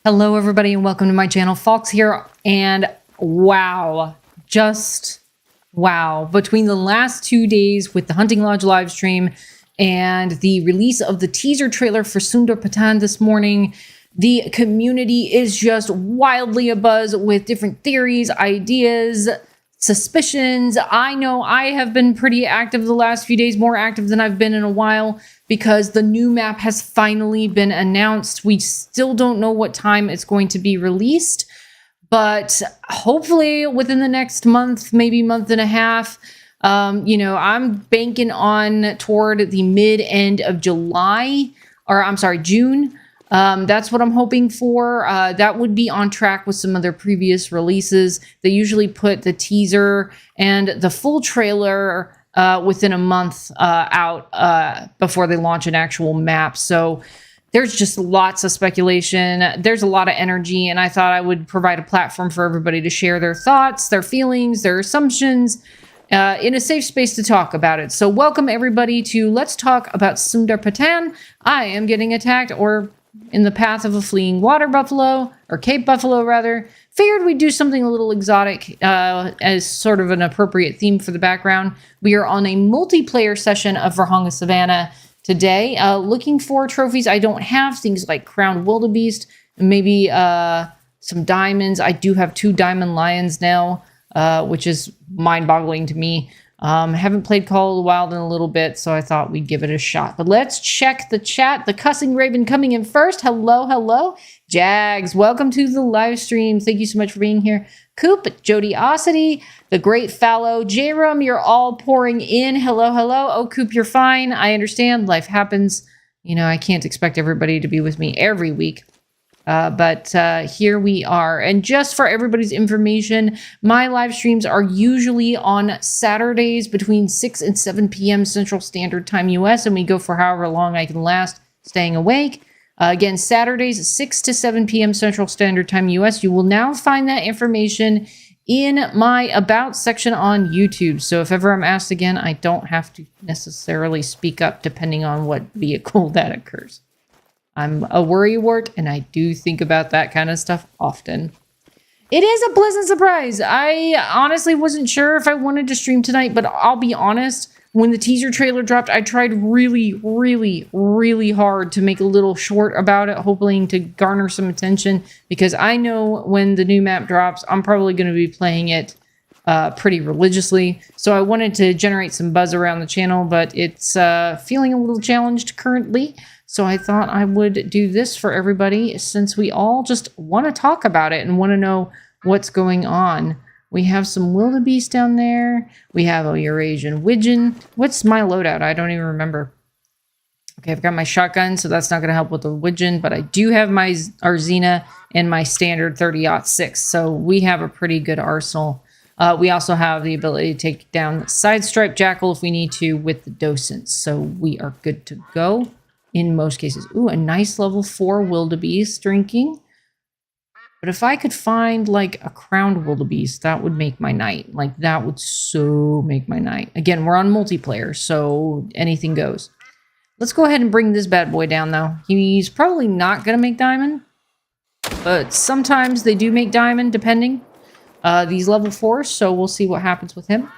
Hello everybody and welcome to my channel. Fox here, and wow, just wow. Between the last 2 days with the Hunting Lodge live stream and the release of the teaser trailer for SUNDARPATAN this morning, the community is just wildly abuzz with different theories, ideas, suspicions. I know I have been pretty active the last few days, more active than I've been in a while, because the new map has finally been announced. We still don't know what time it's going to be released, but hopefully within the next month, maybe month and a half. I'm banking on toward the mid-end of July, or I'm sorry, June. That's what I'm hoping for. That would be on track with some of their previous releases. They usually put the teaser and the full trailer within a month out before they launch an actual map. So there's just lots of speculation. There's a lot of energy, and I thought I would provide a platform for everybody to share their thoughts, their feelings, their assumptions in a safe space to talk about it. So welcome everybody to Let's Talk About SUNDARPATAN. I am getting attacked, or in the path of a fleeing water buffalo, or Cape buffalo rather. Figured we'd do something a little exotic as sort of an appropriate theme for the background. We are on a multiplayer session of Virhonga Savannah today, looking for trophies I don't have, things like crowned wildebeest, and maybe some diamonds. I do have 2 diamond lions now, which is mind-boggling to me. Haven't played Call of the Wild in a little bit, so I thought we'd give it a shot. But let's check the chat. The Cussing Raven coming in first. Hello, hello. Jags, welcome to the live stream. Thank you so much for being here. Coop, Jodiosity, The Great Fallow, J-Rum, you're all pouring in. Hello, hello. Oh, Coop, you're fine. I understand. Life happens. You know, I can't expect everybody to be with me every week. But here we are. And just for everybody's information, my live streams are usually on Saturdays between 6 and 7 p.m. Central Standard Time US, and we go for however long I can last staying awake. Again, Saturdays 6 to 7 p.m. Central Standard Time US. You will now find that information in my About section on YouTube. So if ever I'm asked again, I don't have to necessarily speak up depending on what vehicle that occurs. I'm a worrywart, and I do think about that kind of stuff often. It is a pleasant surprise. I honestly wasn't sure if I wanted to stream tonight, but I'll be honest, when the teaser trailer dropped, I tried really, really, really hard to make a little short about it, hoping to garner some attention, because I know when the new map drops, I'm probably going to be playing it pretty religiously. So I wanted to generate some buzz around the channel, but it's feeling a little challenged currently. So I thought I would do this for everybody, since we all just want to talk about it and want to know what's going on. We have some wildebeest down there. We have a Eurasian widgeon. What's my loadout? I don't even remember. Okay, I've got my shotgun, so that's not going to help with the widgeon, but I do have my Arzina and my standard 30-06, so we have a pretty good arsenal. We also have the ability to take down the side stripe jackal if we need to with the docents, so we are good to go in most cases. Ooh, a nice level 4 wildebeest drinking. But if I could find like a crowned wildebeest, that would make my night. Like, that would so make my night. Again, we're on multiplayer, so anything goes. Let's go ahead and bring this bad boy down, though. He's probably not going to make diamond, but sometimes they do make diamond, depending. These level 4s, so we'll see what happens with him.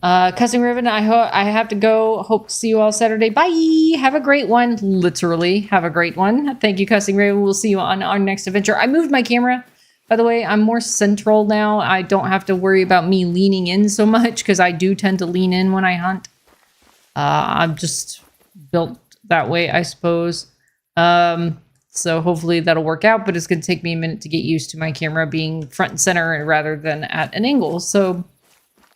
Cussing Raven, I have to go. Hope to see you all Saturday. Bye! Have a great one. Literally, have a great one. Thank you, Cussing Raven. We'll see you on our next adventure. I moved my camera, by the way. I'm more central now. I don't have to worry about me leaning in so much, because I do tend to lean in when I hunt. I'm just built that way, I suppose. So hopefully that'll work out, but it's going to take me a minute to get used to my camera being front and center rather than at an angle. So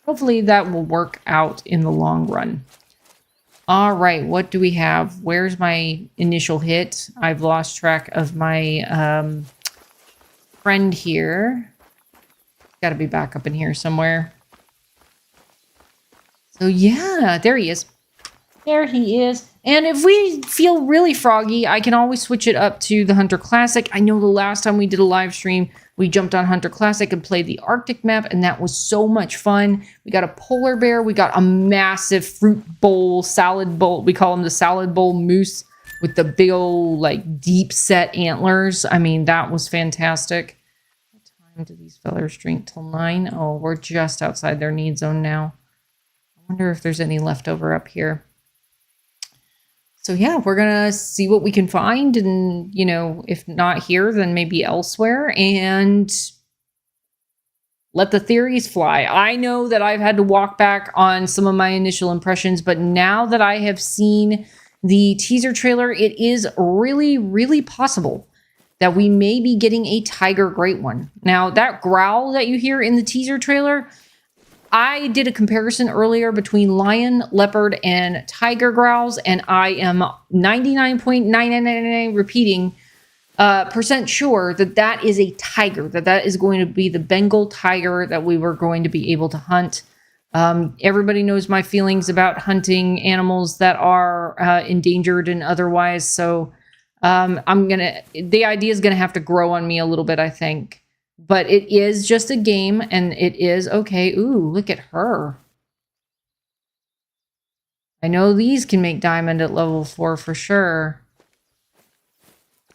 hopefully that will work out in the long run. All right, what do we have? Where's my initial hit? I've lost track of my friend here. Got to be back up in here somewhere. So yeah, there he is. There he is. And if we feel really froggy, I can always switch it up to the Hunter Classic. I know the last time we did a live stream, we jumped on Hunter Classic and played the Arctic map, and that was so much fun. We got a polar bear. We got a massive fruit bowl, salad bowl. We call them the salad bowl moose. with the big old, like, deep set antlers. I mean, that was fantastic. What time do these fellers drink? Till 9? Oh, we're just outside their need zone now. I wonder if there's any left over up here. So yeah, we're going to see what we can find. And, you know, if not here, then maybe elsewhere. And let the theories fly. I know that I've had to walk back on some of my initial impressions, but now that I have seen the teaser trailer, it is really, really possible that we may be getting a tiger great one. Now, that growl that you hear in the teaser trailer, I did a comparison earlier between lion, leopard, and tiger growls, and I am 99.999 repeating percent sure that that is a tiger, that is going to be the Bengal tiger that we were going to be able to hunt. Everybody knows my feelings about hunting animals that are endangered and otherwise, so the idea is gonna have to grow on me a little bit, I think. But it is just a game, and it is okay. Ooh, look at her. I know these can make diamond at level 4 for sure.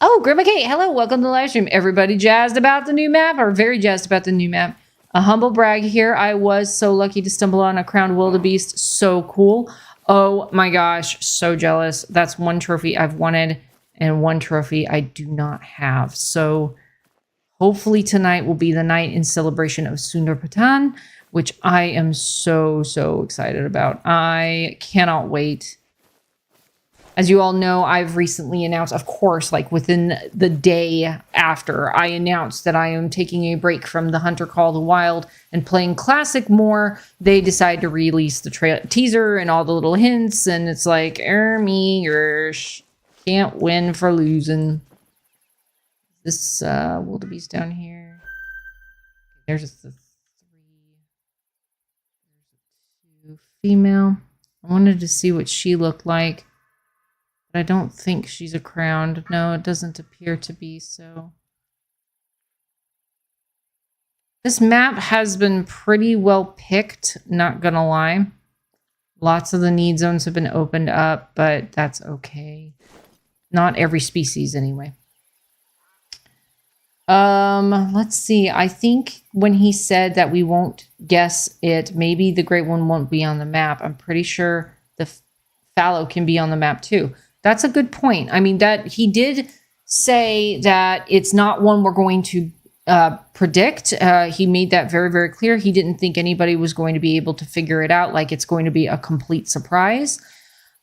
Oh, Grandma Kate, hello, welcome to the live stream. Everybody jazzed about the new map, or very jazzed about the new map. A humble brag here. I was so lucky to stumble on a crowned wildebeest. So cool. Oh my gosh, so jealous. That's one trophy I've wanted, and one trophy I do not have. So hopefully tonight will be the night in celebration of SUNDARPATAN, which I am so, so excited about. I cannot wait. As you all know, I've recently announced, of course, like within the day after, I announced that I am taking a break from the Hunter Call the Wild and playing Classic more. They decide to release the teaser and all the little hints, and it's like, me, can't win for losing. This wildebeest down here. There's the 3. There's a 2 female. I wanted to see what she looked like. But I don't think she's a crowned. No, it doesn't appear to be so. This map has been pretty well picked, not gonna lie. Lots of the need zones have been opened up, but that's okay. Not every species anyway. Let's see. I think when he said that we won't guess it, maybe the great one won't be on the map. I'm pretty sure the fallow can be on the map too. That's a good point. I mean, that he did say that it's not one we're going to predict. He made that very, very clear. He didn't think anybody was going to be able to figure it out. Like it's going to be a complete surprise.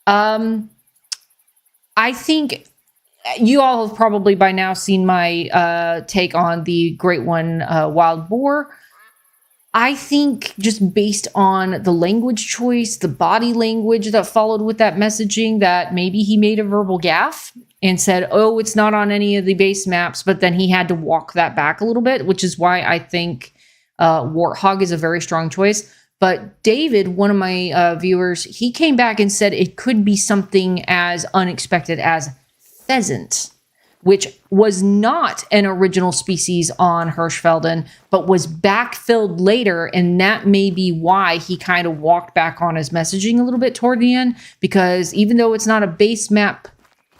I think you all have probably by now seen my take on the great one wild boar. I think just based on the language choice, the body language that followed with that messaging, that maybe he made a verbal gaffe and said, oh, it's not on any of the base maps, but then he had to walk that back a little bit, which is why I think warthog is a very strong choice. But David, one of my viewers, he came back and said it could be something as unexpected as pheasant, which was not an original species on Hirschfelden, but was backfilled later. And that may be why he kind of walked back on his messaging a little bit toward the end, because even though it's not a base map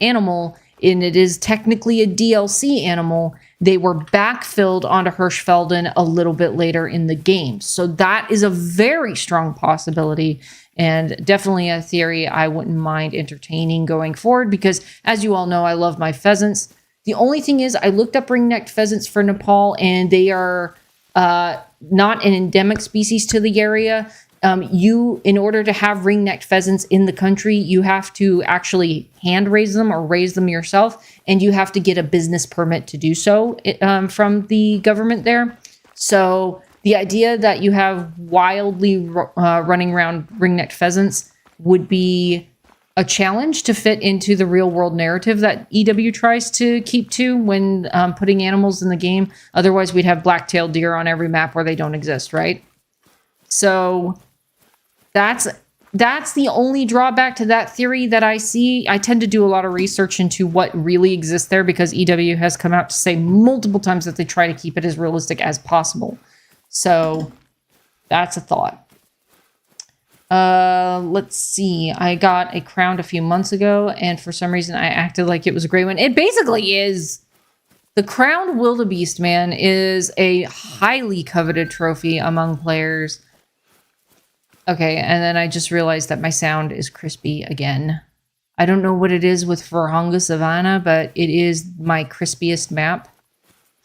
animal and it is technically a DLC animal, they were backfilled onto Hirschfelden a little bit later in the game. So that is a very strong possibility, and definitely a theory I wouldn't mind entertaining going forward, because as you all know, I love my pheasants. The only thing is I looked up ring-necked pheasants for Nepal, and they are not an endemic species to the area. In order to have ring-necked pheasants in the country, you have to actually hand raise them or raise them yourself, and you have to get a business permit to do so from the government there. So the idea that you have wildly running around ring-necked pheasants would be a challenge to fit into the real-world narrative that EW tries to keep to when putting animals in the game. Otherwise, we'd have black-tailed deer on every map where they don't exist, right? So that's the only drawback to that theory that I see. I tend to do a lot of research into what really exists there, because EW has come out to say multiple times that they try to keep it as realistic as possible. So that's a thought. Let's see. I got a crown a few months ago, and for some reason I acted like it was a great one. It basically is. The crowned wildebeest, man, is a highly coveted trophy among players. Okay, and then I just realized that my sound is crispy again. I don't know what it is with Virhonga Savannah, but it is my crispiest map.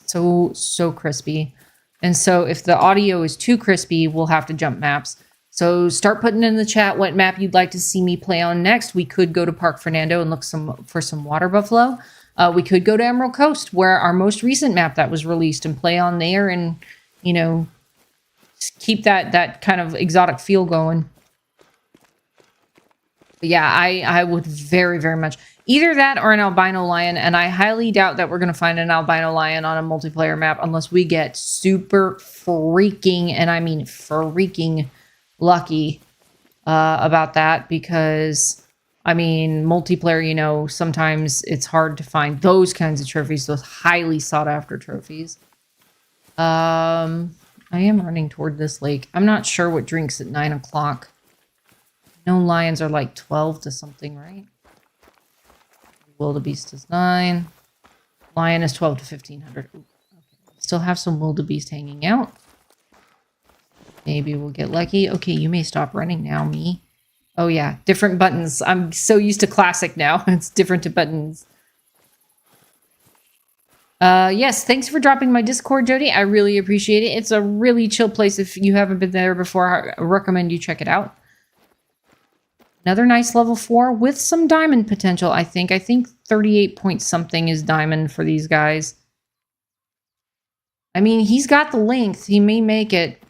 So crispy. And so if the audio is too crispy, we'll have to jump maps. So start putting in the chat what map you'd like to see me play on next. We could go to Park Fernando and look for some water buffalo. We could go to Emerald Coast, where our most recent map that was released, and play on there and, you know, keep that kind of exotic feel going. But yeah, I would very, very much. Either that or an albino lion, and I highly doubt that we're going to find an albino lion on a multiplayer map unless we get super freaking, and I mean freaking lucky about that, because... I mean, multiplayer, you know, sometimes it's hard to find those kinds of trophies, those highly sought after trophies. I am running toward this lake. I'm not sure what drinks at 9 o'clock. No, lions are like 12 to something, right? Wildebeest is 9. Lion is 12 to 1500. Ooh, okay. Still have some wildebeest hanging out. Maybe we'll get lucky. Okay, you may stop running now, me. Oh yeah, different buttons. I'm so used to classic now. It's different to buttons. Yes, thanks for dropping my Discord, Jody. I really appreciate it. It's a really chill place. If you haven't been there before, I recommend you check it out. Another nice level 4 with some diamond potential, I think. I think 38 point something is diamond for these guys. I mean, he's got the length. He may make it.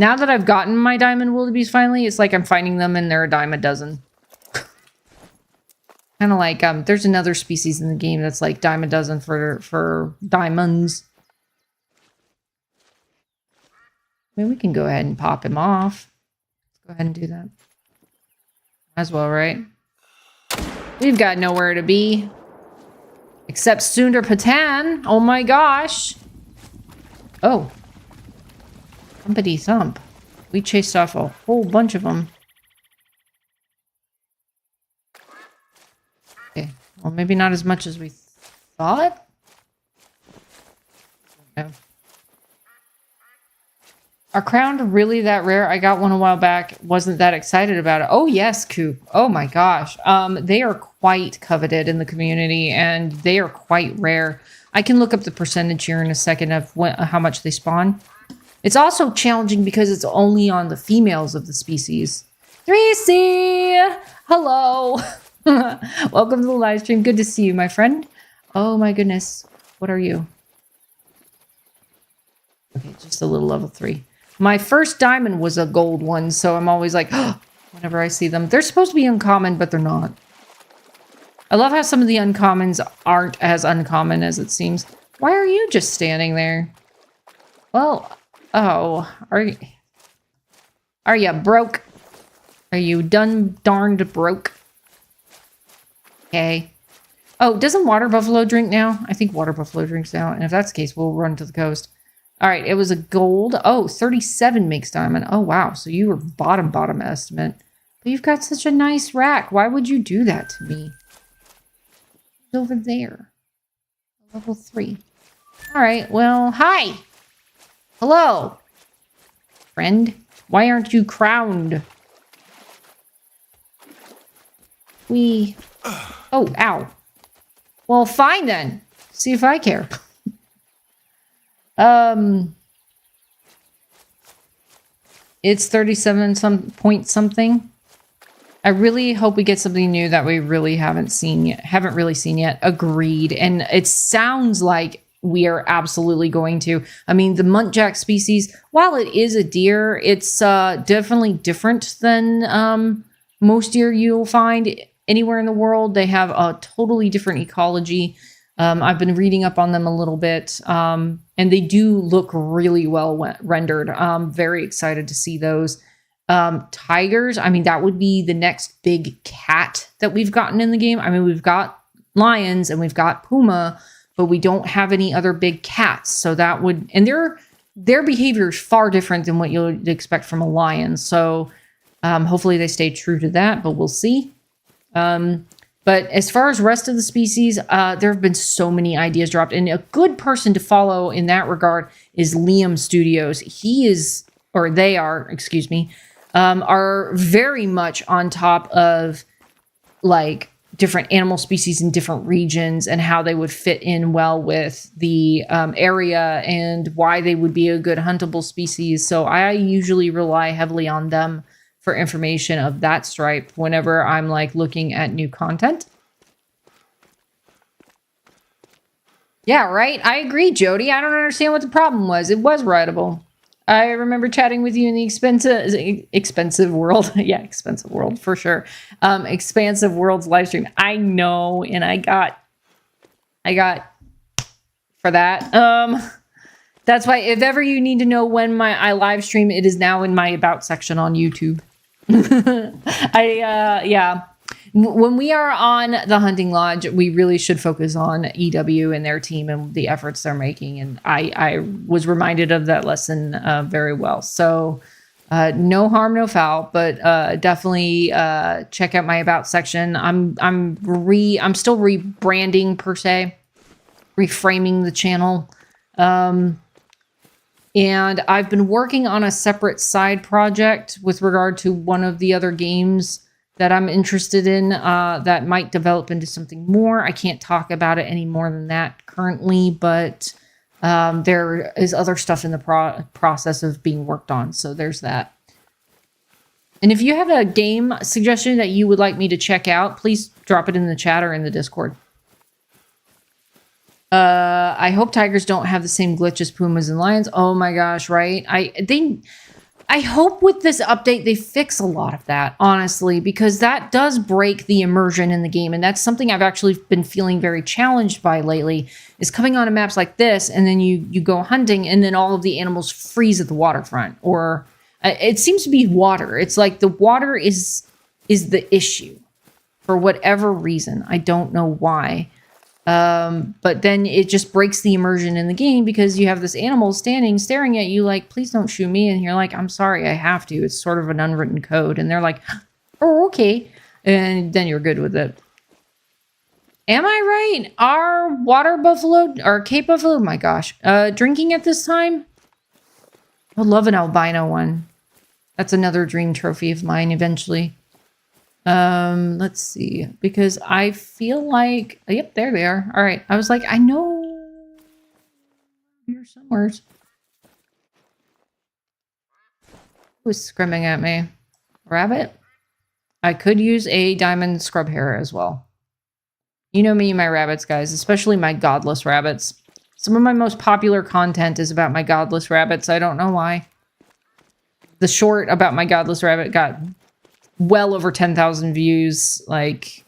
Now that I've gotten my diamond wildebeest finally, it's like I'm finding them and they're a dime a dozen. Kind of like, there's another species in the game that's like dime a dozen for diamonds. I mean, we can go ahead and pop him off. Let's go ahead and do that. Might as well, right? We've got nowhere to be. Except SUNDARPATAN. Oh my gosh. Oh. Thumpity thump. We chased off a whole bunch of them. Okay. Well, maybe not as much as we thought. No. Are crowned really that rare? I got one a while back. Wasn't that excited about it. Oh, yes, Coop. Oh, my gosh. They are quite coveted in the community, and they are quite rare. I can look up the percentage here in a second of how much they spawn. It's also challenging because it's only on the females of the species. 3C! Hello! Welcome to the live stream. Good to see you, my friend. Oh my goodness. What are you? Okay, just a little level 3. My first diamond was a gold one, so I'm always like, oh, whenever I see them. They're supposed to be uncommon, but they're not. I love how some of the uncommons aren't as uncommon as it seems. Why are you just standing there? Well... Oh, are you broke? Are you darned broke? Okay. Oh, doesn't water buffalo drink now? I think water buffalo drinks now. And if that's the case, we'll run to the coast. All right, it was a gold. Oh, 37 makes diamond. Oh, wow. So you were bottom estimate. But you've got such a nice rack. Why would you do that to me? It's over there. Level 3. All right, well, hi. Hello, friend. Why aren't you crowned? Oh, ow. Well, fine then. See if I care. It's 37 point something. I really hope we get something new that we really haven't really seen yet. Agreed. And it sounds like we are absolutely going to. I mean, the muntjac species, while it is a deer, it's definitely different than most deer you'll find anywhere in the world. They have a totally different ecology. I've been reading up on them a little bit, and they do look really well rendered. I'm very excited to see those. Tigers, I mean, that would be the next big cat that we've gotten in the game. I mean, we've got lions and we've got puma, but we don't have any other big cats. So that would, and their behavior is far different than what you'd expect from a lion. So Hopefully they stay true to that, but we'll see. But as far as rest of the species, there have been so many ideas dropped. And a good person to follow in that regard is Liam Studios. He is, or they are, excuse me, are very much on top of like different animal species in different regions and how they would fit in well with the area and why they would be a good huntable species. So I usually rely heavily on them for information of that stripe whenever I'm like looking at new content. Yeah, right. I agree, Jody. I don't understand what the problem was. It was writable. I remember chatting with you in the expensive world. Yeah, expensive world for sure. Expansive World's live stream. I know, and I got for that. That's why if ever you need to know when I live stream, it is now in my about section on YouTube. Yeah. When we are on the hunting lodge, we really should focus on EW and their team and the efforts they're making. And I was reminded of that lesson very well. So no harm, no foul, but definitely check out my about section. I'm still rebranding per se, reframing the channel. And I've been working on a separate side project with regard to one of the other games that I'm interested in that might develop into something more. I can't talk about it any more than that currently, but there is other stuff in the process of being worked on. So there's that. And if you have a game suggestion that you would like me to check out, please drop it in the chat or in the Discord. I hope tigers don't have the same glitch as pumas and lions. Oh my gosh, right? I hope with this update they fix a lot of that, honestly, because that does break the immersion in the game. And that's something I've actually been feeling very challenged by lately, is coming onto maps like this, and then you go hunting, and then all of the animals freeze at the waterfront. Or it seems to be water. It's like the water is the issue for whatever reason. I don't know why. But then it just breaks the immersion in the game because you have this animal staring at you like, please don't shoot me. And you're like, I'm sorry, I have to. It's sort of an unwritten code. And they're like, oh, okay. And then you're good with it. Am I right? Are water buffalo or Cape buffalo? Oh my gosh. Drinking at this time? I would love an albino one. That's another dream trophy of mine eventually. Let's see, because I feel like, yep, there they are. All right. I was like, I know you're somewhere. Who's screaming at me? Rabbit? I could use a diamond scrub hair as well. You know me and my rabbits, guys, especially my godless rabbits. Some of my most popular content is about my godless rabbits. I don't know why. The short about my godless rabbit got well over 10,000 views, like,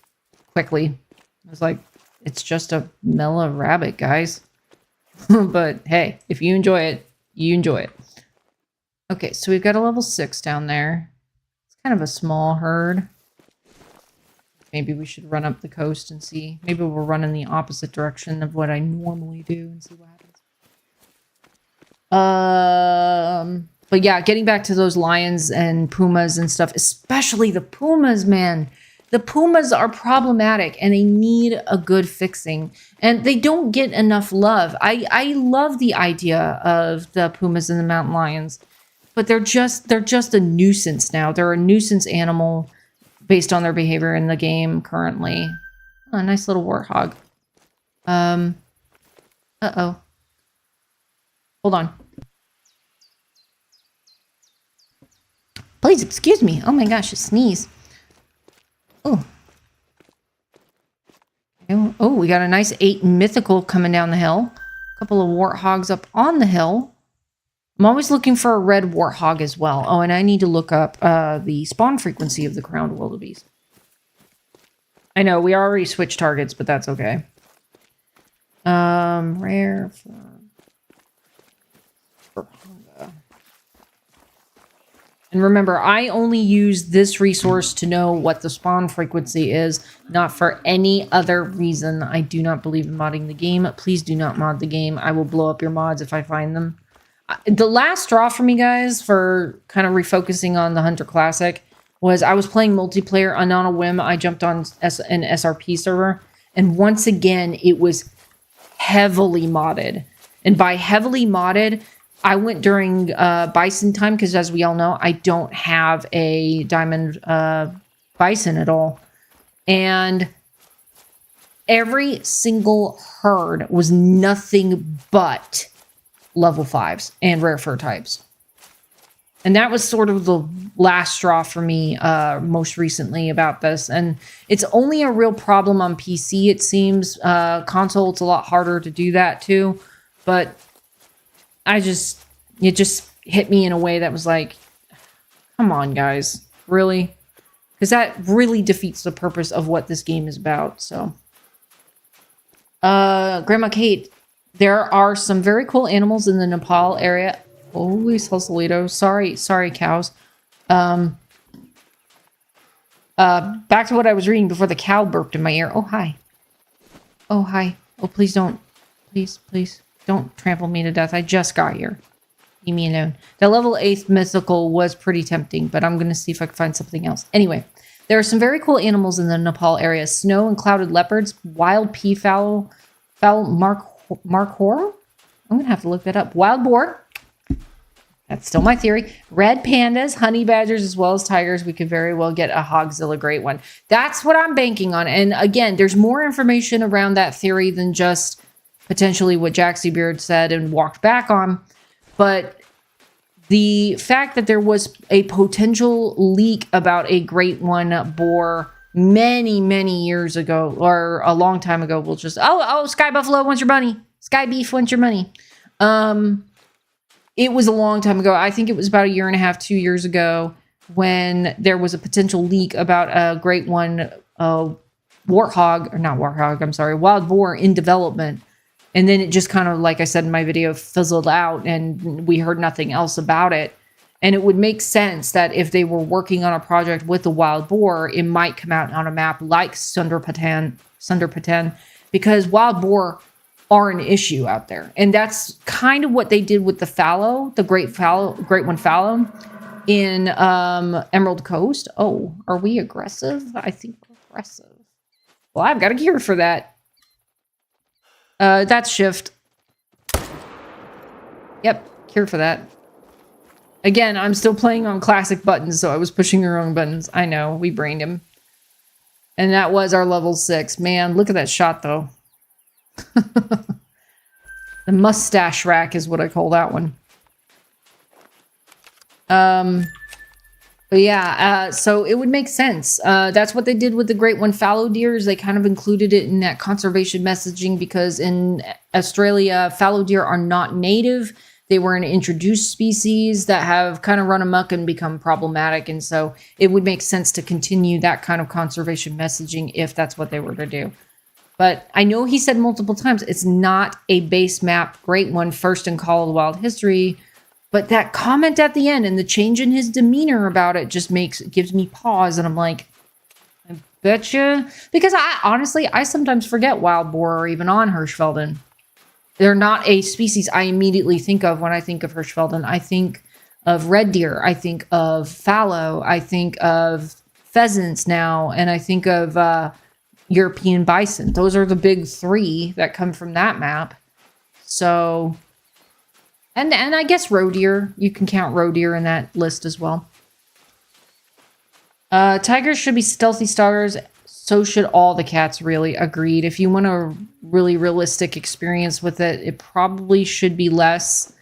quickly. I was like, it's just a mellow rabbit, guys. But hey, if you enjoy it, you enjoy it. Okay, so we've got a level 6 down there. It's kind of a small herd. Maybe we should run up the coast and see. Maybe we'll run in the opposite direction of what I normally do and see what happens. But yeah, getting back to those lions and pumas and stuff, especially the pumas, man. The pumas are problematic and they need a good fixing. And they don't get enough love. I love the idea of the pumas and the mountain lions, but they're just a nuisance now. They're a nuisance animal based on their behavior in the game currently. Oh, a nice little warthog. Uh-oh. Hold on. Please excuse me. Oh my gosh, a sneeze. Oh. Oh, we got a nice 8 mythical coming down the hill. A couple of warthogs up on the hill. I'm always looking for a red warthog as well. Oh, and I need to look up the spawn frequency of the crowned wildebeest. I know, we already switched targets, but that's okay. Rare for hunger. And remember, I only use this resource to know what the spawn frequency is, not for any other reason. I do not believe in modding the game. Please do not mod the game. I will blow up your mods if I find them. The last straw for me, guys, for kind of refocusing on the Hunter Classic was I was playing multiplayer, and on a whim, I jumped on an SRP server. And once again, it was heavily modded. And by heavily modded, I went during bison time, because as we all know, I don't have a diamond bison at all. And every single herd was nothing but level 5s and rare fur types. And that was sort of the last straw for me most recently about this. And it's only a real problem on PC, it seems. Console, it's a lot harder to do that too. But it just hit me in a way that was like, come on, guys. Really? Because that really defeats the purpose of what this game is about. So, Grandma Kate, there are some very cool animals in the Nepal area. Holy Sausalito. Sorry, cows. Back to what I was reading before the cow burped in my ear. Oh, hi. Oh, hi. Oh, please don't. Please don't trample me to death. I just got here. Leave me alone. The level 8 mythical was pretty tempting, but I'm going to see if I can find something else. Anyway, there are some very cool animals in the Nepal area. Snow and clouded leopards, wild peafowl, markhor? I'm going to have to look that up. Wild boar. That's still my theory. Red pandas, honey badgers, as well as tigers. We could very well get a Hogzilla great one. That's what I'm banking on. And again, there's more information around that theory than just potentially what Jaxie Beard said and walked back on. But the fact that there was a potential leak about a great one boar many, many years ago, or a long time ago, we'll just, Sky Buffalo wants your money. Sky Beef wants your money. It was a long time ago. I think it was about 1.5 years, 2 years ago, when there was a potential leak about a great one, wild boar in development. And then it just kind of, like I said in my video, fizzled out and we heard nothing else about it. And it would make sense that if they were working on a project with the wild boar, it might come out on a map like SUNDARPATAN, because wild boar are an issue out there. And that's kind of what they did with the fallow, the great one fallow in Emerald Coast. Oh, are we aggressive? I think we're aggressive. Well, I've got a cure for that. That's shift. Yep, cure for that. Again, I'm still playing on classic buttons, so I was pushing the wrong buttons. I know, we brained him. And that was our level 6. Man, look at that shot, though. The mustache rack is what I call that one. But yeah, so it would make sense. That's what they did with the great one fallow deer, is they kind of included it in that conservation messaging, because in Australia, fallow deer are not native. They were an introduced species that have kind of run amok and become problematic. And so it would make sense to continue that kind of conservation messaging if that's what they were to do. But I know he said multiple times, it's not a base map great one, first in Call of the Wild history. But that comment at the end and the change in his demeanor about it just gives me pause. And I'm like, I betcha. Because I sometimes forget wild boar are even on Hirschfelden. They're not a species I immediately think of when I think of Hirschfelden. I think of red deer. I think of fallow. I think of pheasants now. And I think of European bison. Those are the big 3 that come from that map. So, and I guess roe deer. You can count roe deer in that list as well. Tigers should be stealthy stalkers. So should all the cats, really. Agreed. If you want a really realistic experience with it, it probably should be less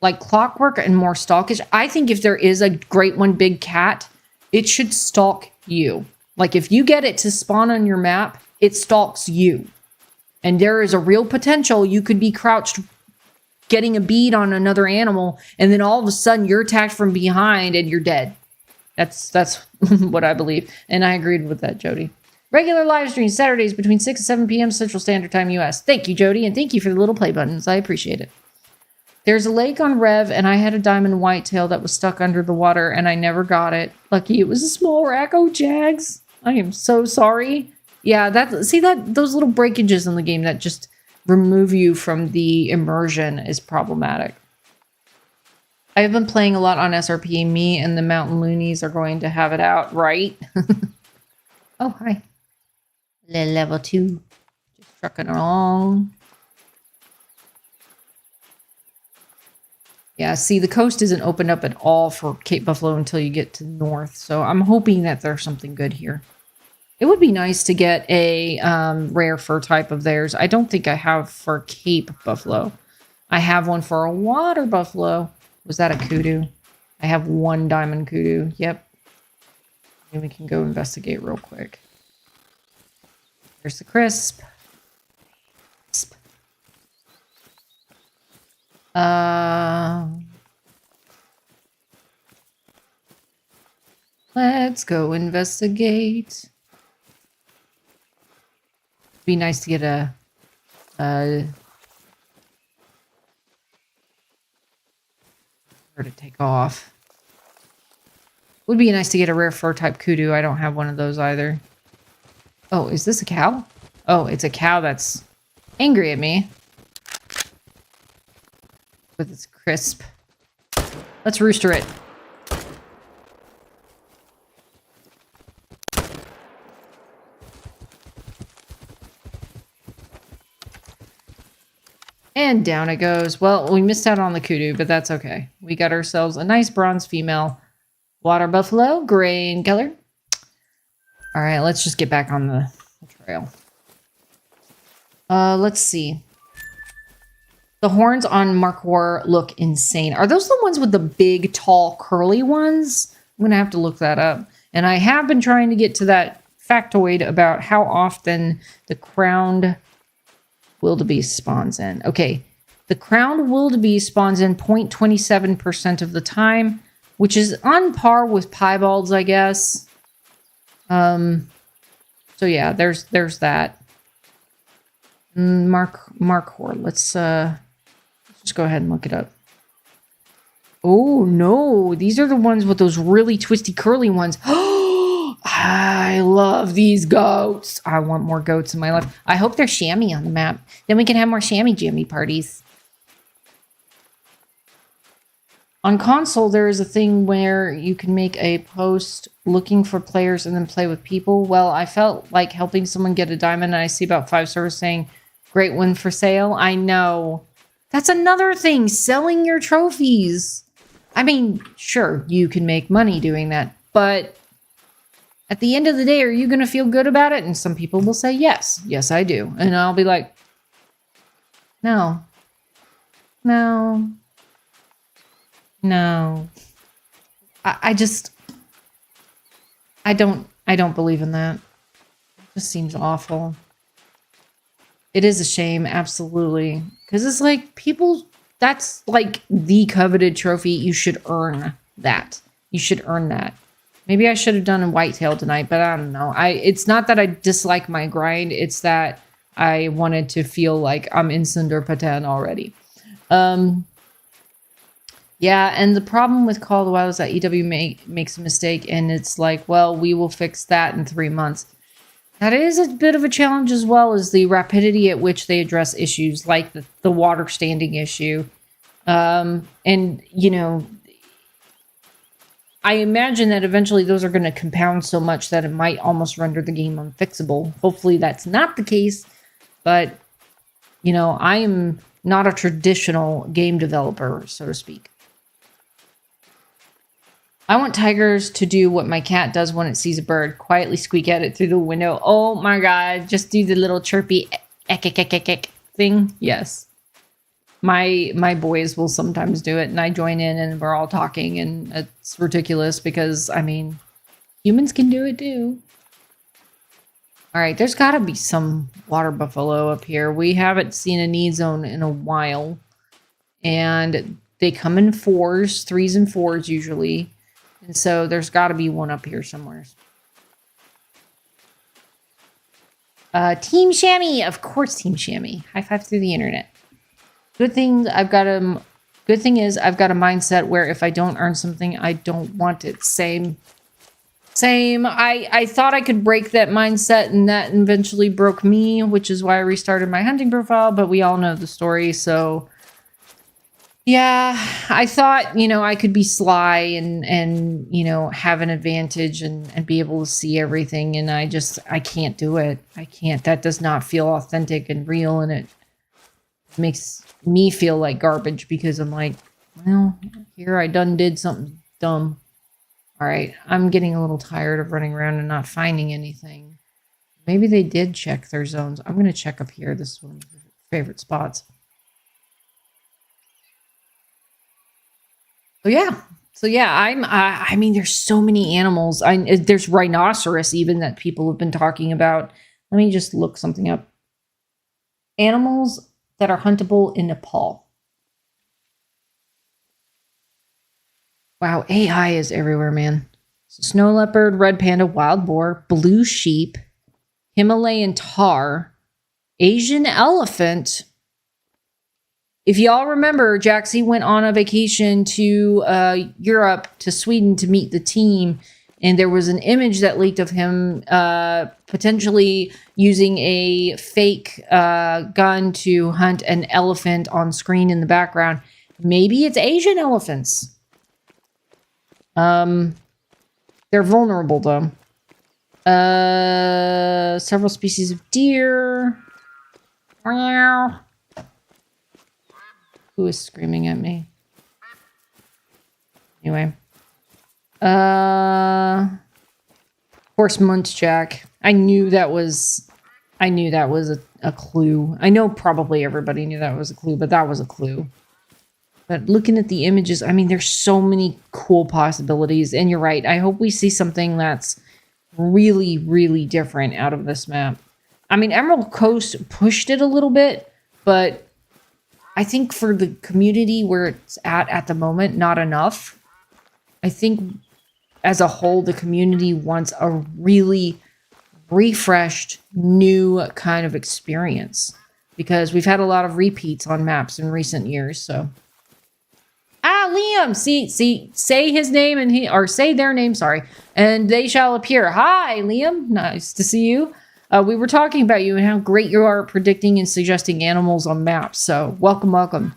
like clockwork and more stalkish. I think if there is a great one big cat, it should stalk you. Like if you get it to spawn on your map, it stalks you. And there is a real potential you could be crouched getting a bead on another animal, and then all of a sudden you're attacked from behind and you're dead. That's what I believe. And I agreed with that, Jody. Regular live streams Saturdays between 6 and 7 p.m. Central Standard Time US. Thank you, Jody, and thank you for the little play buttons. I appreciate it. There's a lake on Rev, and I had a diamond whitetail that was stuck under the water, and I never got it. Lucky it was a small rack. Oh, Jags. I am so sorry. Yeah, those little breakages in the game that just remove you from the immersion is problematic. I've been playing a lot on SRP. Me and the Mountain Loonies are going to have it out, right? Oh, hi. Level 2. Just trucking along. Yeah, see, the coast isn't opened up at all for Cape Buffalo until you get to the north. So I'm hoping that there's something good here. It would be nice to get a rare fur type of theirs. I don't think I have for Cape Buffalo. I have one for a water buffalo. Was that a kudu? I have one diamond kudu. Yep. And we can go investigate real quick. There's the crisp. Let's go investigate. Be nice to get a where to take off. Would be nice to get a rare fur type kudu. I don't have one of those either. Oh, is this a cow? Oh, it's a cow that's angry at me. With its crisp. Let's rooster it. And down it goes. Well, we missed out on the kudu, but that's okay. We got ourselves a nice bronze female water buffalo, gray in color. All right, let's just get back on the trail. Let's see. The horns on Markwar look insane. Are those the ones with the big, tall, curly ones? I'm going to have to look that up. And I have been trying to get to that factoid about how often the crowned wildebeest spawns in. Okay, the crowned wildebeest spawns in 0.27% of the time, which is on par with piebalds, I guess. So yeah, there's that. Markwar. Let's just go ahead and look it up. Oh no, these are the ones with those really twisty curly ones. I love these goats. I want more goats in my life. I hope they're chamois on the map. Then we can have more chamois jammy parties. On console, there is a thing where you can make a post looking for players and then play with people. Well, I felt like helping someone get a diamond, and I see about 5 servers saying, great one for sale. I know. That's another thing, selling your trophies. I mean, sure, you can make money doing that, but at the end of the day, are you going to feel good about it? And some people will say, yes. Yes, I do. And I'll be like, no. No. No. I don't believe in that. It just seems awful. It is a shame, absolutely. Because it's like people, that's like the coveted trophy. You should earn that. You should earn that. Maybe I should have done a whitetail tonight, but I don't know. It's not that I dislike my grind. It's that I wanted to feel like I'm in SUNDARPATAN already. Yeah, and the problem with Call of the Wild is that EW makes a mistake, and it's like, well, we will fix that in 3 months. That is a bit of a challenge, as well as the rapidity at which they address issues like the water standing issue. And, you know, I imagine that eventually those are going to compound so much that it might almost render the game unfixable. Hopefully that's not the case, but, you know, I am not a traditional game developer, so to speak. I want tigers to do what my cat does when it sees a bird, quietly squeak at it through the window. Oh my God, just do the little chirpy ek, ek, ek, ek, ek thing. Yes. My boys will sometimes do it, and I join in, and we're all talking, and it's ridiculous because, I mean, humans can do it too. All right, there's got to be some water buffalo up here. We haven't seen a need zone in a while, and they come in 4s, 3s and 4s usually, and so there's got to be one up here somewhere. Team Chamois, of course, Team Chamois. High five through the internet. Good thing is I've got a mindset where if I don't earn something, I don't want it. Same. I thought I could break that mindset, and that eventually broke me, which is why I restarted my hunting profile, but we all know the story, so Yeah, I thought, I could be sly and have an advantage and be able to see everything. And I can't do it. I can't. That does not feel authentic and real. And it makes me feel like garbage because I'm like, well, here I done did something dumb. All right, I'm getting a little tired of running around and not finding anything. Maybe they did check their zones. I'm going to check up here. This is one of my favorite spots. So yeah, I mean, there's so many animals. There's rhinoceros even that people have been talking about. Let me just look something up. Animals that are huntable in Nepal. Wow, AI is everywhere, man. Snow leopard, red panda, wild boar, blue sheep, Himalayan tar, Asian elephant. If y'all remember, Jaxie went on a vacation to Europe, to Sweden, to meet the team, and there was an image that leaked of him potentially using a fake gun to hunt an elephant on screen in the background. Maybe it's Asian elephants. They're vulnerable though. Several species of deer. Who is screaming at me? Anyway. Horse muntjac. I knew that was a clue. I know probably everybody knew that was a clue, but that was a clue. But looking at the images, I mean, there's so many cool possibilities. And you're right. I hope we see something that's really, really different out of this map. I mean, Emerald Coast pushed it a little bit, but I think for the community where it's at the moment, not enough. I think as a whole, the community wants a really refreshed, new kind of experience because we've had a lot of repeats on maps in recent years. So, Liam, say his name or say their name, sorry, and they shall appear. Hi, Liam. Nice to see you. We were talking about you and how great you are at predicting and suggesting animals on maps. So welcome, welcome.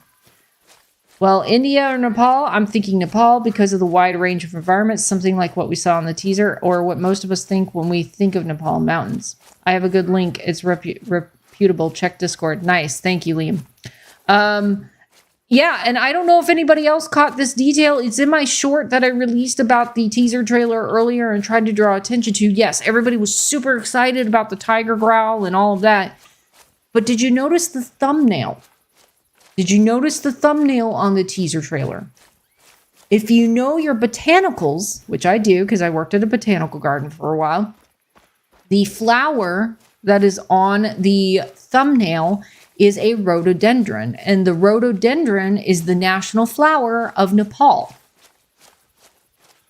Well, India or Nepal? I'm thinking Nepal because of the wide range of environments, something like what we saw in the teaser or what most of us think when we think of Nepal mountains. I have a good link. It's reputable. Check Discord. Nice. Thank you, Liam. Yeah, and I don't know if anybody else caught this detail. It's in my short that I released about the teaser trailer earlier and tried to draw attention to. Yes, everybody was super excited about the tiger growl and all of that. But did you notice the thumbnail? Did you notice the thumbnail on the teaser trailer? If you know your botanicals, which I do because I worked at a botanical garden for a while, the flower that is on the thumbnail is a rhododendron, and the rhododendron is the national flower of Nepal.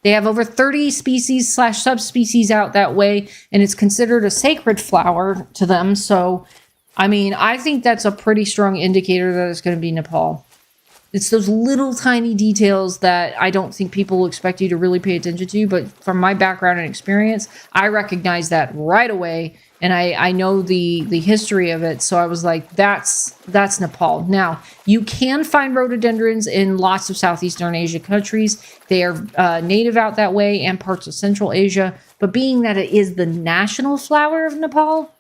They have over 30 species / subspecies out that way, and it's considered a sacred flower to them. So, I mean, I think that's a pretty strong indicator that it's going to be Nepal. It's those little tiny details that I don't think people will expect you to really pay attention to, but from my background and experience, I recognize that right away. And I know the history of it. So I was like, that's Nepal. Now, you can find rhododendrons in lots of Southeastern Asia countries. They are native out that way and parts of Central Asia. But being that it is the national flower of Nepal,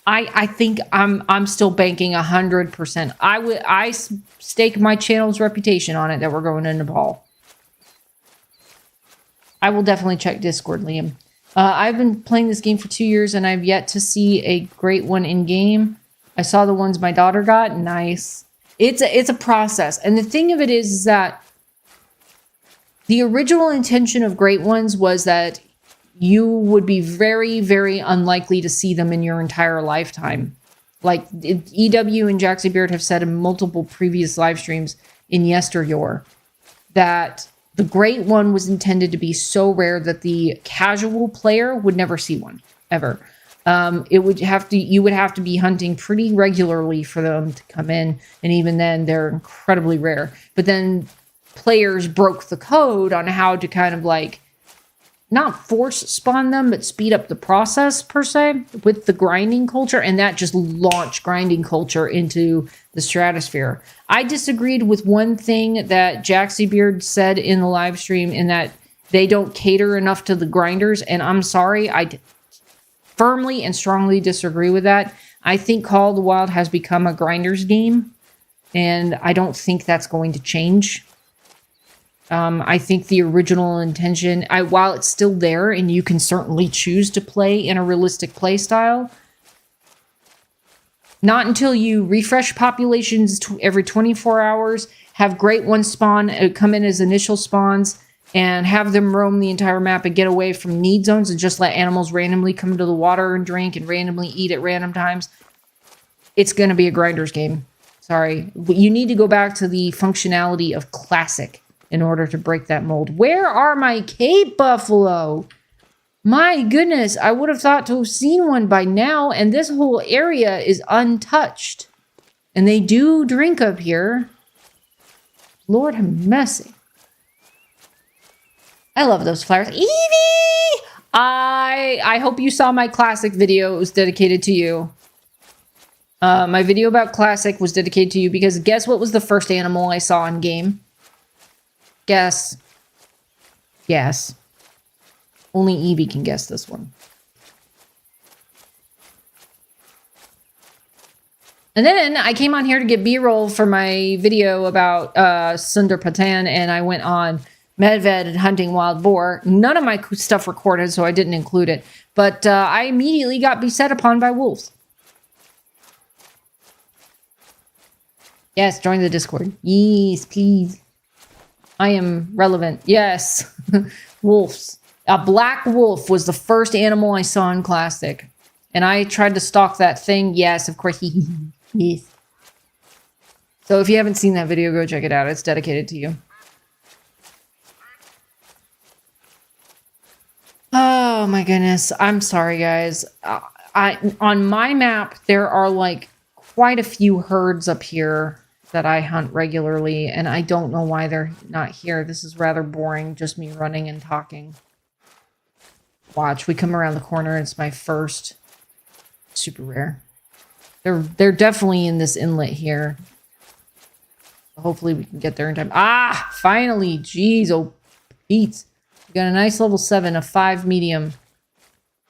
I think I'm still banking 100%. I stake my channel's reputation on it that we're going to Nepal. I will definitely check Discord, Liam. I've been playing this game for 2 years and I've yet to see a great one in game. I saw the ones my daughter got. Nice. It's a process. And the thing of it is that the original intention of great ones was that you would be very, very unlikely to see them in your entire lifetime. Like EW and Jaxie Beard have said in multiple previous live streams in yesteryear that the great one was intended to be so rare that the casual player would never see one ever. You would have to be hunting pretty regularly for them to come in, and even then, they're incredibly rare. But then players broke the code on how to kind of like not force spawn them, but speed up the process per se with the grinding culture, and that just launched grinding culture into the stratosphere. I disagreed with one thing that Jaxiebeard said in the live stream, in that they don't cater enough to the grinders, and I'm sorry, I firmly and strongly disagree with that. I think Call of the Wild has become a grinders game, and I don't think that's going to change. I think the original intention, while it's still there and you can certainly choose to play in a realistic play style, not until you refresh populations every 24 hours, have great ones spawn, come in as initial spawns, and have them roam the entire map and get away from need zones and just let animals randomly come to the water and drink and randomly eat at random times. It's going to be a grinders game. Sorry. You need to go back to the functionality of Classic in order to break that mold. Where are my Cape Buffalo? My goodness, I would have thought to have seen one by now, and this whole area is untouched. And they do drink up here. Lord have mercy. I love those flowers. Evie! I hope you saw my Classic video. It was dedicated to you. My video about Classic was dedicated to you because guess what was the first animal I saw in game? Guess. Guess. Only Evie can guess this one. And then I came on here to get B-roll for my video about SUNDARPATAN, and I went on Medved and hunting wild boar. None of my stuff recorded, so I didn't include it. But I immediately got beset upon by wolves. Yes, join the Discord. Yes, please. I am relevant. Yes. Wolves. A black wolf was the first animal I saw in Classic. And I tried to stalk that thing. Yes, of course. Yes. So if you haven't seen that video, go check it out. It's dedicated to you. Oh my goodness. I'm sorry, guys. On my map, there are like quite a few herds up here that I hunt regularly, and I don't know why they're not here. This is rather boring, just me running and talking. Watch, we come around the corner, and it's my first. Super rare. They're definitely in this inlet here. Hopefully we can get there in time. Ah, finally. Jeez, oh, Pete. We got a nice level 7, a 5 medium,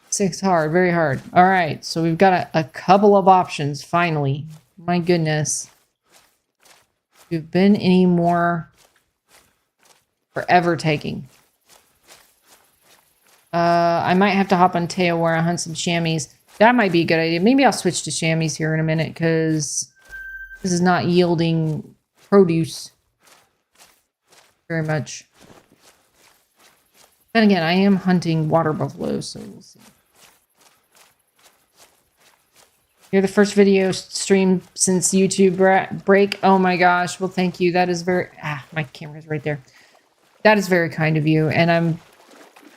6 hard, very hard. All right, so we've got a couple of options, finally. My goodness. If you've been any more forever taking. I might have to hop on Teo where I hunt some chamois. That might be a good idea. Maybe I'll switch to chamois here in a minute because this is not yielding produce very much. Then again, I am hunting water buffalo, so we'll see. You're the first video stream since YouTube break. Oh my gosh. Well, thank you. That is very... my camera's right there. That is very kind of you. And I'm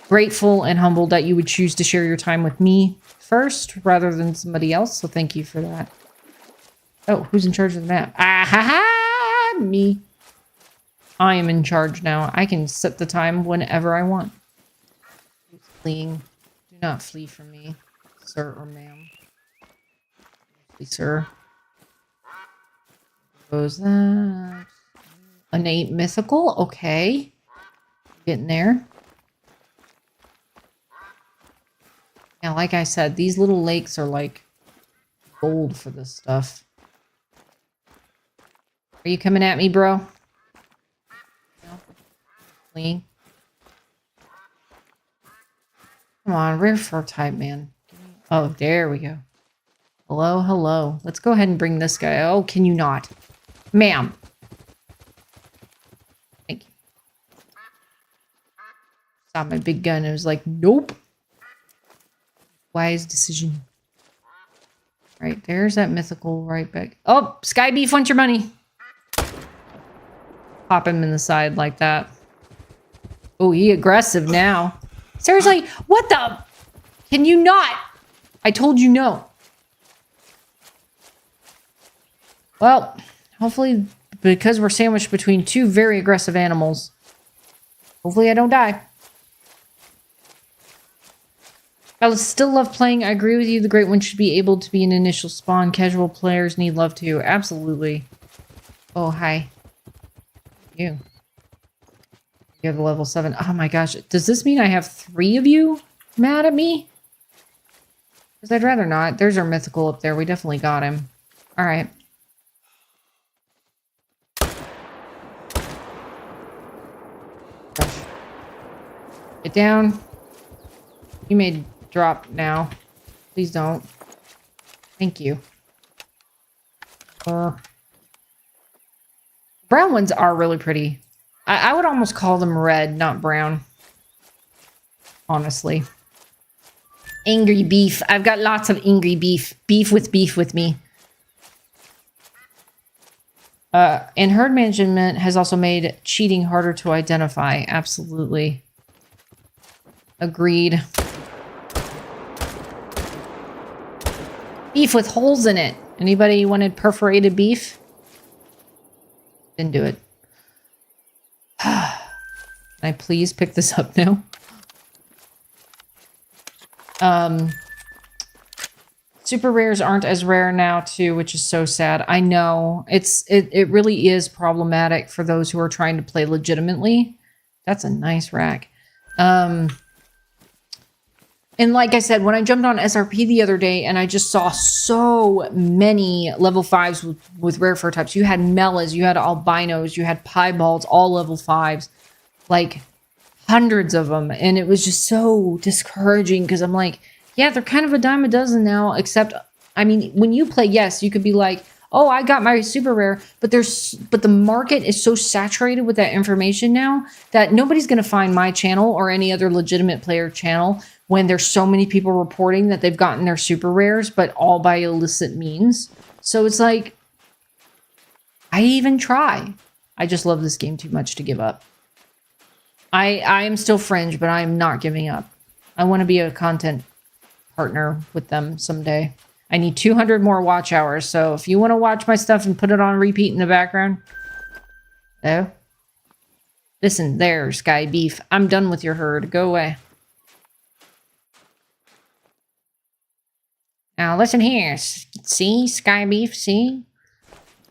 grateful and humbled that you would choose to share your time with me first rather than somebody else. So thank you for that. Oh, who's in charge of the map? Ah, ha, ha, me. I am in charge now. I can set the time whenever I want. Who's fleeing? Do not flee from me, sir or ma'am. Sir. What was that? Innate mythical? Okay. Getting there. Yeah, like I said, these little lakes are like gold for this stuff. Are you coming at me, bro? No. Fleeing. Come on, rare fur type, man. Oh, there we go. Hello, hello. Let's go ahead and bring this guy. Oh, can you not? Ma'am. Thank you. Saw my big gun. It was like, nope. Wise decision. Right, there's that mythical right back. Oh, Sky Beef wants your money. Pop him in the side like that. Oh, he aggressive now. Seriously, what the? Can you not? I told you no. Well, hopefully, because we're sandwiched between two very aggressive animals, hopefully I don't die. I still love playing. I agree with you. The Great One should be able to be an initial spawn. Casual players need love too. Absolutely. Oh, hi. You. You have a level 7. Oh my gosh. Does this mean I have 3 of you mad at me? Because I'd rather not. There's our mythical up there. We definitely got him. Alright. Get down. You may drop now. Please don't. Thank you. Brown ones are really pretty. I would almost call them red, not brown. Honestly. Angry beef. I've got lots of angry beef. Beef with me. And herd management has also made cheating harder to identify. Absolutely. Agreed. Beef with holes in it. Anybody wanted perforated beef? Didn't do it. Can I please pick this up now? Super rares aren't as rare now too, which is so sad. I know. It really is problematic for those who are trying to play legitimately. That's a nice rack. And like I said, when I jumped on SRP the other day and I just saw so many level 5s with rare fur types. You had Melas, you had albinos, you had piebalds, all level 5s. Like hundreds of them. And it was just so discouraging because I'm like, yeah, they're kind of a dime a dozen now, except, I mean, when you play, yes, you could be like, oh, I got my super rare, but the market is so saturated with that information now that nobody's going to find my channel or any other legitimate player channel when there's so many people reporting that they've gotten their super rares, but all by illicit means. So it's like, I even try. I just love this game too much to give up. I am still fringe, but I am not giving up. I want to be a content partner with them someday. I need 200 more watch hours, so if you want to watch my stuff and put it on repeat in the background. Oh. Listen, there, Sky Beef. I'm done with your herd. Go away. Now, listen here. See, Sky Beef, see?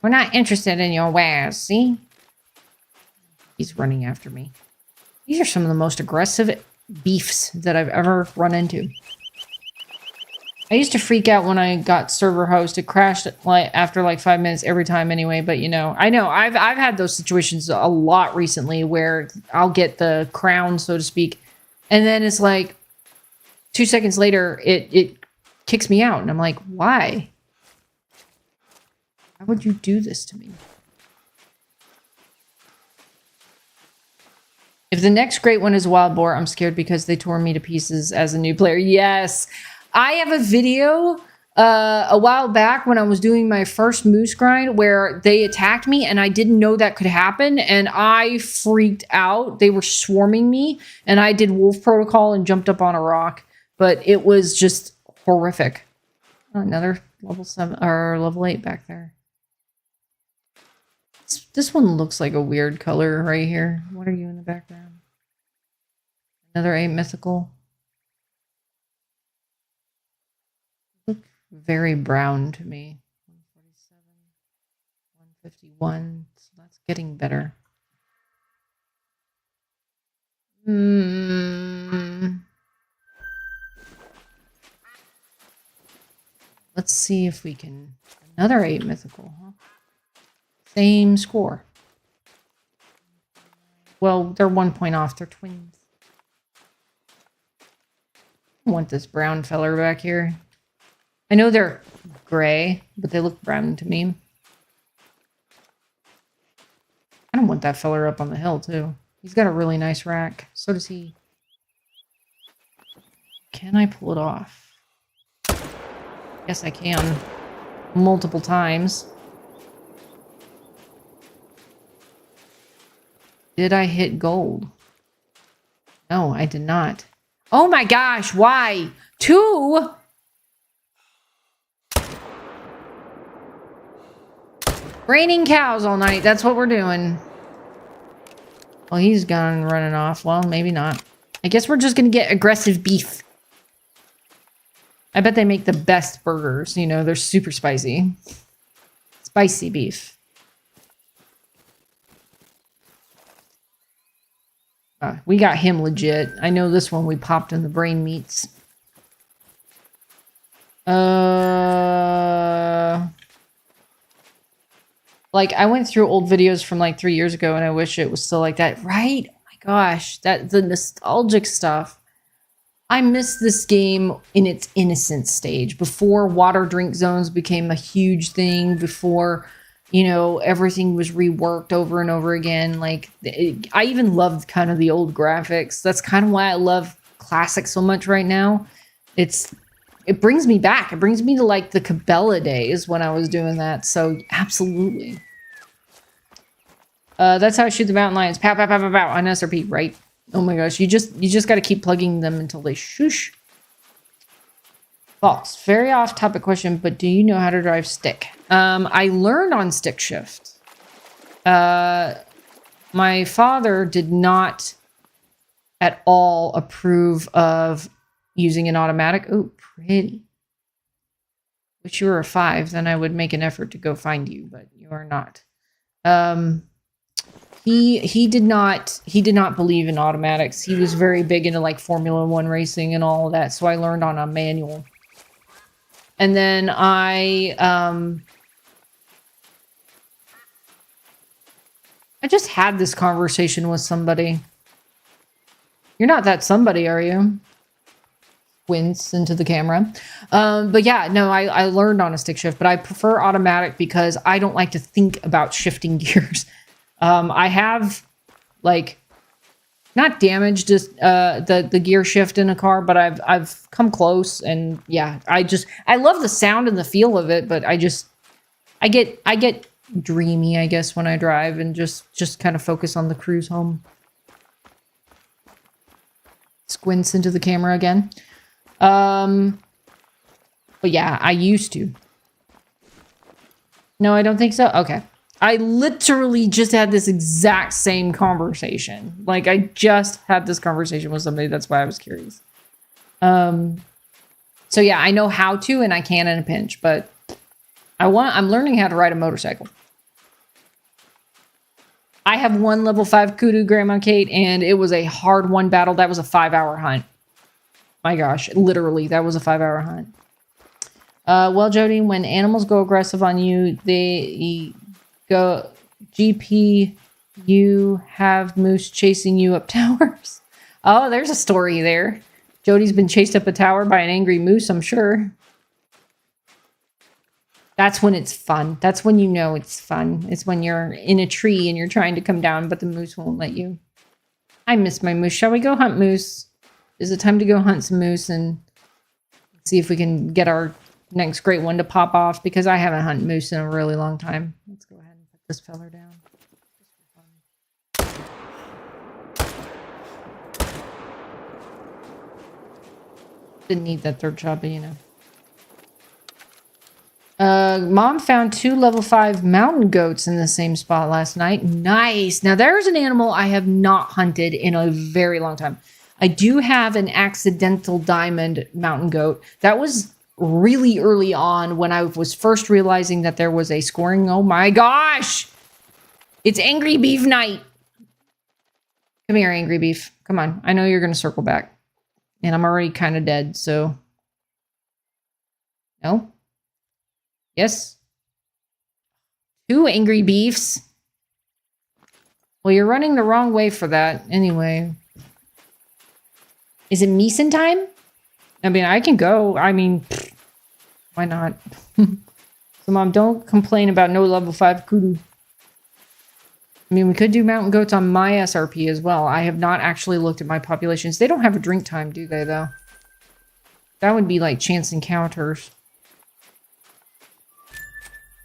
We're not interested in your wares, see? He's running after me. These are some of the most aggressive beefs that I've ever run into. I used to freak out when I got server host. It crashed after like 5 minutes every time anyway, but you know, I've had those situations a lot recently where I'll get the crown, so to speak, and then it's like 2 seconds later it kicks me out and I'm like, why? Why would you do this to me? If the next great one is wild boar, I'm scared because they tore me to pieces as a new player. Yes. I have a video a while back when I was doing my first moose grind where they attacked me and I didn't know that could happen and I freaked out. They were swarming me and I did wolf protocol and jumped up on a rock, but it was just horrific. Another level 7 or level 8 back there. This one looks like a weird color right here. What are you in the background? Another 8 mythical. Very brown to me. 147, 151. So that's getting better. Let's see if we can. Another 8 mythical, huh? Same score. Well, they're 1 point off. They're twins. I want this brown feller back here. I know they're gray, but they look brown to me. I don't want that feller up on the hill, too. He's got a really nice rack. So does he. Can I pull it off? Yes, I can. Multiple times. Did I hit gold? No, I did not. Oh my gosh, why? 2? Raining cows all night. That's what we're doing. Well, he's gone running off. Well, maybe not. I guess we're just going to get aggressive beef. I bet they make the best burgers. You know, they're super spicy. Spicy beef. We got him legit. I know this one we popped in the brain meats. Like, I went through old videos from like 3 years ago and I wish it was still like that. Right? Oh my gosh. The nostalgic stuff. I miss this game in its innocent stage. Before water drink zones became a huge thing. Before, you know, everything was reworked over and over again. Like, I even loved kind of the old graphics. That's kind of why I love classic so much right now. It brings me back. It brings me to like the Cabela days when I was doing that. So absolutely. That's how I shoot the mountain lions. Pow, pow, pow, pow, pow on SRP, right? Oh my gosh. You just got to keep plugging them until they shoosh. Fox, very off topic question, but do you know how to drive stick? I learned on stick shift. My father did not at all approve of using an automatic. Oh, pretty. Wish you were a 5, then I would make an effort to go find you, but you are not. He did not believe in automatics. He was very big into like Formula 1 racing and all of that, so I learned on a manual. And then I just had this conversation with somebody. You're not that somebody, are you? Wince into the camera. But yeah, no, I learned on a stick shift, but I prefer automatic because I don't like to think about shifting gears. I have like not damaged just the gear shift in a car, but I've come close, and yeah, I love the sound and the feel of it, but I get dreamy, I guess, when I drive and just kind of focus on the cruise home. Squints into the camera again. But yeah, I used to. No, I don't think so. Okay. I literally just had this exact same conversation. Like, I just had this conversation with somebody. That's why I was curious. So yeah, I know how to, and I can in a pinch, but I'm learning how to ride a motorcycle. I have one level 5 kudu, Grandma Kate, and it was a hard one battle. That was a 5-hour hunt. My gosh, literally, that was a 5-hour hunt. Well, Jody, when animals go aggressive on you, they go GP, you have moose chasing you up towers. Oh, there's a story there. Jody's been chased up a tower by an angry moose, I'm sure. That's when it's fun. That's when you know it's fun. It's when you're in a tree and you're trying to come down, but the moose won't let you. I miss my moose. Shall we go hunt moose? Is it time to go hunt some moose and see if we can get our next great one to pop off? Because I haven't hunted moose in a really long time. Let's go ahead and put this feller down. Didn't need that third shot, but you know. Mom found 2 level 5 mountain goats in the same spot last night. Nice. Now there's an animal I have not hunted in a very long time. I do have an accidental diamond mountain goat. That was really early on when I was first realizing that there was a scoring. Oh my gosh! It's Angry Beef night. Come here, Angry Beef. Come on. I know you're going to circle back. And I'm already kind of dead, so... No? Yes? 2 Angry Beefs? Well, you're running the wrong way for that. Anyway... Is it Meeson time? I mean, I can go. I mean, why not? So, Mom, don't complain about no level 5 kudu. I mean, we could do mountain goats on my SRP as well. I have not actually looked at my populations. They don't have a drink time, do they, though? That would be like chance encounters.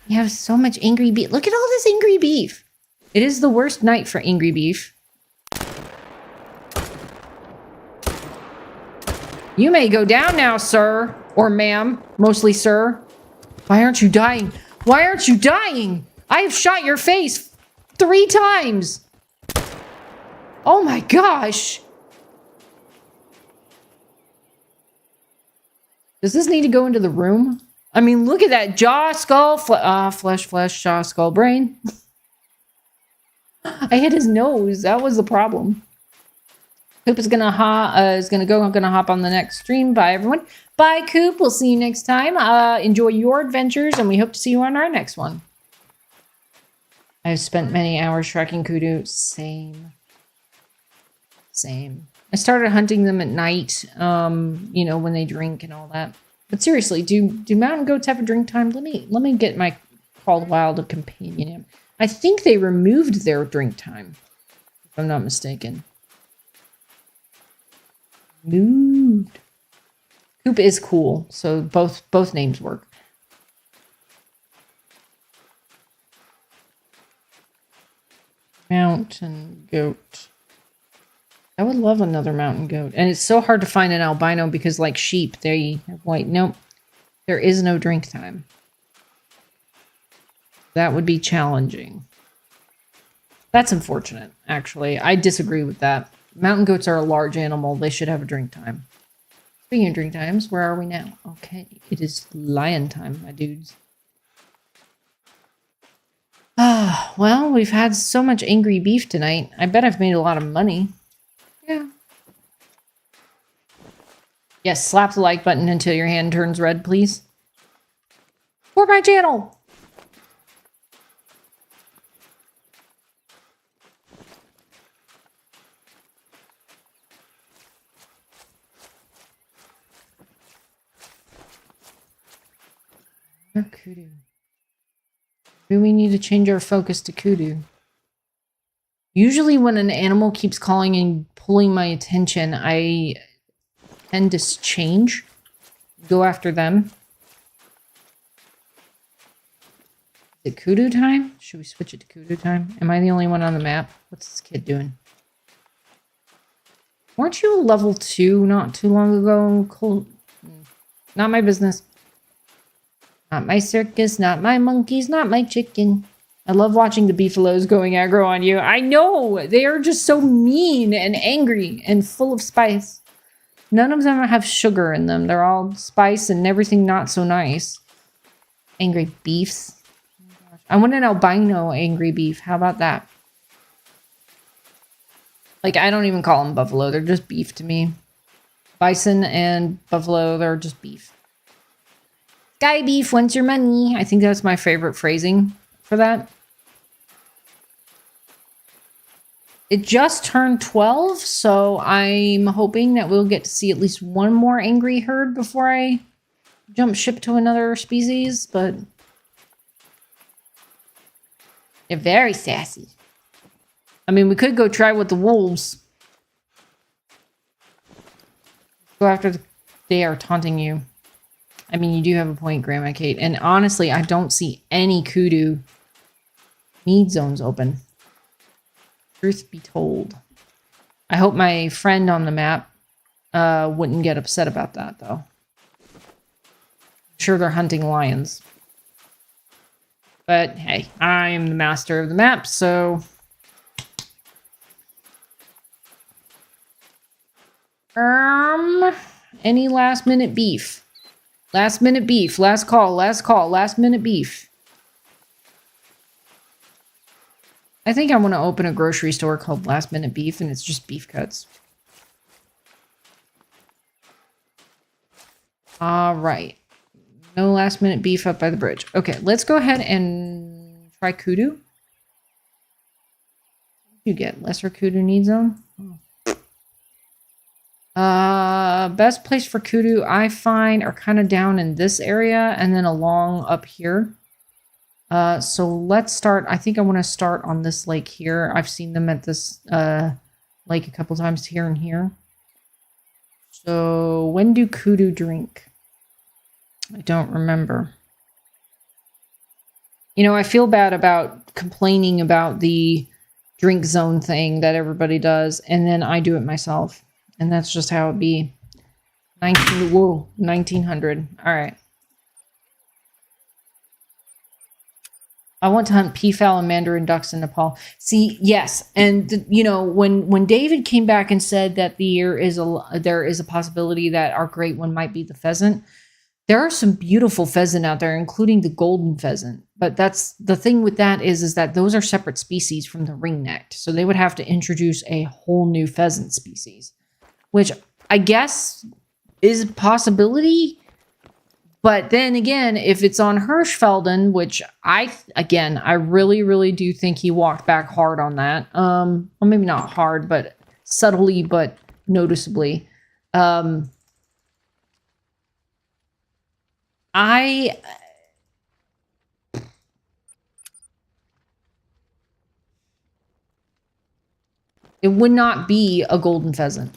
You have so much angry beef. Look at all this angry beef. It is the worst night for angry beef. You may go down now, sir. Or ma'am. Mostly sir. Why aren't you dying? Why aren't you dying? I have shot your face 3 times. Oh my gosh. Does this need to go into the room? I mean, look at that jaw, skull, flesh, jaw, skull, brain. I hit his nose. That was the problem. Coop is gonna hop on the next stream. Bye, everyone. Bye, Coop. We'll see you next time. Enjoy your adventures, and we hope to see you on our next one. I've spent many hours tracking kudu. Same. I started hunting them at night, you know, when they drink and all that. But seriously, do mountain goats have a drink time? Let me get my called wild a companion. I think they removed their drink time, if I'm not mistaken. Moved. Coop is cool, so both names work. Mountain goat. I would love another mountain goat. And it's so hard to find an albino because, like sheep, they have white. Nope. There is no drink time. That would be challenging. That's unfortunate, actually. I disagree with that. Mountain goats are a large animal. They should have a drink time. Speaking of drink times, where are we now? Okay, it is lion time, my dudes. Well, we've had so much angry beef tonight. I bet I've made a lot of money. Yeah. Yes, slap the like button until your hand turns red, please. For my channel! Kudu. Do we need to change our focus to kudu? Usually when an animal keeps calling and pulling my attention, I tend to change. Go after them. Is it kudu time? Should we switch it to kudu time? Am I the only one on the map? What's this kid doing? Weren't you level 2 not too long ago? Cool. Not my business. Not my circus, not my monkeys, not my chicken. I love watching the beefaloes going aggro on you. I know! They are just so mean and angry and full of spice. None of them have sugar in them. They're all spice and everything not so nice. Angry beefs. Oh my gosh. I want an albino angry beef. How about that? Like, I don't even call them buffalo. They're just beef to me. Bison and buffalo, they're just beef. Sky beef, wants your money? I think that's my favorite phrasing for that. It just turned 12, so I'm hoping that we'll get to see at least one more angry herd before I jump ship to another species, but they're very sassy. I mean, we could go try with the wolves. Go after they are taunting you. I mean, you do have a point, Grandma Kate. And honestly, I don't see any kudu need zones open. Truth be told. I hope my friend on the map wouldn't get upset about that, though. I'm sure they're hunting lions. But hey, I'm the master of the map, so... Any last minute beef? Last minute beef. Last call. Last minute beef. I think I want to open a grocery store called Last Minute Beef, and it's just beef cuts. All right. No last minute beef up by the bridge. Okay, let's go ahead and try kudu. What did you get? Lesser kudu need zone? Oh. Best place for kudu I find are kind of down in this area and then along up here. So let's start. I think I want to start on this lake here. I've seen them at this lake a couple times here and here. So when do kudu drink? I don't remember. You know, I feel bad about complaining about the drink zone thing that everybody does, and then I do it myself. And that's just how it be. 1900. All right. I want to hunt peafowl and mandarin ducks in Nepal. See, yes, and you know when David came back and said that there is a possibility that our great one might be the pheasant. There are some beautiful pheasant out there, including the golden pheasant. But that's the thing with that is that those are separate species from the ring-necked. So they would have to introduce a whole new pheasant species, which I guess is a possibility. But then again, if it's on Hirschfelden, which I really, really do think he walked back hard on that. Well, maybe not hard, but subtly, but noticeably. It would not be a golden pheasant.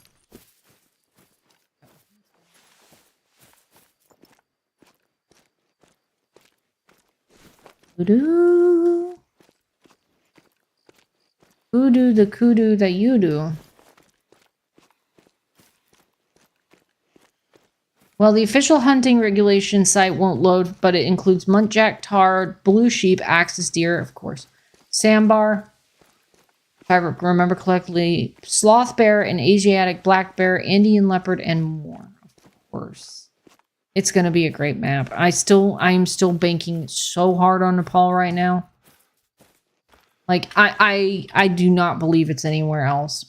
Kudu. Kudu the kudu that you do. Well, the official hunting regulation site won't load, but it includes muntjac, tahr, blue sheep, axis deer, of course, sambar, if I remember correctly, sloth bear, and Asiatic black bear, Andean leopard, and more. Of course, it's going to be a great map. I'm still banking so hard on Nepal right now. Like I do not believe it's anywhere else.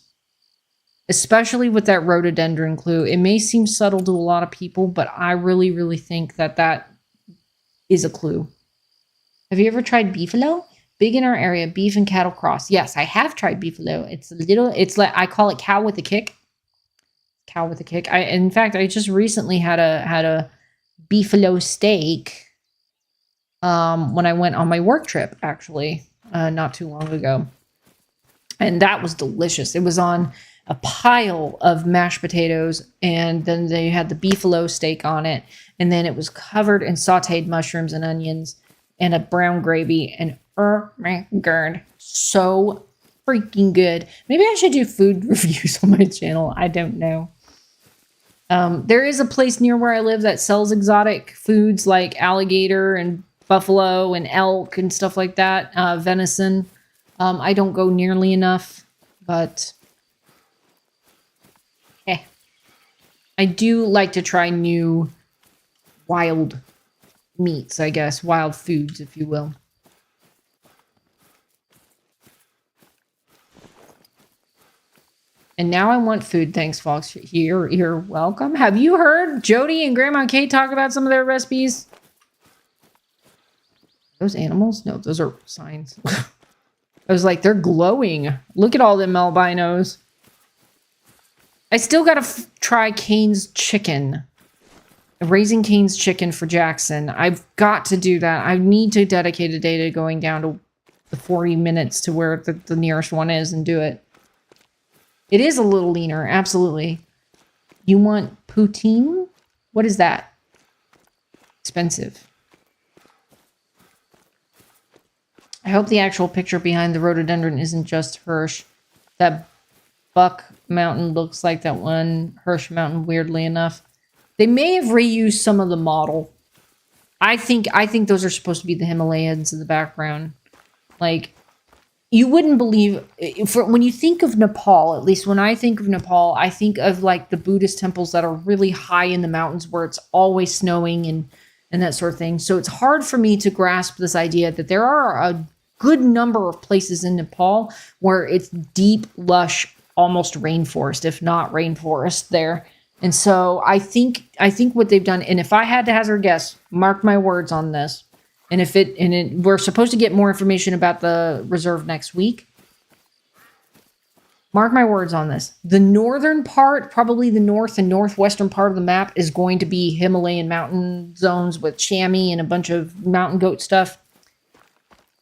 Especially with that rhododendron clue. It may seem subtle to a lot of people, but I really, really think that that is a clue. Have you ever tried beefalo? Big in our area, beef and cattle cross. Yes, I have tried beefalo. It's like, I call it cow with a kick. Cow with a kick. In fact, I just recently had a beefalo steak when I went on my work trip, actually, not too long ago. And that was delicious. It was on a pile of mashed potatoes, and then they had the beefalo steak on it, and then it was covered in sauteed mushrooms and onions and a brown gravy, and oh my god, so freaking good. Maybe I should do food reviews on my channel. I don't know. There is a place near where I live that sells exotic foods like alligator and buffalo and elk and stuff like that, venison. I don't go nearly enough, but I do like to try new wild meats, I guess, wild foods, if you will. And now I want food. Thanks, Fox. You're welcome. Have you heard Jody and Grandma Kate talk about some of their recipes? Those animals? No, those are signs. I was like, they're glowing. Look at all them albinos. I still got to try Kane's chicken. Raising Kane's chicken for Jackson. I've got to do that. I need to dedicate a day to going down to the 40 minutes to where the nearest one is and do it. It is a little leaner, absolutely. You want poutine? What is that? Expensive. I hope the actual picture behind the rhododendron isn't just Hirsch. That Buck Mountain looks like that one Hirsch Mountain, weirdly enough. They may have reused some of the model. I think those are supposed to be the Himalayas in the background. Like, you wouldn't believe, when you think of Nepal, at least when I think of Nepal, I think of like the Buddhist temples that are really high in the mountains where it's always snowing and that sort of thing. So it's hard for me to grasp this idea that there are a good number of places in Nepal where it's deep, lush, almost rainforest, if not rainforest there. And so I think what they've done, and if I had to hazard a guess, mark my words on this, and we're supposed to get more information about the reserve next week. Mark my words on this. The northern part, probably the north and northwestern part of the map, is going to be Himalayan mountain zones with chamois and a bunch of mountain goat stuff.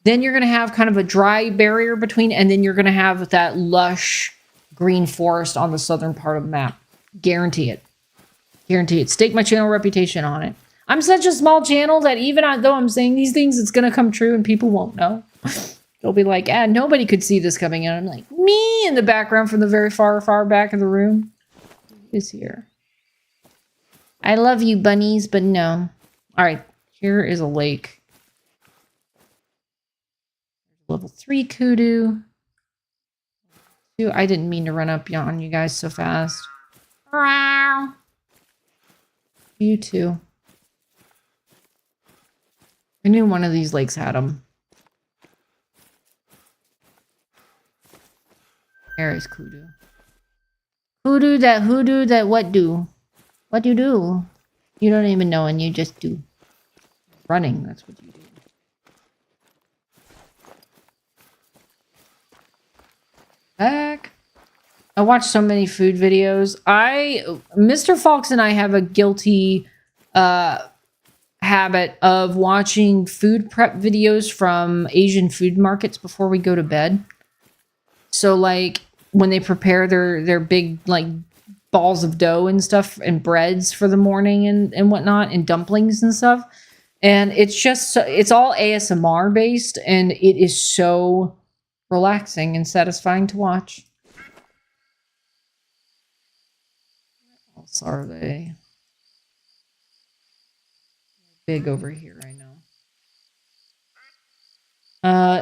Then you're going to have kind of a dry barrier between, and then you're going to have that lush green forest on the southern part of the map. Guarantee it. Guarantee it. Stake my channel reputation on it. I'm such a small channel that even though I'm saying these things, it's going to come true and people won't know. They'll be like, nobody could see this coming in. I'm like, me in the background from the very far, far back of the room is here. I love you, bunnies, but no. All right, here is a lake. Level 3 kudu. I didn't mean to run up on you guys so fast. You too. I knew one of these lakes had them. There is Kudu. Kudu that hoodoo that what do? What do you do? You don't even know and you just do. Running, that's what you do. Back. I watch so many food videos. Mr. Fox and I have a guilty habit of watching food prep videos from Asian food markets before we go to bed. So like when they prepare their big like balls of dough and stuff and breads for the morning and whatnot and dumplings and stuff. And it's just, it's all ASMR based and it is so relaxing and satisfying to watch. What else are they? Big over here, I know.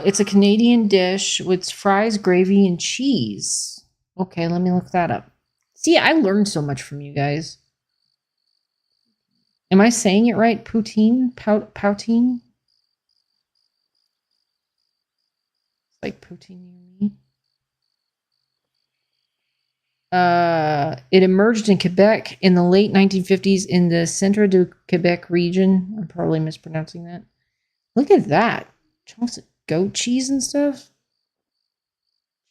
It's a Canadian dish with fries, gravy, and cheese. Okay, let me look that up. See, I learned so much from you guys. Am I saying it right? Poutine? Poutine? It's like poutine. It emerged in Quebec in the late 1950s in the Centre du Quebec region. I'm probably mispronouncing that. Look at that. Chunks of goat cheese and stuff.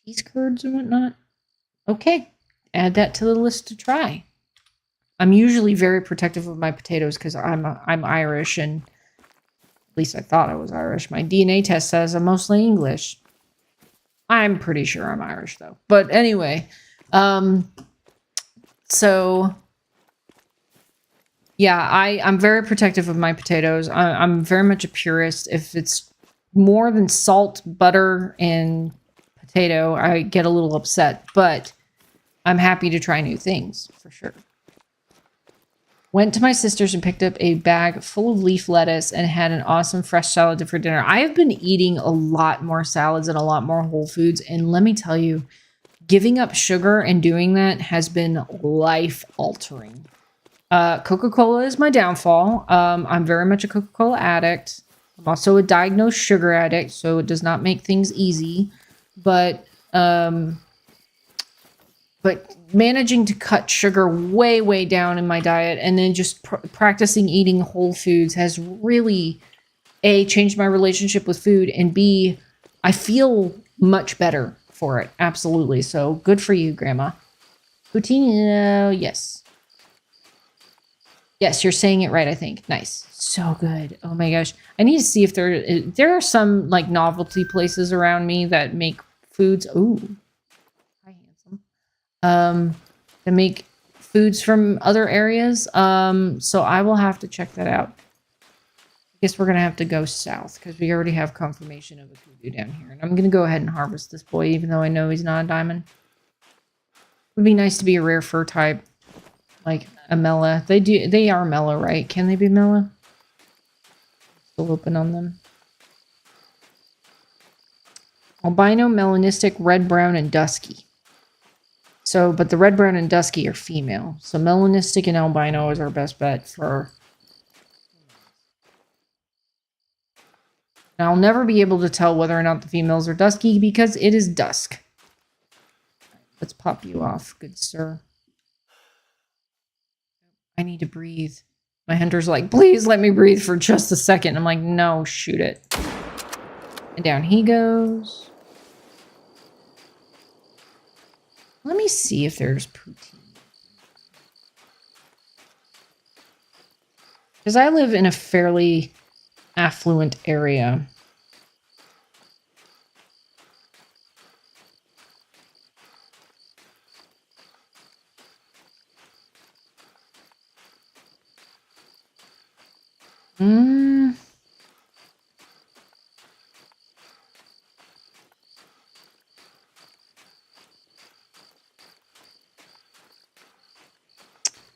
Cheese curds and whatnot. Okay. Add that to the list to try. I'm usually very protective of my potatoes because I'm Irish, and at least I thought I was Irish. My DNA test says I'm mostly English. I'm pretty sure I'm Irish though. But anyway, so yeah, I'm very protective of my potatoes. I'm very much a purist. If it's more than salt, butter, and potato, I get a little upset. But I'm happy to try new things for sure. Went to my sister's and picked up a bag full of leaf lettuce and had an awesome fresh salad for dinner. I have been eating a lot more salads and a lot more whole foods. And let me tell you, giving up sugar and doing that has been life altering. Coca-Cola is my downfall. I'm very much a Coca-Cola addict. I'm also a diagnosed sugar addict, so it does not make things easy. But managing to cut sugar way, way down in my diet and then just practicing eating whole foods has really, A, changed my relationship with food, and B, I feel much better for it. Absolutely. So good for you, Grandma. Poutine, yes. Yes, you're saying it right, I think. Nice. So good. Oh my gosh. I need to see if there are some like novelty places around me that make foods. Ooh. To make foods from other areas. So I will have to check that out. I guess we're going to have to go south because we already have confirmation of a kudu down here. And I'm going to go ahead and harvest this boy, even though I know he's not a diamond. It would be nice to be a rare fur type, like a Mela. They are Mela, right? Can they be Mela? Still open on them. Albino, melanistic, red, brown, and dusky. So, but the red, brown, and dusky are female. So melanistic and albino is our best bet for... And I'll never be able to tell whether or not the females are dusky because it is dusk. Let's pop you off, good sir. I need to breathe. My hunter's like, please let me breathe for just a second. I'm like, no, shoot it. And down he goes. Let me see if there's poutine. Because I live in a fairly affluent area.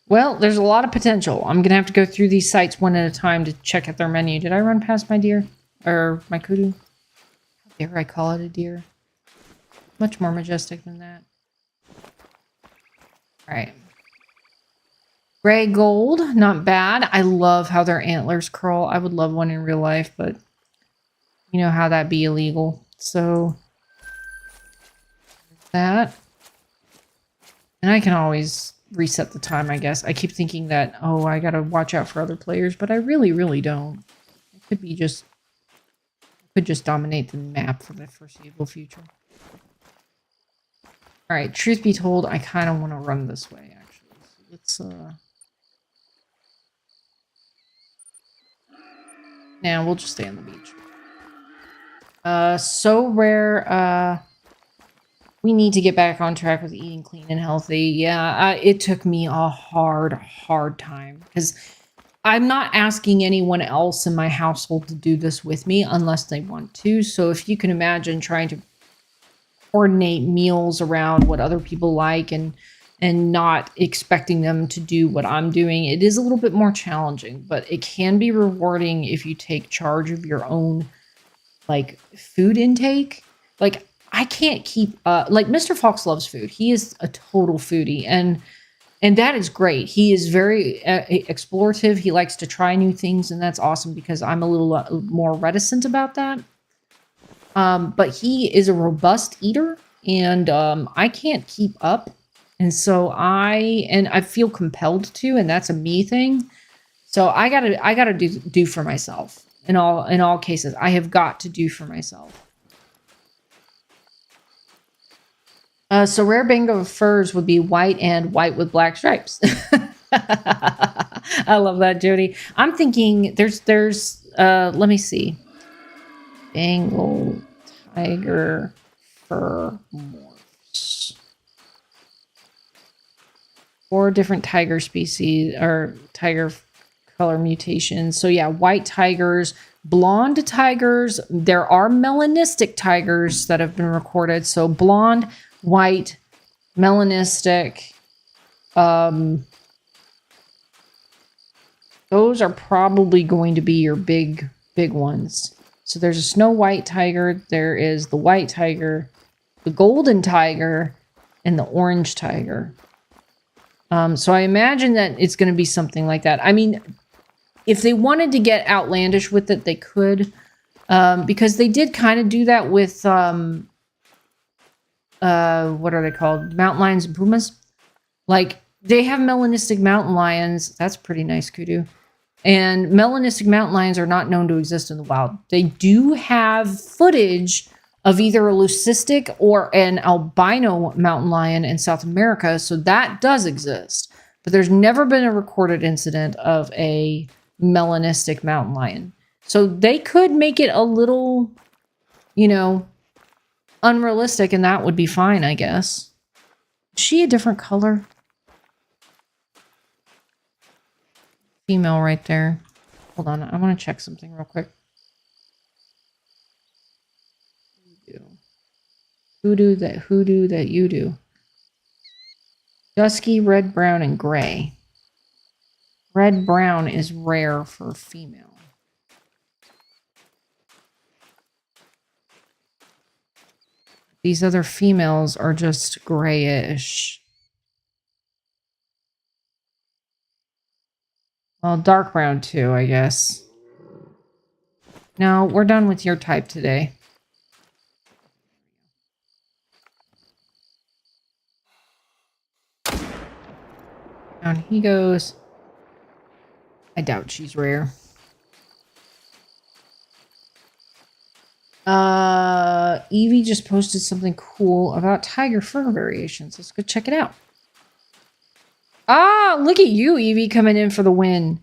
Well, there's a lot of potential. I'm going to have to go through these sites one at a time to check out their menu. Did I run past my deer? Or my kudu? How dare I call it a deer? Much more majestic than that. Alright. Gray gold, not bad. I love how their antlers curl. I would love one in real life, but you know how that'd be illegal. So that. And I can always reset the time, I guess. I keep thinking that, oh, I gotta watch out for other players, but I really, really don't. It could be just... could just dominate the map for the foreseeable future. Alright, truth be told, I kind of want to run this way, actually. So let's, Now we'll just stay on the beach. So rare, we need to get back on track with eating clean and healthy. Yeah, it took me a hard time. Because I'm not asking anyone else in my household to do this with me unless they want to. So if you can imagine trying to coordinate meals around what other people like and not expecting them to do what I'm doing, it is a little bit more challenging, but it can be rewarding if you take charge of your own like food intake. Like I can't keep like Mr. Fox loves food. He is a total foodie and that is great. He is very explorative. He likes to try new things, and that's awesome because I'm a little more reticent about that. But he is a robust eater, and I can't keep up. And so I feel compelled to, and that's a me thing. So I gotta do for myself in all cases. I have got to do for myself. So rare bingo furs would be white and white with black stripes. I love that, Jody. I'm thinking there's let me see. Bengal tiger fur morphs. 4 different tiger species or tiger color mutations. So yeah, white tigers, blonde tigers. There are melanistic tigers that have been recorded. So blonde, white, melanistic. Those are probably going to be your big ones. So there's a snow white tiger. There is the white tiger, the golden tiger, and the orange tiger. So I imagine that it's going to be something like that. I mean, if they wanted to get outlandish with it, they could. Because they did kind of do that with, what are they called? Mountain lions and pumas. Like, they have melanistic mountain lions. That's pretty nice, Kudu. And melanistic mountain lions are not known to exist in the wild. They do have footage of either a leucistic or an albino mountain lion in South America, so that does exist. But there's never been a recorded incident of a melanistic mountain lion. So they could make it a little, you know, unrealistic, and that would be fine, I guess. Is she a different color? Female right there. Hold on, I want to check something real quick. Hoodoo that you do. Dusky, red, brown, and gray. Red, brown is rare for female. These other females are just grayish. Well, dark brown too, I guess. No, we're done with your type today. Down he goes. I doubt she's rare. Evie just posted something cool about tiger fur variations. Let's go check it out. Ah, look at you, Evie, coming in for the win.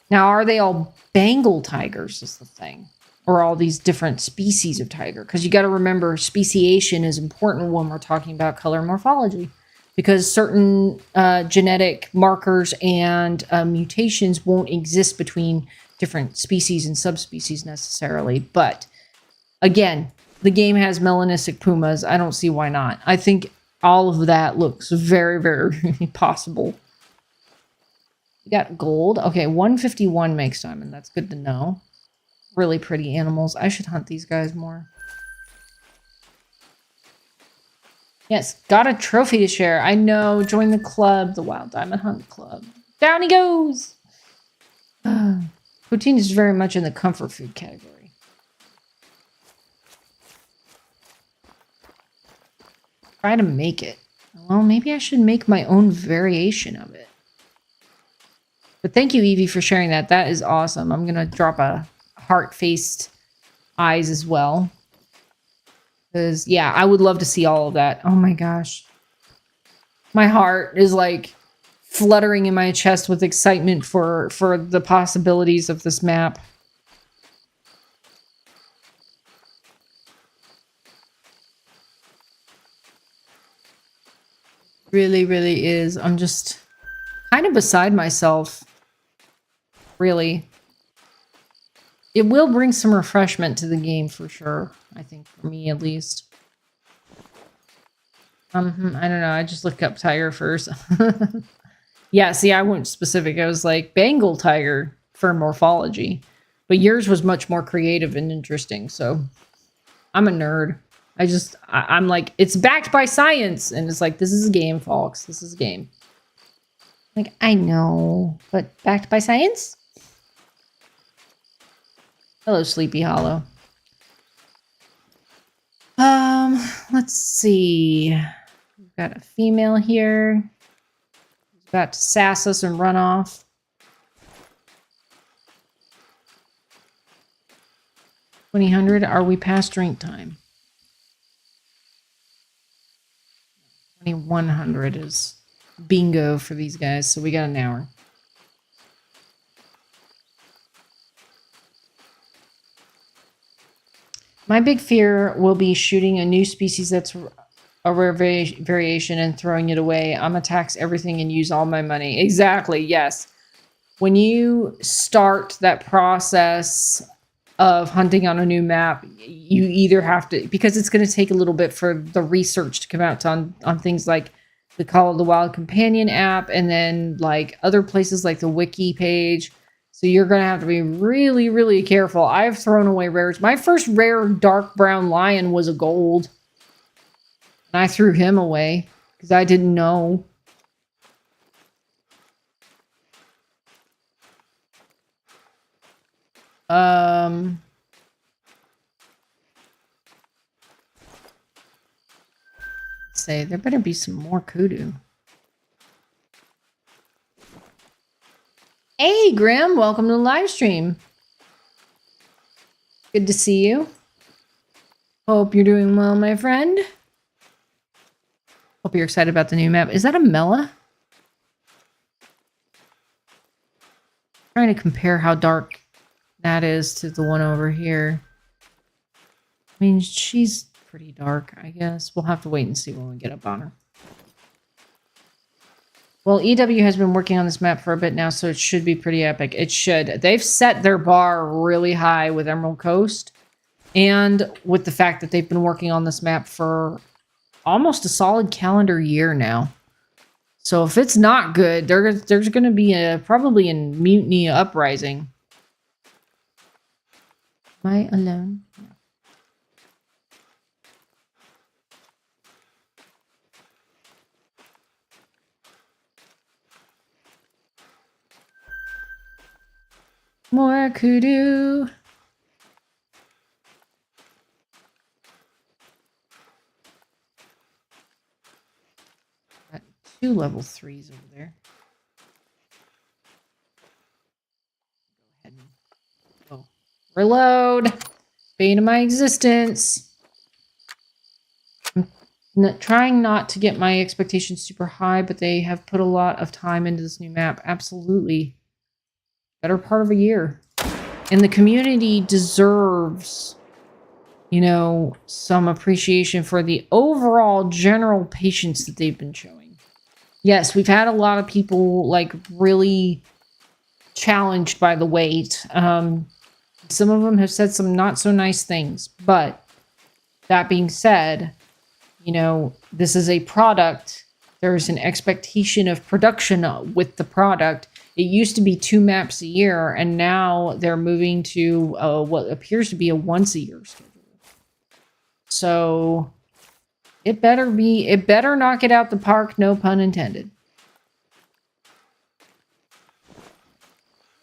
Now, are they all Bengal tigers is the thing? Or all these different species of tiger? Because you got to remember, speciation is important when we're talking about color morphology. Because certain genetic markers and mutations won't exist between different species and subspecies necessarily. But again, the game has melanistic pumas. I don't see why not. I think all of that looks very, very possible. You got gold. Okay, 151 makes diamond. That's good to know. Really pretty animals. I should hunt these guys more. Yes, got a trophy to share. I know. Join the club, the Wild Diamond Hunt Club. Down he goes. Poutine is very much in the comfort food category. Try to make it. Well, maybe I should make my own variation of it. But thank you, Evie, for sharing that. That is awesome. I'm going to drop a heart-faced eyes as well. Because, yeah, I would love to see all of that. Oh, my gosh. My heart is, like, fluttering in my chest with excitement for the possibilities of this map. Really, really is. I'm just kind of beside myself. Really. It will bring some refreshment to the game for sure. I think, for me at least. I don't know. I just looked up tiger first. Yeah, see, I went specific. I was like, Bengal tiger for morphology. But yours was much more creative and interesting, so I'm a nerd. I'm like, it's backed by science. And it's like, this is a game, folks. This is a game. Like, I know, but backed by science? Hello, Sleepy Hollow. Let's see. We've got a female here. We've got to sass us and run off. $2,000. Are we past drink time? 2,100 is bingo for these guys, so we got an hour. My big fear will be shooting a new species that's a rare variation and throwing it away. I'm gonna tax everything and use all my money. Exactly, yes. When you start that process of hunting on a new map, you either have to, because it's going to take a little bit for the research to come out on things like the Call of the Wild Companion app, and then like other places like the wiki page. So you're going to have to be really, really careful. I've thrown away rares. My first rare dark brown lion was a gold. And I threw him away because I didn't know. Say there better be some more kudu. Hey, Grim, welcome to the live stream. Good to see you. Hope you're doing well, my friend. Hope you're excited about the new map. Is that a Mela? Trying to compare how dark that is to the one over here. I mean, she's pretty dark, I guess. We'll have to wait and see when we get up on her. Well, EW has been working on this map for a bit now, so it should be pretty epic. It should. They've set their bar really high with Emerald Coast, and with the fact that they've been working on this map for almost a solid calendar year now. So if it's not good, there's going to be probably a mutiny uprising. Am I alone? No. More kudu. Got 2 level 3s over there. Go ahead and reload. Bane of my existence. I'm trying not to get my expectations super high, but they have put a lot of time into this new map. Absolutely. Better part of a year. And the community deserves, you know, some appreciation for the overall general patience that they've been showing. Yes, we've had a lot of people, like, really challenged by the wait. Some of them have said some not so nice things. But that being said, you know, this is a product. There's an expectation of production with the product. It used to be 2 maps a year, and now they're moving to what appears to be a once-a-year schedule. So, It better knock it out the park, no pun intended.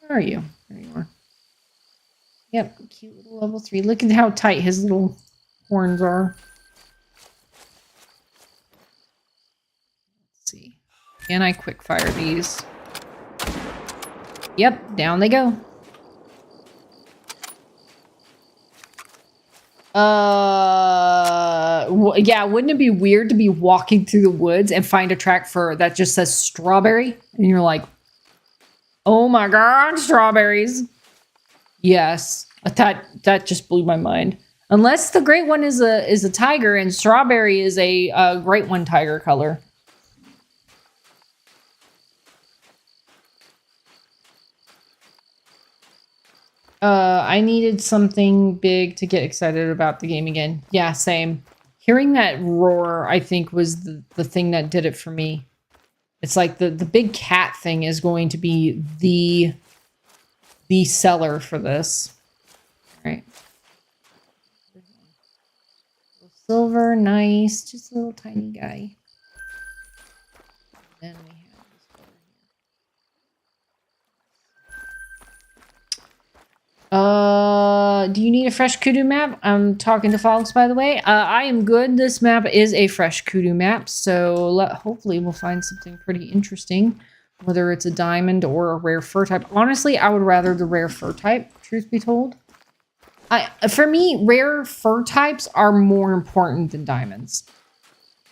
Where are you? There you are. Yep, cute little level 3. Look at how tight his little horns are. Let's see. Can I quick fire these? Yep, down they go. Yeah, wouldn't it be weird to be walking through the woods and find a track for that just says strawberry? And you're like, oh my god, strawberries. Yes, that just blew my mind. Unless the great one is a tiger and strawberry is a great one tiger color. I needed something big to get excited about the game again. Yeah, same. Hearing that roar, I think, was the thing that did it for me. It's like the big cat thing is going to be the seller for this. All right. Silver, nice. Just a little tiny guy. Then we have this over here. Do you need a fresh kudu map? I'm talking to Fox, by the way. I am good. This map is a fresh kudu map, so hopefully we'll find something pretty interesting, whether it's a diamond or a rare fur type. Honestly, I would rather the rare fur type, truth be told. For me, rare fur types are more important than diamonds.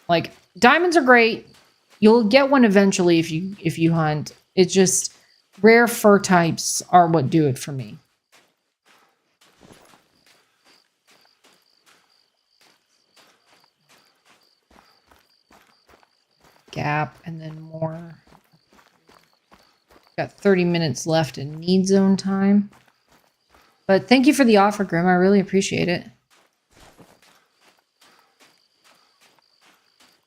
Like, diamonds are great. You'll get one eventually if you hunt. It's just rare fur types are what do it for me. Gap and then more. Got 30 minutes left in need zone time. But thank you for the offer, Grim. I really appreciate it.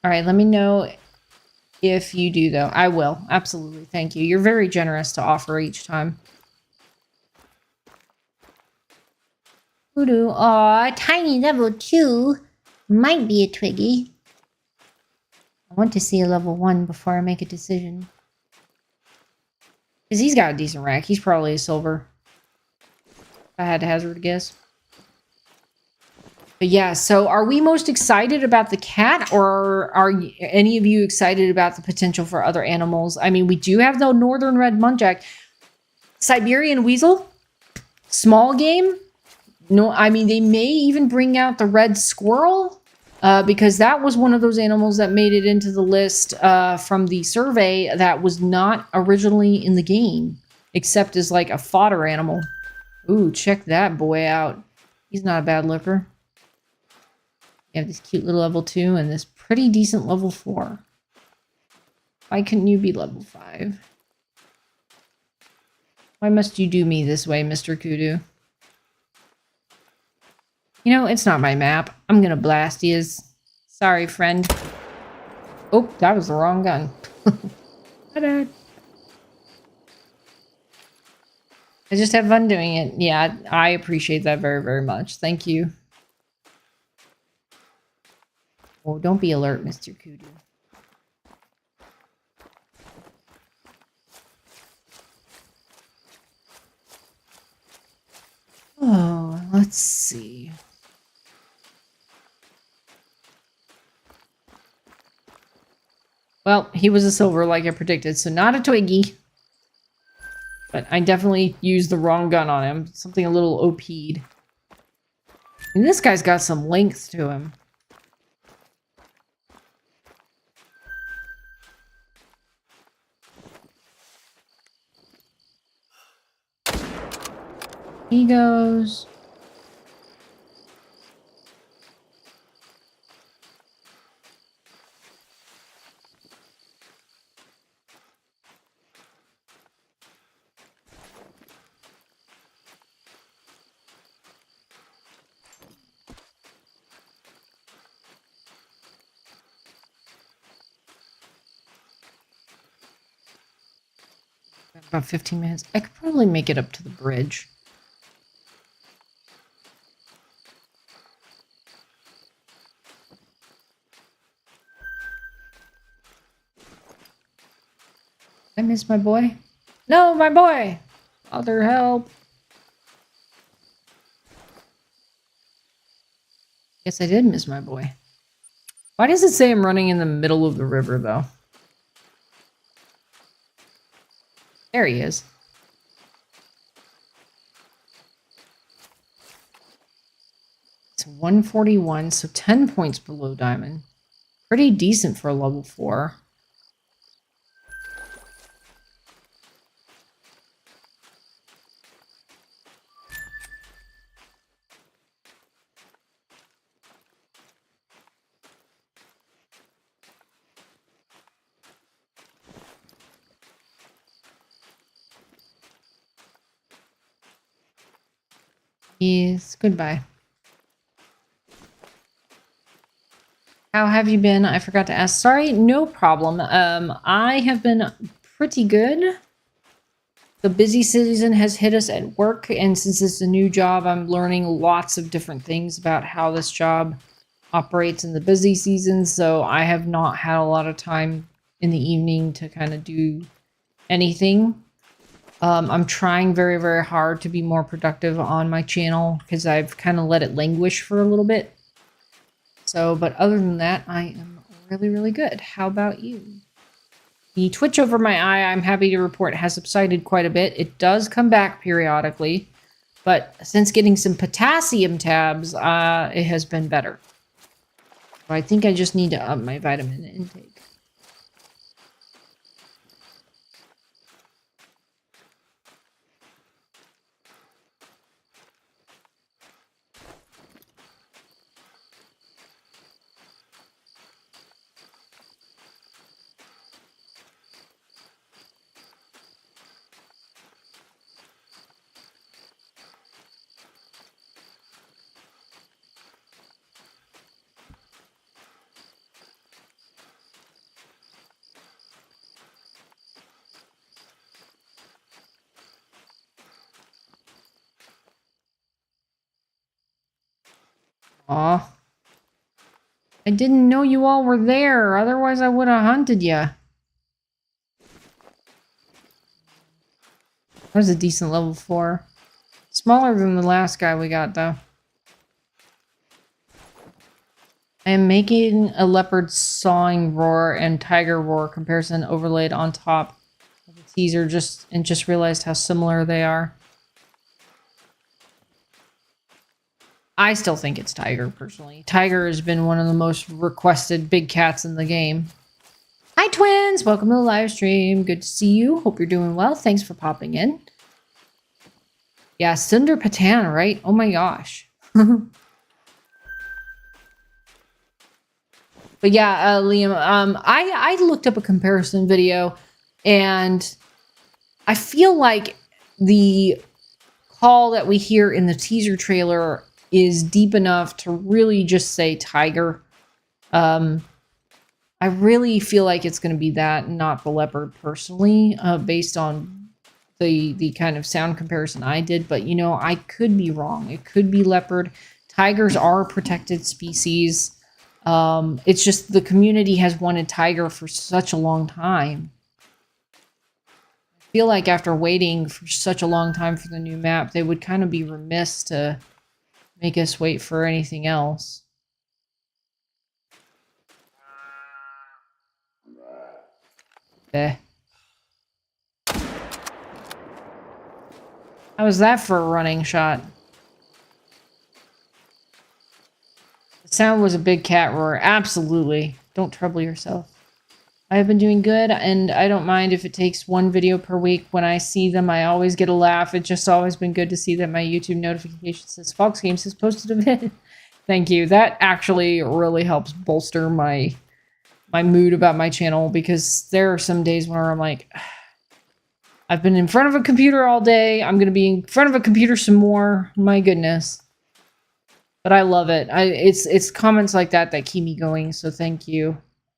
All right, let me know if you do, though. I will. Absolutely. Thank you. You're very generous to offer each time. Voodoo. Aw, tiny level 2. Might be a Twiggy. I want to see a level 1 before I make a decision. Because he's got a decent rack. He's probably a silver. I had to hazard a guess. But yeah, so are we most excited about the cat, or are any of you excited about the potential for other animals? I mean, we do have the northern red muntjac. Siberian weasel? Small game? No, I mean, they may even bring out the red squirrel, because that was one of those animals that made it into the list from the survey that was not originally in the game, except as like a fodder animal. Ooh, check that boy out. He's not a bad looker. You have this cute little level 2 and this pretty decent level 4. Why couldn't you be level 5? Why must you do me this way, Mr. Kudu? You know, it's not my map. I'm gonna blast yous. Sorry, friend. Oh, that was the wrong gun. Ta-da. I just have fun doing it. Yeah, I appreciate that very, very much. Thank you. Oh, don't be alert, Mr. Kudu. Oh, let's see. Well, he was a silver like I predicted, so not a Twiggy. But I definitely used the wrong gun on him. Something a little OP'd. And this guy's got some length to him. He goes. About 15 minutes. I could probably make it up to the bridge. I miss my boy. No, my boy. Other help. Yes, I did miss my boy. Why does it say I'm running in the middle of the river, though? There he is. It's 141, so 10 points below diamond. Pretty decent for a level 4. Yes, goodbye. How have you been? I forgot to ask. Sorry, no problem. I have been pretty good. The busy season has hit us at work, and since it's a new job, I'm learning lots of different things about how this job operates in the busy season, so I have not had a lot of time in the evening to kind of do anything. I'm trying very, very hard to be more productive on my channel because I've kind of let it languish for a little bit. So, but other than that, I am really, really good. How about you? The twitch over my eye, I'm happy to report, has subsided quite a bit. It does come back periodically, but since getting some potassium tabs, it has been better. So I think I just need to up my vitamin intake. Aw. I didn't know you all were there, otherwise I would have hunted ya. That was a decent level 4. Smaller than the last guy we got, though. I am making a leopard sawing roar and tiger roar comparison overlaid on top of the teaser just realized how similar they are. I still think it's tiger, personally. Tiger has been one of the most requested big cats in the game. Hi, twins! Welcome to the live stream. Good to see you. Hope you're doing well. Thanks for popping in. Yeah, SUNDARPATAN, right? Oh my gosh. But yeah, Liam, I looked up a comparison video, and I feel like the call that we hear in the teaser trailer is deep enough to really just say tiger. I really feel like it's going to be that, not the leopard personally, based on the kind of sound comparison I did. But, you know, I could be wrong. It could be leopard. Tigers are a protected species. It's just the community has wanted tiger for such a long time. I feel like after waiting for such a long time for the new map, they would kind of be remiss to make us wait for anything else. Eh. How was that for a running shot? The sound was a big cat roar. Absolutely. Don't trouble yourself. I have been doing good, and I don't mind if it takes one video per week. When I see them, I always get a laugh. It's just always been good to see that my YouTube notification says Fox Games has posted a vid. Thank you. That actually really helps bolster my mood about my channel, because there are some days where I'm like, I've been in front of a computer all day. I'm going to be in front of a computer some more. My goodness. But I love it. It's comments like that that keep me going, so thank you.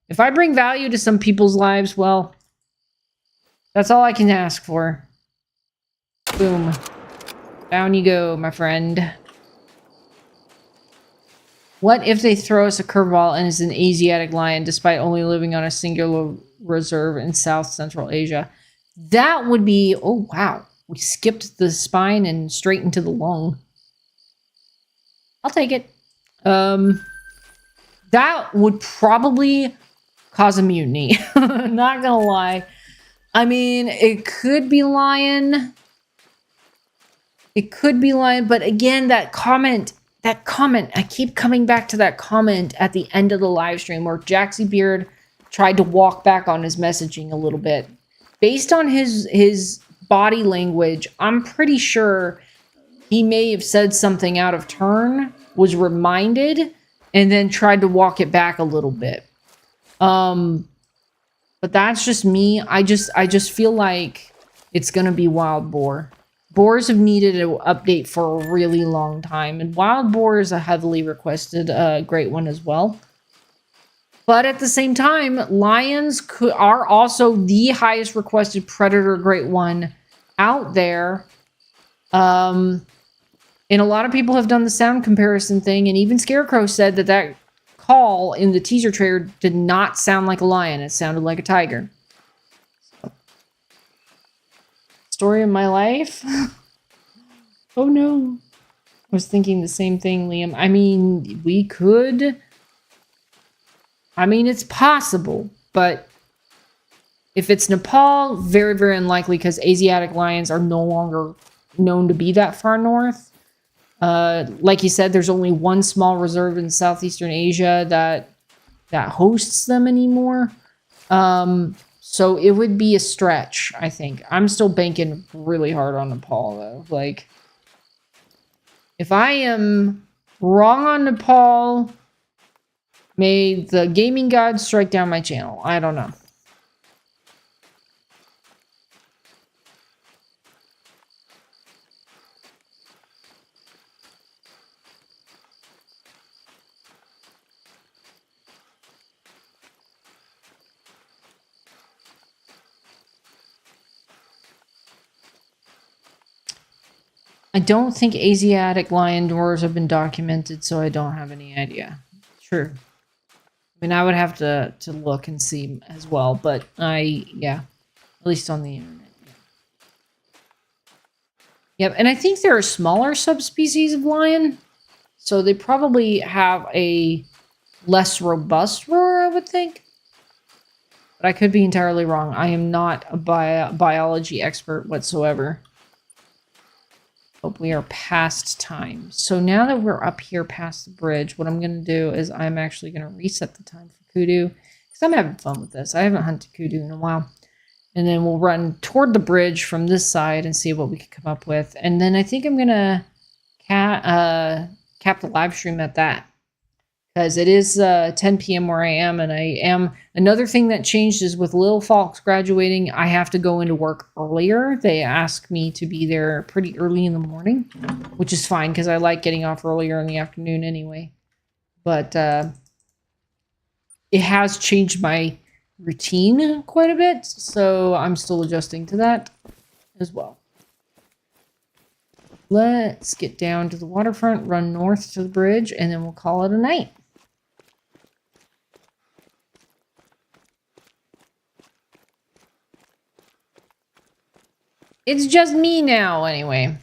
If I bring value to some people's lives, well, that's all I can ask for. Boom. Down you go, my friend. What if they throw us a curveball and it's an Asiatic lion despite only living on a singular reserve in South Central Asia? That would be, oh wow, we skipped the spine and straight into the lung. I'll take it. That would probably cause a mutiny. Not gonna lie. I mean, it could be lion. It could be lion, but again, that comment, I keep coming back to that comment at the end of the live stream where Jaxie Beard tried to walk back on his messaging a little bit. Based on his body language, I'm pretty sure he may have said something out of turn, was reminded, and then tried to walk it back a little bit. But that's just me. I just feel like it's gonna be wild boar. Boars have needed an update for a really long time, and wild boar is a heavily requested great one as well. But at the same time, lions are also the highest requested predator great one out there. And a lot of people have done the sound comparison thing, and even Scarecrow said that call in the teaser trailer did not sound like a lion. It sounded like a tiger. So. Story of my life? Oh no. I was thinking the same thing, Liam. I mean, we could... I mean, it's possible, but if it's Nepal, very, very unlikely because Asiatic lions are no longer known to be that far north. Like you said, there's only one small reserve in Southeastern Asia that hosts them anymore. So it would be a stretch, I think. I'm still banking really hard on Nepal, though. Like, if I am wrong on Nepal... May the gaming gods strike down my channel. I don't know. I don't think Asiatic lion dwarves have been documented, so I don't have any idea. True. I mean, I would have to look and see as well, but yeah, at least on the internet. Yeah. Yep, and I think there are smaller subspecies of lion, so they probably have a less robust roar, I would think. But I could be entirely wrong. I am not a biology expert whatsoever. But we are past time. So now that we're up here past the bridge, what I'm going to do is I'm actually going to reset the time for kudu. Because I'm having fun with this. I haven't hunted kudu in a while. And then we'll run toward the bridge from this side and see what we can come up with. And then I think I'm going to cap the live stream at that. Because it is 10 p.m. where I am, and I am... Another thing that changed is with Lil Fox graduating, I have to go into work earlier. They ask me to be there pretty early in the morning, which is fine, because I like getting off earlier in the afternoon anyway. But it has changed my routine quite a bit, so I'm still adjusting to that as well. Let's get down to the waterfront, run north to the bridge, and then we'll call it a night. It's just me now, anyway.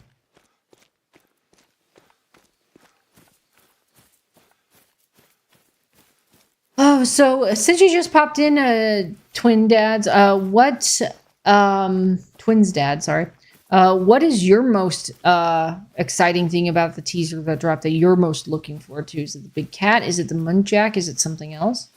Oh, so since you just popped in, Twin Dads, Twins Dad, sorry. What is your most exciting thing about the teaser that dropped that you're most looking forward to? Is it the big cat? Is it the muntjac? Is it something else?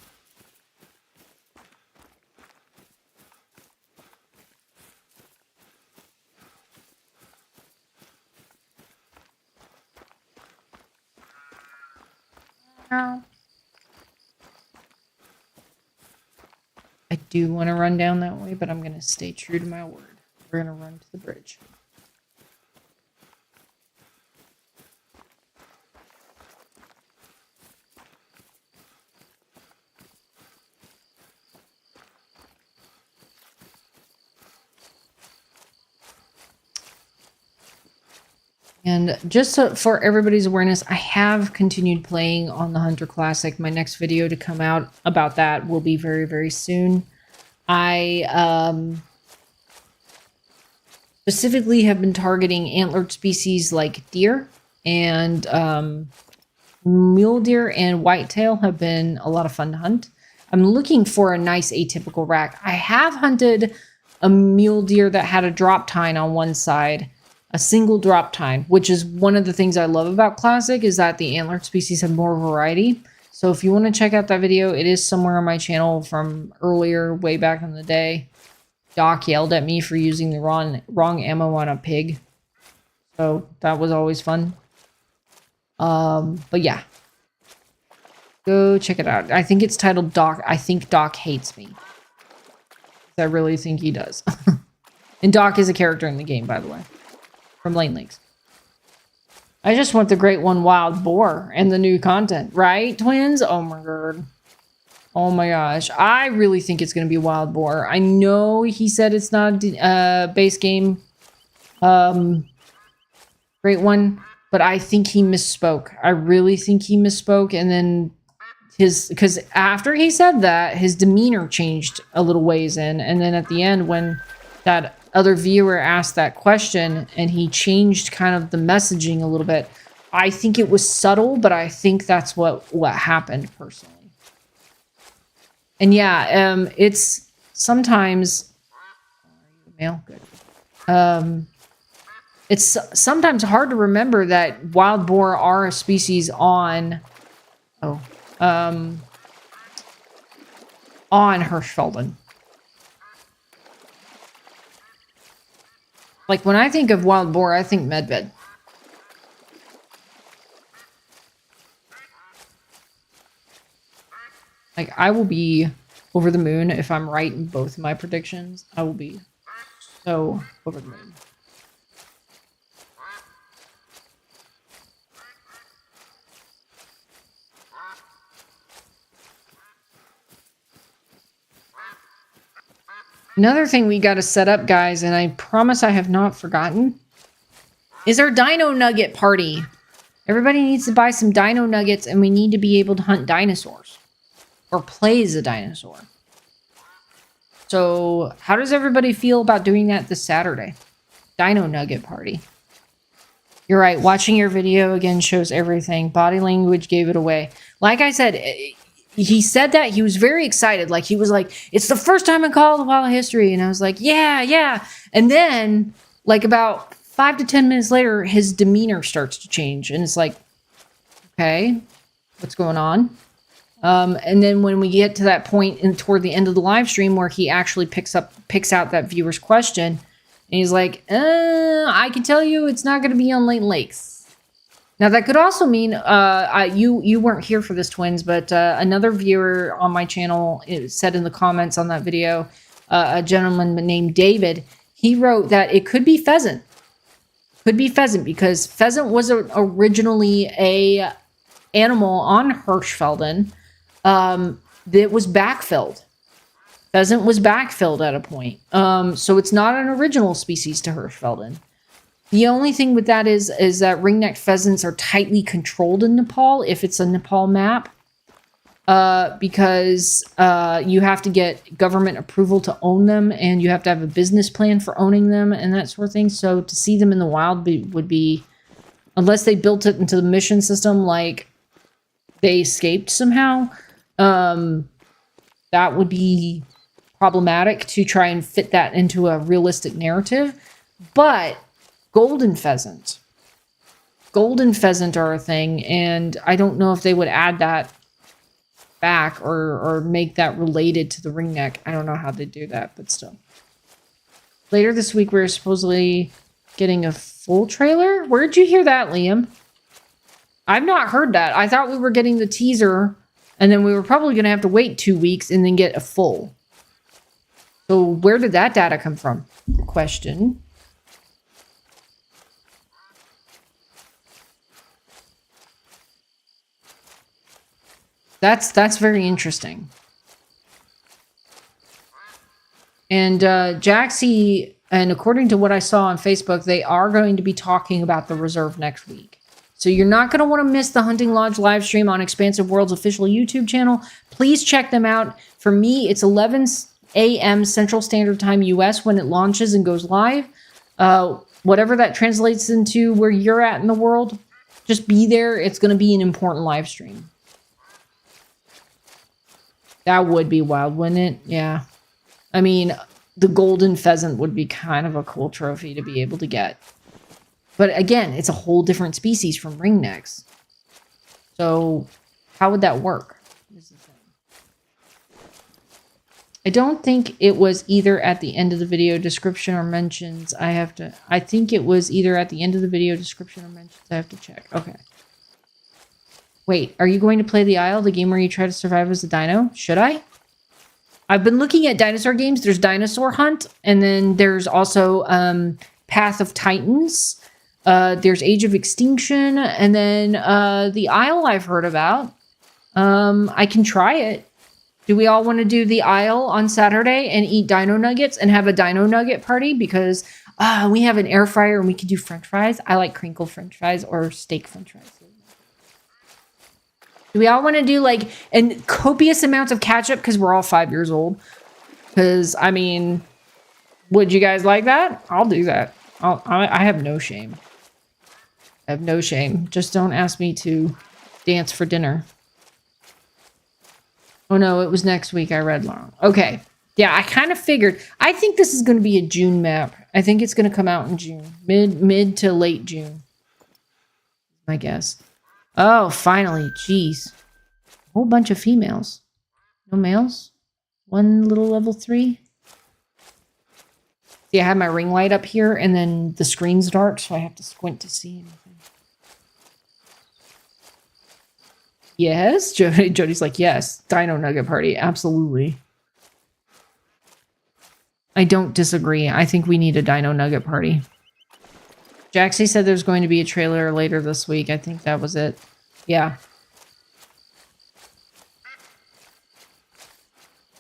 I do want to run down that way, but I'm going to stay true to my word. We're going to run to the bridge. And just for everybody's awareness, I have continued playing on the Hunter Classic. My next video to come out about that will be very, very soon. I specifically have been targeting antlered species like deer, and mule deer and whitetail have been a lot of fun to hunt. I'm looking for a nice atypical rack. I have hunted a mule deer that had a drop tine on one side, a single drop tine, which is one of the things I love about Classic, is that the antlered species have more variety. So if you want to check out that video, it is somewhere on my channel from earlier, way back in the day. Doc yelled at me for using the wrong ammo on a pig. So that was always fun. But yeah. Go check it out. I think it's titled Doc. I think Doc hates me. I really think he does. And Doc is a character in the game, by the way. From Lane Lakes. I just want the Great One Wild Boar and the new content. Right, twins? Oh my god. Oh my gosh. I really think it's going to be Wild Boar. I know he said it's not a base game Great One, but I think he misspoke. I really think he misspoke. And then because after he said that, his demeanor changed a little ways in. And then at the end, when that other viewer asked that question and he changed kind of the messaging a little bit, I think it was subtle, but I think that's what happened personally. And yeah, it's sometimes male. Good. It's sometimes hard to remember that wild boar are a species on Hirschfelden. Like when I think of wild boar, I think medved. Like, I will be over the moon if I'm right in both of my predictions. I will be so over the moon. Another thing we got to set up, guys, and I promise I have not forgotten, is our Dino Nugget party. Everybody needs to buy some Dino Nuggets, and we need to be able to hunt dinosaurs. Or play as a dinosaur. So, how does everybody feel about doing that this Saturday? Dino Nugget party. You're right, watching your video again shows everything. Body language gave it away. Like I said, he said that he was very excited. Like, he was like, it's the first time in Call of the Wild history. And I was like, yeah. And then, like, about 5 to 10 minutes later, his demeanor starts to change. And it's like, okay, what's going on? And then when we get to that point toward the end of the live stream where he actually picks out that viewer's question, and he's like, I can tell you it's not going to be on Lane Lakes. Now, that could also mean, you weren't here for this, twins, but another viewer on my channel said in the comments on that video, a gentleman named David, he wrote that it could be pheasant. Could be pheasant because pheasant was originally a animal on Hirschfelden that was backfilled. Pheasant was backfilled at a point. So it's not an original species to Hirschfelden. The only thing with that is that ring-necked pheasants are tightly controlled in Nepal if it's a Nepal map. Because you have to get government approval to own them, and you have to have a business plan for owning them and that sort of thing. So to see them in the wild would be, unless they built it into the mission system like they escaped somehow, that would be problematic to try and fit that into a realistic narrative. But golden pheasant are a thing, and I don't know if they would add that back or make that related to the ringneck. I don't know how they do that, but still. Later this week, we're supposedly getting a full trailer. Where did you hear that, Liam? I've not heard that. I thought we were getting the teaser, and then we were probably going to have to wait 2 weeks and then get a full. So where did that data come from? Question. That's very interesting. And Jaxie, and according to what I saw on Facebook, they are going to be talking about the reserve next week. So you're not going to want to miss the Hunting Lodge live stream on Expansive World's official YouTube channel. Please check them out. For me, it's 11 a.m. Central Standard Time US when it launches and goes live. whatever that translates into where you're at in the world, just be there. It's going to be an important live stream. That would be wild, wouldn't it? Yeah. I mean, the golden pheasant would be kind of a cool trophy to be able to get. But again, it's a whole different species from ringnecks. So how would that work? I don't think it was either at the end of the video description or mentions. I think it was either at the end of the video description or mentions. I have to check. Okay. Wait, are you going to play The Isle, the game where you try to survive as a dino? Should I? I've been looking at dinosaur games. There's Dinosaur Hunt, and then there's also Path of Titans. There's Age of Extinction, and then The Isle I've heard about. I can try it. Do we all want to do The Isle on Saturday and eat dino nuggets and have a dino nugget party? Because we have an air fryer and we could do french fries. I like crinkle french fries or steak french fries. Do we all want to do like and copious amounts of ketchup because we're all 5 years old? Because, I mean, would you guys like that? I'll do that. I have no shame. I have no shame. Just don't ask me to dance for dinner. Oh no, it was next week. I read long. Okay. Yeah, I kind of figured. I think this is going to be a June map. I think it's going to come out in June. Mid to late June. My guess. Oh, finally. Jeez. A whole bunch of females. No males? One little level 3? See, I have my ring light up here, and then the screen's dark, so I have to squint to see anything. Yes, Jody's like, yes, Dino Nugget Party, absolutely. I don't disagree. I think we need a Dino Nugget Party. Jaxie said there's going to be a trailer later this week. I think that was it. Yeah.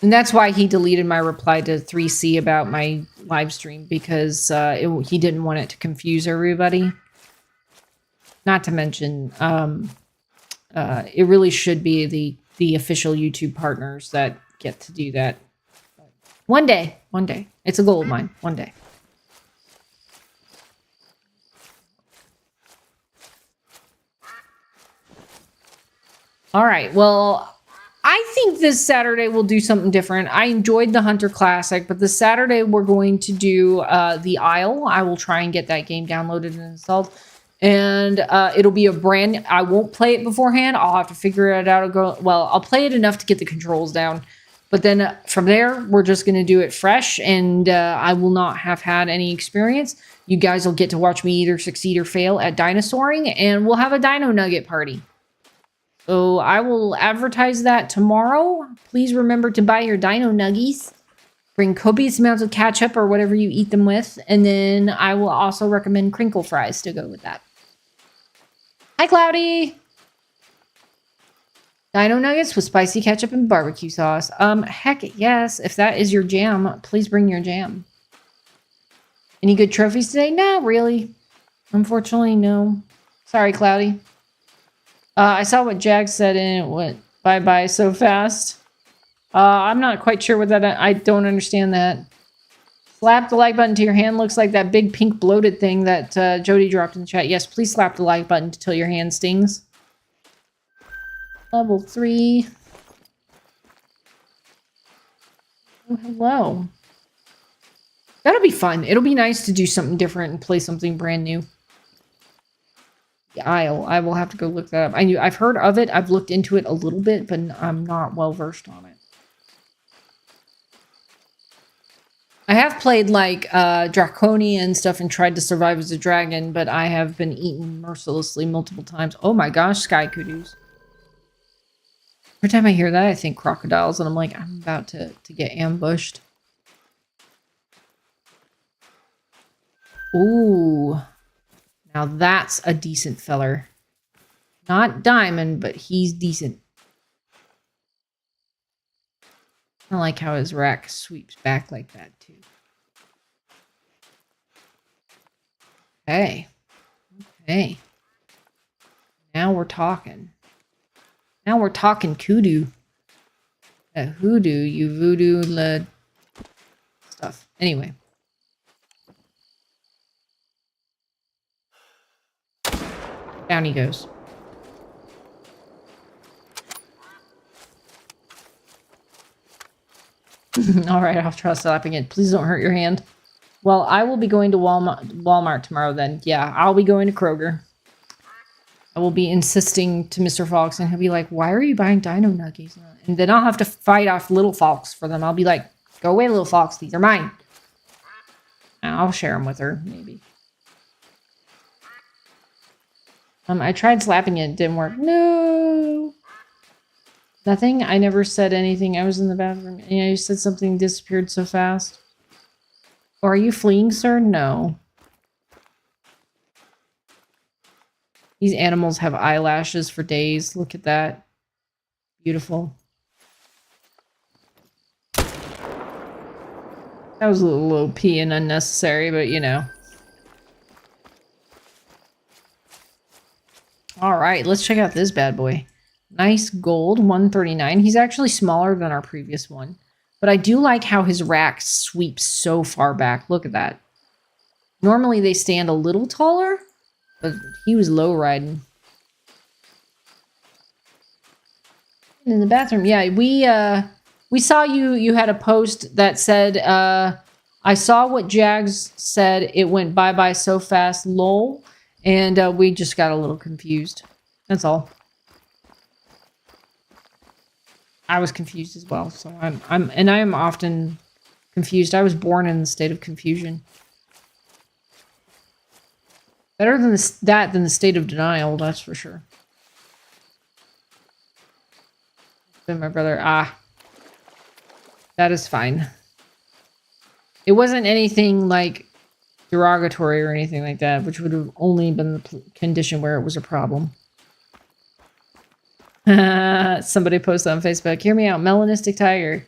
And that's why he deleted my reply to 3C about my live stream, because he didn't want it to confuse everybody. Not to mention, it really should be the official YouTube partners that get to do that. One day. It's a goal of mine. One day. All right. Well, I think this Saturday we'll do something different. I enjoyed the Hunter Classic, but this Saturday we're going to do The Isle. I will try and get that game downloaded and installed. And it'll be I won't play it beforehand. I'll have to figure it out. I'll play it enough to get the controls down. But then from there, we're just going to do it fresh. And I will not have had any experience. You guys will get to watch me either succeed or fail at dinosauring. And we'll have a Dino Nugget party. So I will advertise that tomorrow. Please remember to buy your Dino Nuggies. Bring copious amounts of ketchup or whatever you eat them with. And then I will also recommend crinkle fries to go with that. Hi, Cloudy. Dino nuggets with spicy ketchup and barbecue sauce. Heck yes. If that is your jam, please bring your jam. Any good trophies today? Not really. Unfortunately, no. Sorry, Cloudy. I saw what Jag said and it went bye-bye so fast. I'm not quite sure what that... I don't understand that. Slap the like button to your hand. Looks like that big pink bloated thing that Jody dropped in the chat. Yes, please slap the like button till your hand stings. Level 3. Oh, hello. That'll be fun. It'll be nice to do something different and play something brand new. The Isle. I will have to go look that up. I've heard of it. I've looked into it a little bit, but I'm not well versed on it. I have played like Draconia and stuff and tried to survive as a dragon, but I have been eaten mercilessly multiple times. Oh my gosh, sky kudos. Every time I hear that, I think crocodiles, and I'm like, I'm about to get ambushed. Ooh. Now that's a decent feller. Not diamond, but he's decent. I like how his rack sweeps back like that, too. Okay. Okay. Now we're talking. Now we're talking kudu. Hoodoo, you voodoo stuff. Anyway. Down he goes. All right, I'll try slapping it. Please don't hurt your hand. Well, I will be going to Walmart tomorrow then. Yeah, I'll be going to Kroger. I will be insisting to Mr. Fox, and he'll be like, why are you buying dino nuggies? And then I'll have to fight off little Fox for them. I'll be like, go away, little Fox. These are mine. And I'll share them with her, maybe. I tried slapping it. It didn't work. No. Nothing? I never said anything. I was in the bathroom. Yeah, you said something disappeared so fast. Or are you fleeing, sir? No. These animals have eyelashes for days. Look at that. Beautiful. That was a little OP and unnecessary, but you know. All right, let's check out this bad boy. Nice gold, 139. He's actually smaller than our previous one. But I do like how his rack sweeps so far back. Look at that. Normally they stand a little taller, but he was low riding. In the bathroom, yeah, we saw you had a post that said, I saw what Jags said. It went bye-bye so fast, lol. And we just got a little confused. That's all. I was confused as well, so I am often confused. I was born in the state of confusion. Better than that than the state of denial, that's for sure. Then my brother, that is fine. It wasn't anything like derogatory or anything like that, which would have only been the condition where it was a problem. Somebody posted on Facebook, hear me out, melanistic tiger.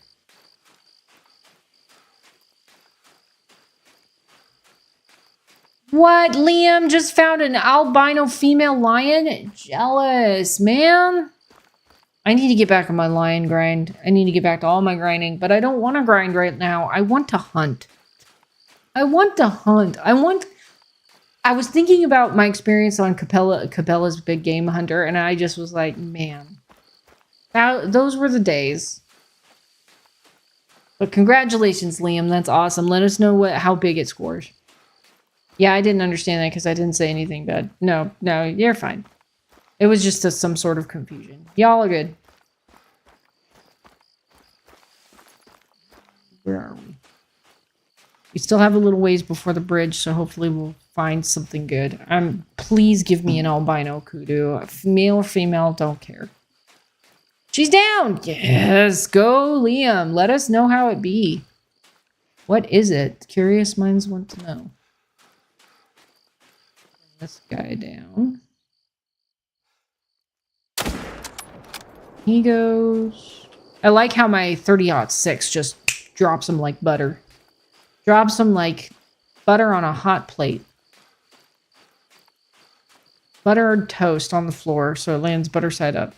What? Liam just found an albino female lion? Jealous, man. I need to get back on my lion grind. I need to get back to all my grinding, but I don't want to grind right now. I want to hunt. I was thinking about my experience on Capella's Big Game Hunter, and I just was like, man, those were the days. But congratulations, Liam. That's awesome. Let us know how big it scores. Yeah, I didn't understand that because I didn't say anything bad. No, you're fine. It was just some sort of confusion. Y'all are good. Where are we? We still have a little ways before the bridge, so hopefully we'll find something good. Please give me an albino kudu. Male or female, don't care. She's down! Yes! Go, Liam! Let us know how it be. What is it? Curious minds want to know. Bring this guy down. He goes... I like how my 30-06 just drops him like butter. Drops him like butter on a hot plate. Buttered toast on the floor, so it lands butter side up.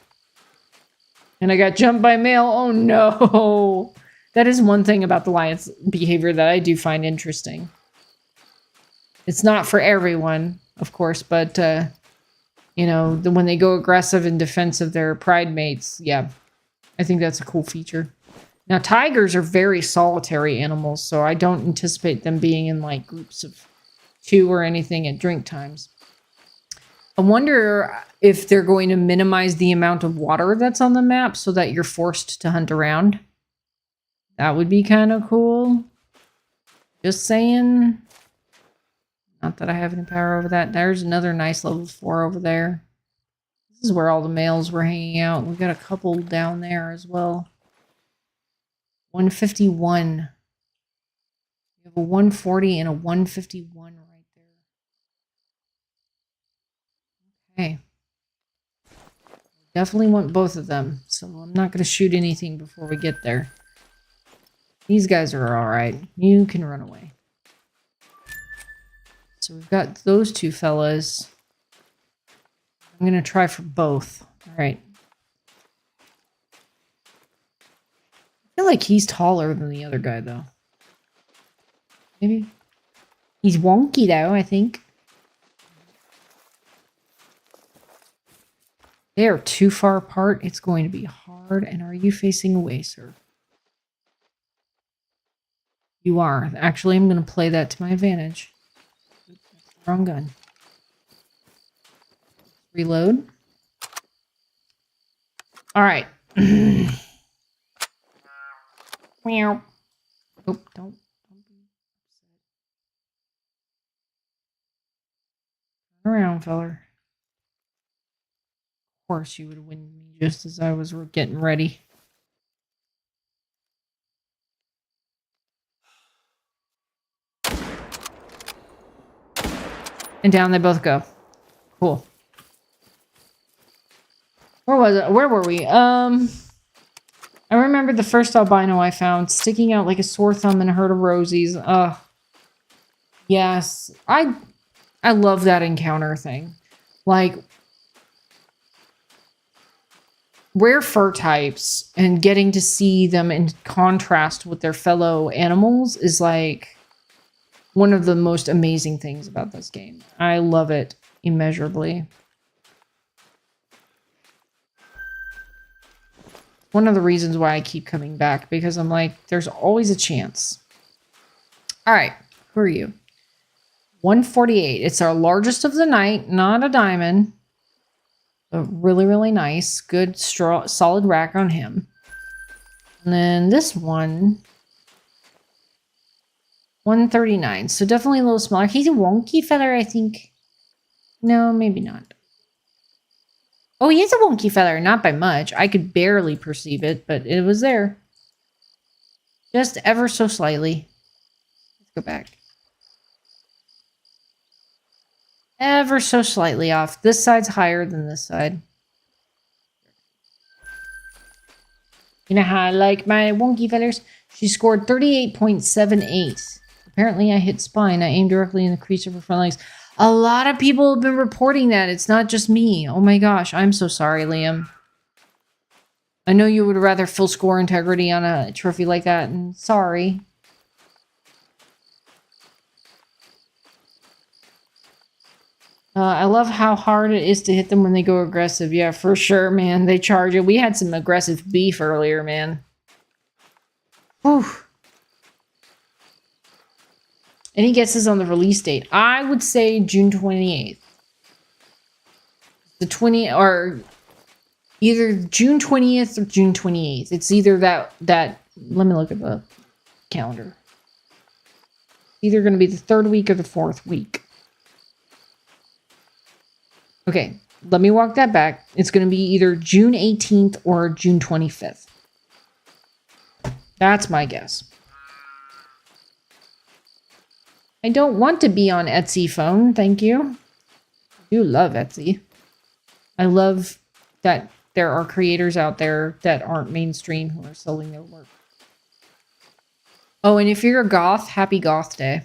And I got jumped by mail. Oh no! That is one thing about the lion's behavior that I do find interesting. It's not for everyone, of course, but you know, when they go aggressive in defense of their pride mates, yeah, I think that's a cool feature. Now, tigers are very solitary animals, so I don't anticipate them being in like groups of 2 or anything at drink times. I wonder if they're going to minimize the amount of water that's on the map so that you're forced to hunt around. That would be kind of cool. Just saying. Not that I have any power over that. There's another nice level 4 over there. This is where all the males were hanging out. We've got a couple down there as well. 151. You have a 140 and a 151 right there. Okay. Definitely want both of them, so I'm not going to shoot anything before we get there. These guys are alright. You can run away. So we've got those two fellas. I'm going to try for both. Alright. I feel like he's taller than the other guy, though. Maybe. He's wonky, though, I think. They are too far apart. It's going to be hard. And are you facing away, sir? You are. Actually, I'm going to play that to my advantage. Oops, that's the wrong gun. Reload. All right. Meow. Nope, don't be upset. Turn around, feller. Of course you would win me just as I was getting ready. And down they both go. Cool. Where was it? Where were we? I remember the first albino I found sticking out like a sore thumb in a herd of rosies. Yes. I love that encounter thing. Like, rare fur types and getting to see them in contrast with their fellow animals is like one of the most amazing things about this game. I love it immeasurably. One of the reasons why I keep coming back, because I'm like, there's always a chance. All right, who are you? 148. It's our largest of the night, not a diamond. But really, really nice. Good, solid rack on him. And then this one, 139. So definitely a little smaller. He's a wonky feather, I think. No, maybe not. Oh, he is a wonky feather. Not by much. I could barely perceive it, but it was there. Just ever so slightly. Let's go back. Ever so slightly off. This side's higher than this side. You know how I like my wonky feathers? She scored 38.78. Apparently I hit spine. I aimed directly in the crease of her front legs. A lot of people have been reporting that. It's not just me. Oh my gosh. I'm so sorry, Liam. I know you would rather full score integrity on a trophy like that, and sorry. I love how hard it is to hit them when they go aggressive. Yeah, for sure, man. They charge it. We had some aggressive beef earlier, man. Whew. Any guesses on the release date? I would say June 28th. The 20 or either June 20th or June 28th. It's either that let me look at the calendar. Either going to be the 3rd week or the 4th week. Okay, let me walk that back. It's going to be either June 18th or June 25th. That's my guess. I don't want to be on Etsy phone, thank you. I do love Etsy. I love that there are creators out there that aren't mainstream who are selling their work. Oh, and if you're a goth, happy Goth Day.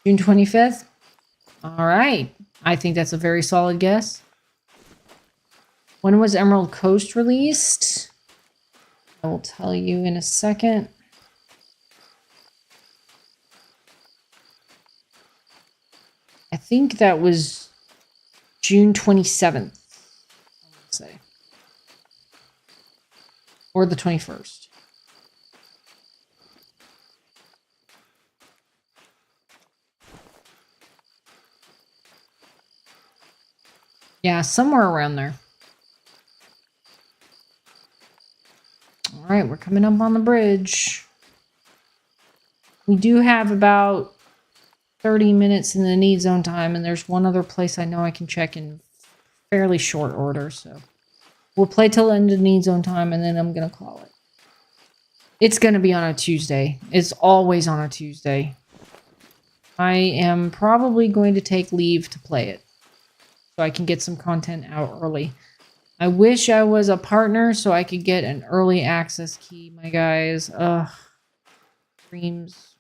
June 25th? All right. I think that's a very solid guess. When was Emerald Coast released? I will tell you in a second. I think that was June 27th, I would say. Or the 21st. Yeah, somewhere around there. All right, we're coming up on the bridge. We do have about 30 minutes in the need zone time, and there's one other place I know I can check in fairly short order, so we'll play till the end of need zone time, and then I'm going to call it. It's going to be on a Tuesday. It's always on a Tuesday. I am probably going to take leave to play it, so I can get some content out early. I wish I was a partner so I could get an early access key, my guys. Ugh. Dreams.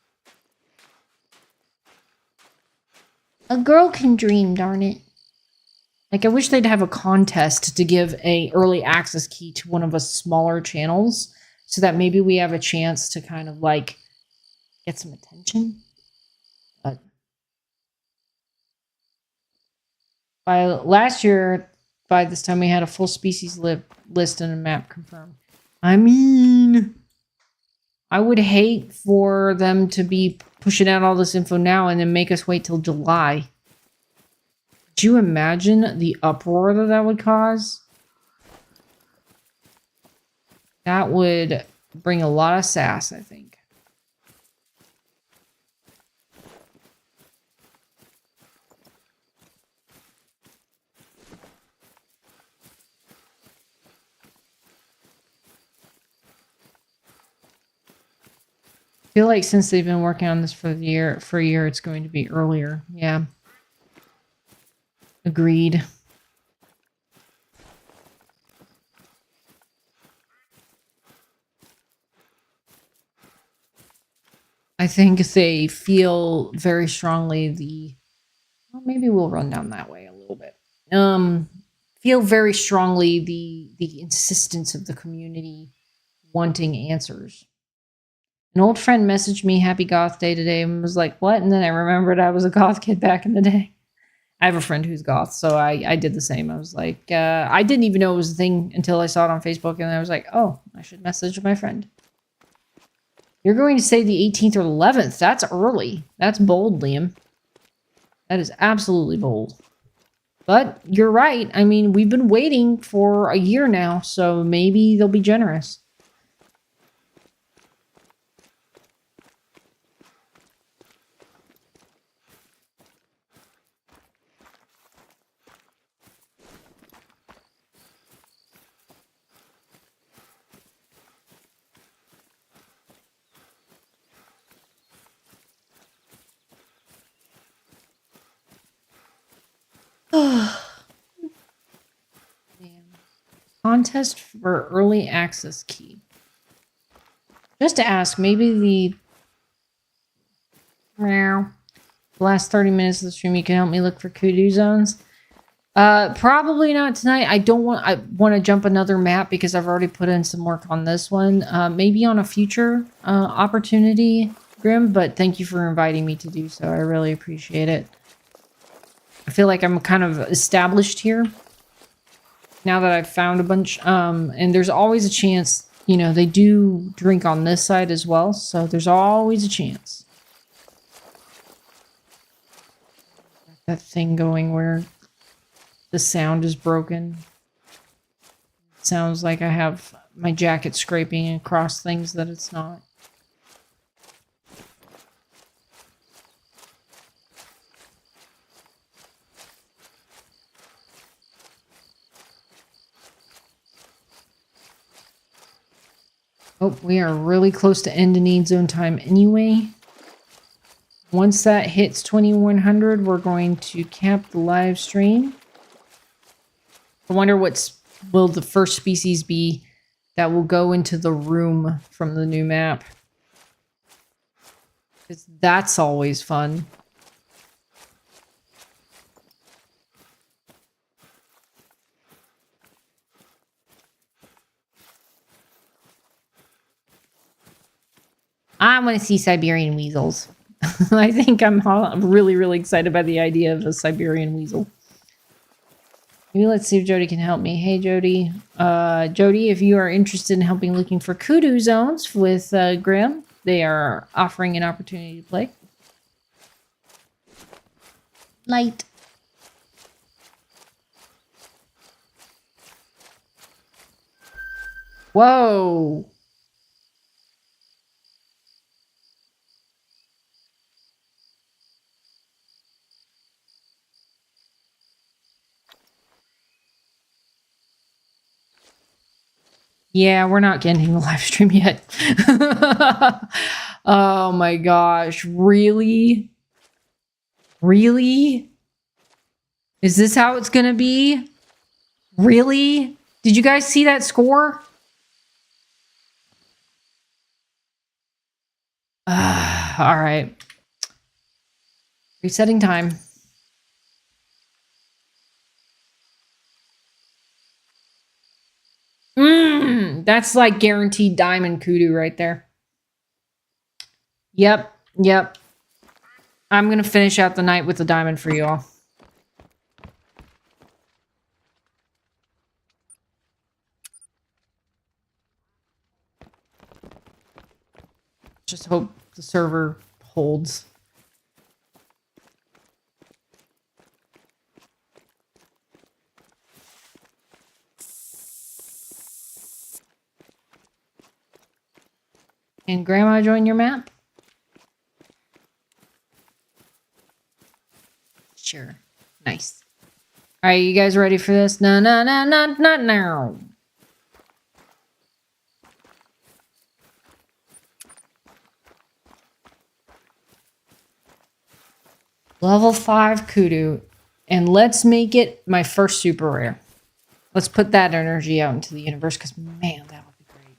A girl can dream, darn it. Like, I wish they'd have a contest to give a early access key to one of us smaller channels so that maybe we have a chance to kind of, like, get some attention. But By last year, by this time, we had a full species list and a map confirmed. I mean, I would hate for them to be pushing out all this info now and then make us wait till July. Could you imagine the uproar that that would cause? That would bring a lot of sass, I think. I feel like since they've been working on this for a year, it's going to be earlier. Yeah. Agreed. I think they feel very strongly well, maybe we'll run down that way a little bit. Feel very strongly the insistence of the community wanting answers. An old friend messaged me Happy Goth Day today and was like, what? And then I remembered I was a goth kid back in the day. I have a friend who's goth, so I did the same. I was like, I didn't even know it was a thing until I saw it on Facebook, and I was like, oh, I should message my friend. You're going to say the 18th or 11th. That's early. That's bold, Liam. That is absolutely bold. But you're right. I mean, we've been waiting for a year now, so maybe they'll be generous. Contest for early access key. Just to ask, maybe the last 30 minutes of the stream you can help me look for kudu zones. Probably not tonight. I want to jump another map because I've already put in some work on this one. Maybe on a future opportunity, Grim, but thank you for inviting me to do so. I really appreciate it. I feel like I'm kind of established here now that I've found a bunch. And there's always a chance, you know, they do drink on this side as well. So there's always a chance. That thing going where the sound is broken. It sounds like I have my jacket scraping across things that it's not. Oh, we are really close to end of need zone time anyway. Once that hits 2100, we're going to cap the live stream. I wonder will the first species be that will go into the room from the new map. Because that's always fun. I want to see Siberian weasels. I think I'm really, really excited by the idea of a Siberian weasel. Maybe let's see if Jody can help me. Hey, Jody. Jody, if you are interested in helping looking for kudu zones with Grim, they are offering an opportunity to play. Light. Whoa. Yeah, we're not getting the live stream yet. Oh my gosh. Really? Really? Is this how it's going to be? Really? Did you guys see that score? All right. Resetting time. That's like guaranteed diamond kudu right there. Yep. I'm going to finish out the night with the diamond for you all. Just hope the server holds. And Grandma join your map? Sure. Nice. All right, you guys ready for this? No, not now. Level 5 kudu. And let's make it my first super rare. Let's put that energy out into the universe because, man, that would be great.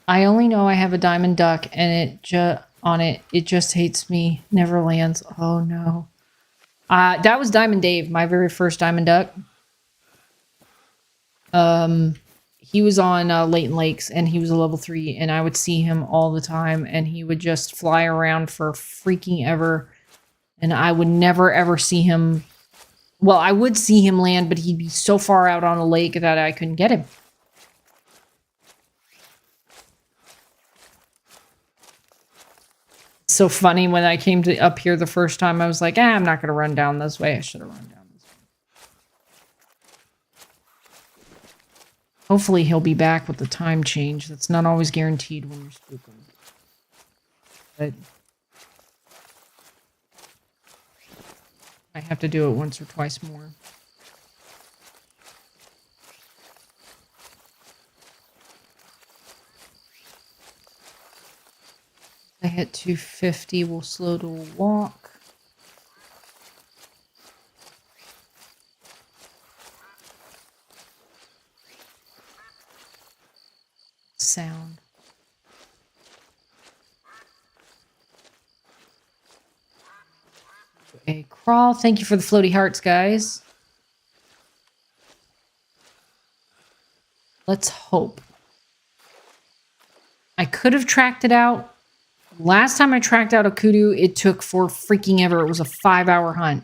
I only know I have a diamond duck and it just hates me. Never lands. Oh, no. That was Diamond Dave, my very first diamond duck. He was on Leighton Lakes, and he was a level 3, and I would see him all the time, and he would just fly around for freaking ever, and I would never, ever see him. Well, I would see him land, but he'd be so far out on a lake that I couldn't get him. So funny, when I came to up here the first time, I was like, I'm not going to run down this way. I should have run down this way. Hopefully he'll be back with the time change. That's not always guaranteed when you're spooking. But I have to do it once or twice more. I hit 250, we'll slow to a walk. Sound. A crawl. Thank you for the floaty hearts, guys. Let's hope. I could have tracked it out. Last time I tracked out a kudu, it took for freaking ever. It was a 5-hour hunt.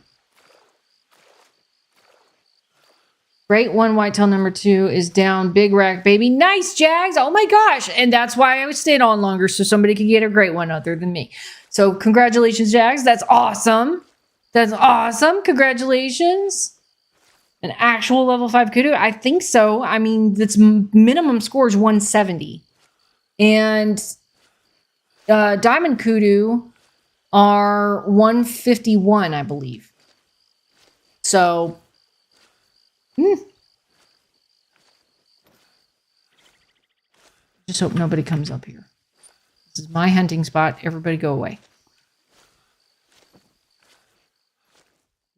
Great one, whitetail number 2 is down. Big rack, baby. Nice, Jags. Oh my gosh. And that's why I stayed on longer, so somebody could get a great one other than me. So congratulations, Jags. That's awesome. That's awesome. Congratulations. An actual level 5 kudu? I think so. I mean, its minimum score is 170. And diamond kudu are 151, I believe. So, just hope nobody comes up here. This is my hunting spot. Everybody go away.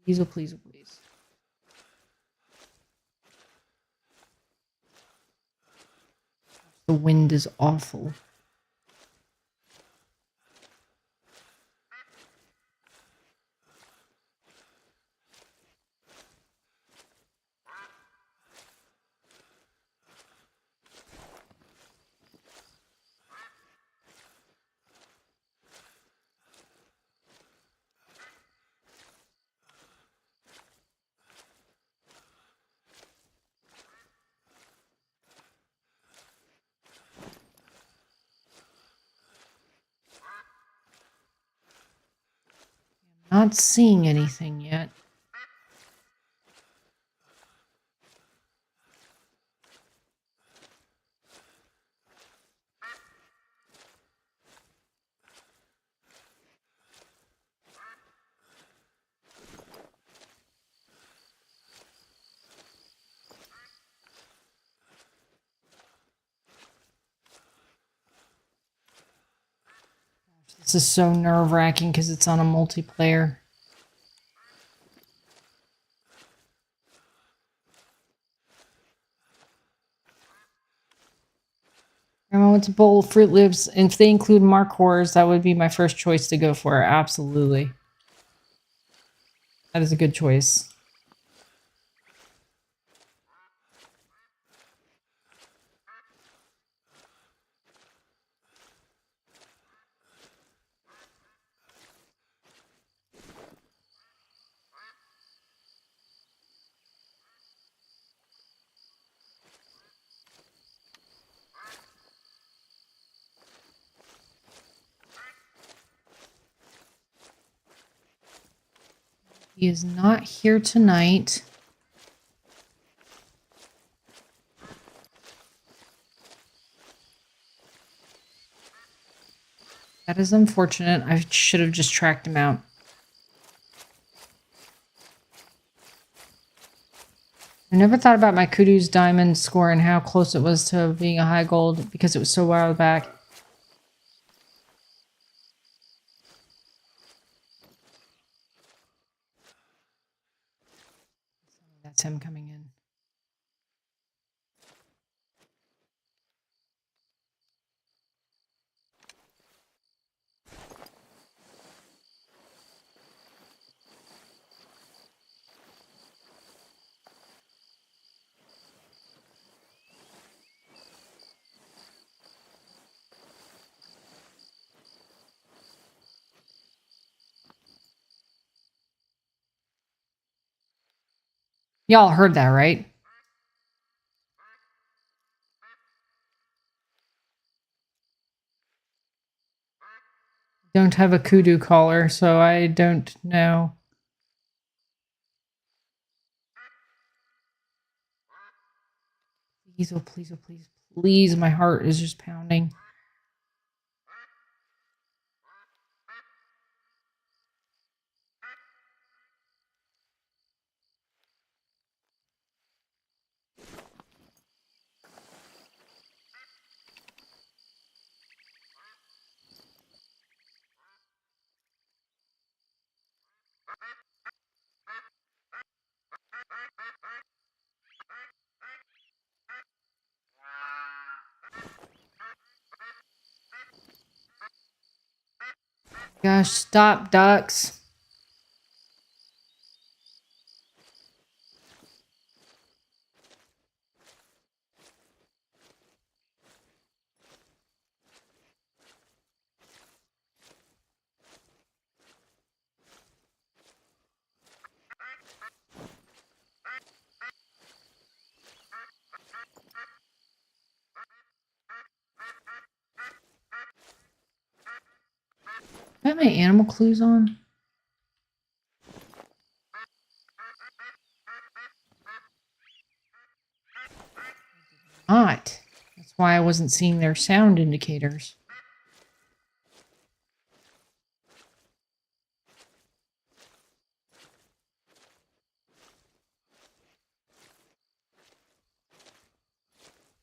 Please, oh, please, oh, please. The wind is awful. Not seeing anything yet. This is so nerve-wracking because it's on a multiplayer. I went to bowl of Fruit Loops, and if they include Markhors, that would be my first choice to go for. Absolutely. That is a good choice. He is not here tonight. That is unfortunate. I should have just tracked him out. I never thought about my Kudu's diamond score and how close it was to being a high gold because it was so wild back. That's him coming in. Y'all heard that, right? Don't have a Kudu caller, so I don't know. Please, oh please, oh please, please, my heart is just pounding. Gosh, stop, ducks. Do I have my animal clues on? Not. That's why I wasn't seeing their sound indicators.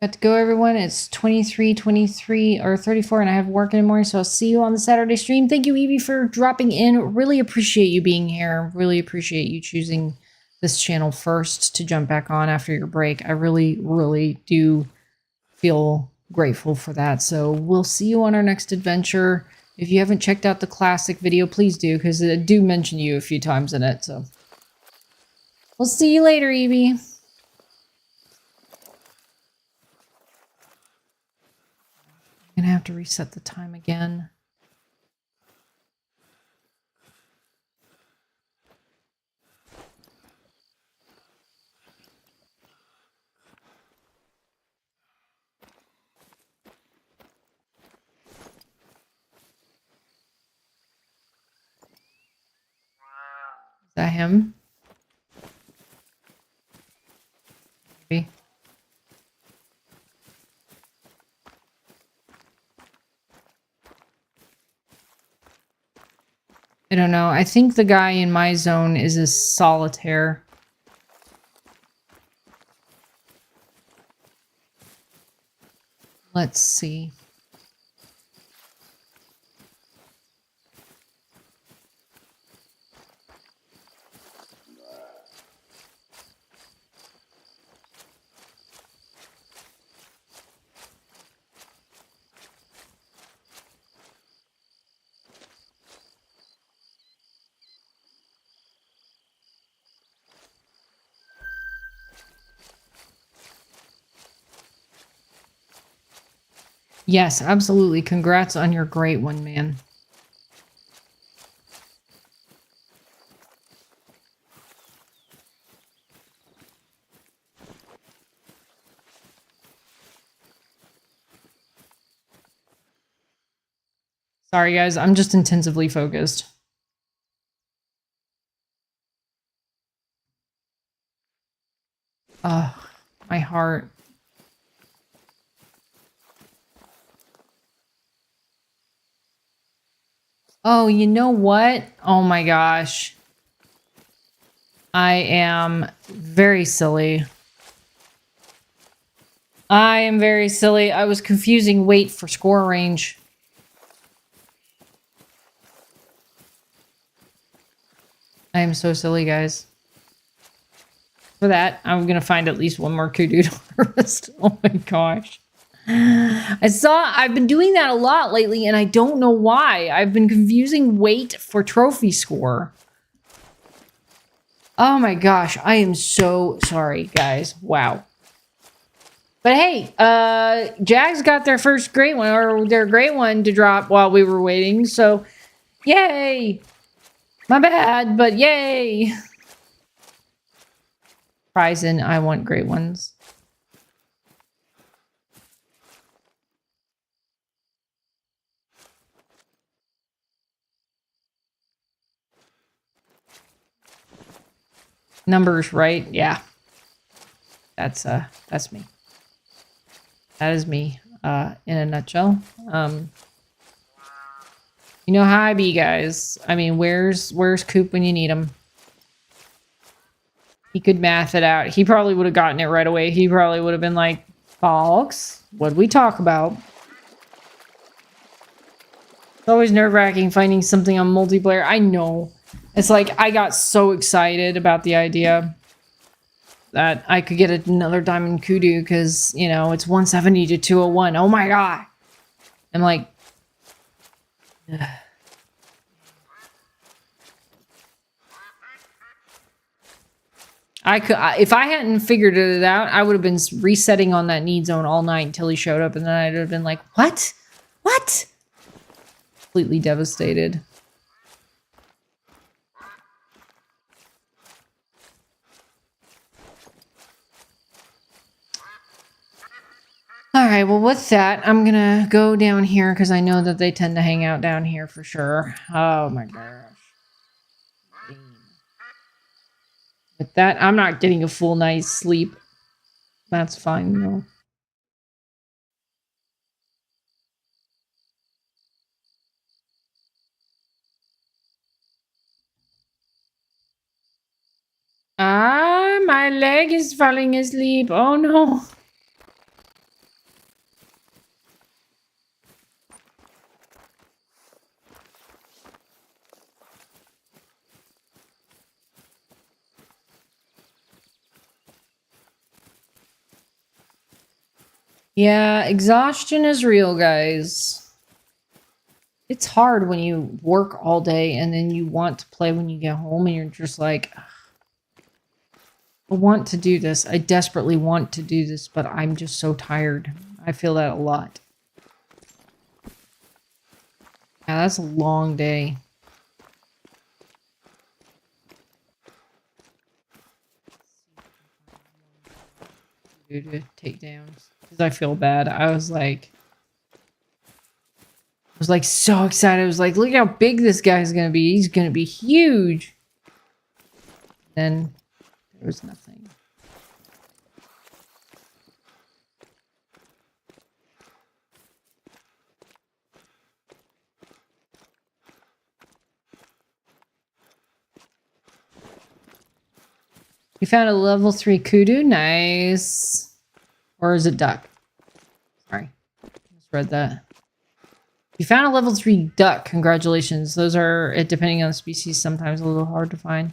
Got to go, everyone. It's 23 or 34, and I have work in the morning, so I'll see you on the Saturday stream. Thank you, Evie, for dropping in. Really appreciate you being here. Really appreciate you choosing this channel first to jump back on after your break. I really, really do feel grateful for that. So we'll see you on our next adventure. If you haven't checked out the classic video, please do, because I do mention you a few times in it. So we'll see you later, Evie. I'm gonna have to reset the time again. Is that him? Maybe. I don't know. I think the guy in my zone is a solitaire. Let's see. Yes, absolutely. Congrats on your great one, man. Sorry, guys. I'm just intensively focused. Oh, my heart. Oh, you know what? Oh my gosh. I am very silly. I am very silly. I was confusing weight for score range. I am so silly, guys. For that, I'm going to find at least one more kudu to harvest. Oh my gosh. I've been doing that a lot lately, and I don't know why. I've been confusing weight for trophy score. Oh my gosh, I am so sorry, guys. Wow. But hey, Jags got their first great one, or their great one to drop while we were waiting, so yay! My bad, but yay! Prizen, I want great ones. Numbers, right? Yeah. That's me. That is me, in a nutshell. You know how I be, guys. I mean, where's Coop when you need him? He could math it out. He probably would have gotten it right away. He probably would have been like, Fox, what'd we talk about? It's always nerve-wracking finding something on multiplayer. I know. It's like, I got so excited about the idea that I could get another diamond kudu because, you know, it's 170 to 201. Oh my god. I'm like, ugh. I could, if I hadn't figured it out, I would have been resetting on that need zone all night until he showed up, and then I'd have been like, what? What? Completely devastated. All right, well, with that, I'm gonna go down here because I know that they tend to hang out down here for sure. Oh my gosh. With that, I'm not getting a full night's sleep. That's fine, though. Ah, my leg is falling asleep. Oh no. Yeah, exhaustion is real, guys. It's hard when you work all day and then you want to play when you get home and you're just like, I want to do this. I desperately want to do this, but I'm just so tired. I feel that a lot. Yeah, that's a long day. To take downs because I feel bad. I was like so excited. I was like, look how big this guy's gonna be. He's gonna be huge. Then there was nothing. You found a level 3 kudu. Nice. Or is it duck? Sorry. Misread that. You found a level 3 duck. Congratulations. Those are, depending on the species, sometimes a little hard to find.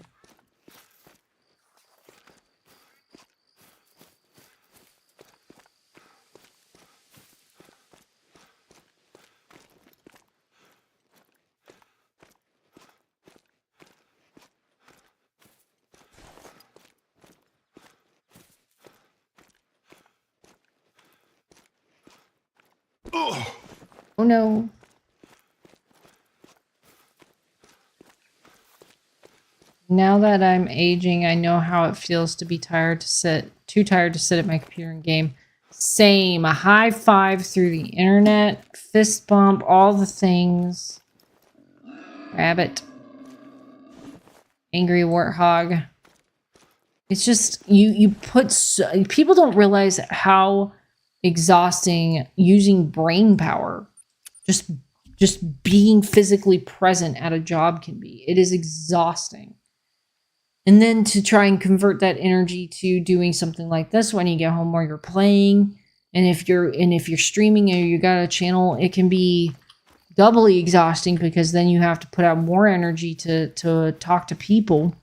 Oh no. Now that I'm aging, I know how it feels to be too tired to sit at my computer and game. Same. A high five through the internet, fist bump, all the things. Rabbit. Angry warthog. It's just you put people don't realize how exhausting using brain power, just being physically present at a job can be. It is exhausting. And then to try and convert that energy to doing something like this when you get home or you're playing, and if you're streaming or you got a channel, it can be doubly exhausting because then you have to put out more energy to talk to people.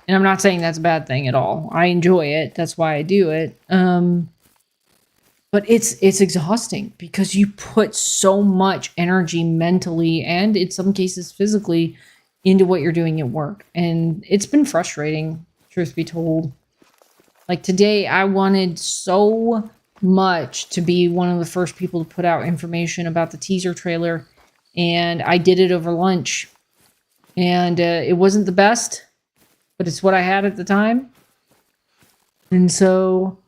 And I'm not saying that's a bad thing at all. I enjoy it. That's why I do it. But it's exhausting because you put so much energy mentally and in some cases physically into what you're doing at work. And it's been frustrating, truth be told. Like today, I wanted so much to be one of the first people to put out information about the teaser trailer. And I did it over lunch. And it wasn't the best, but it's what I had at the time. And so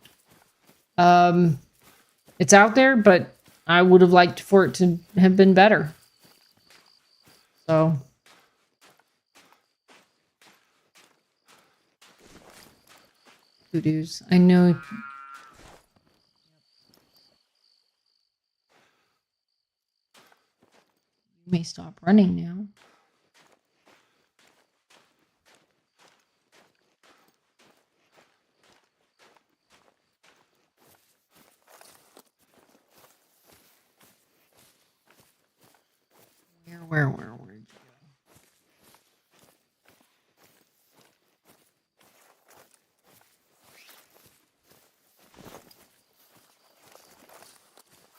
it's out there, but I would have liked for it to have been better. So kudos. I know. You may stop running now. Where'd you go?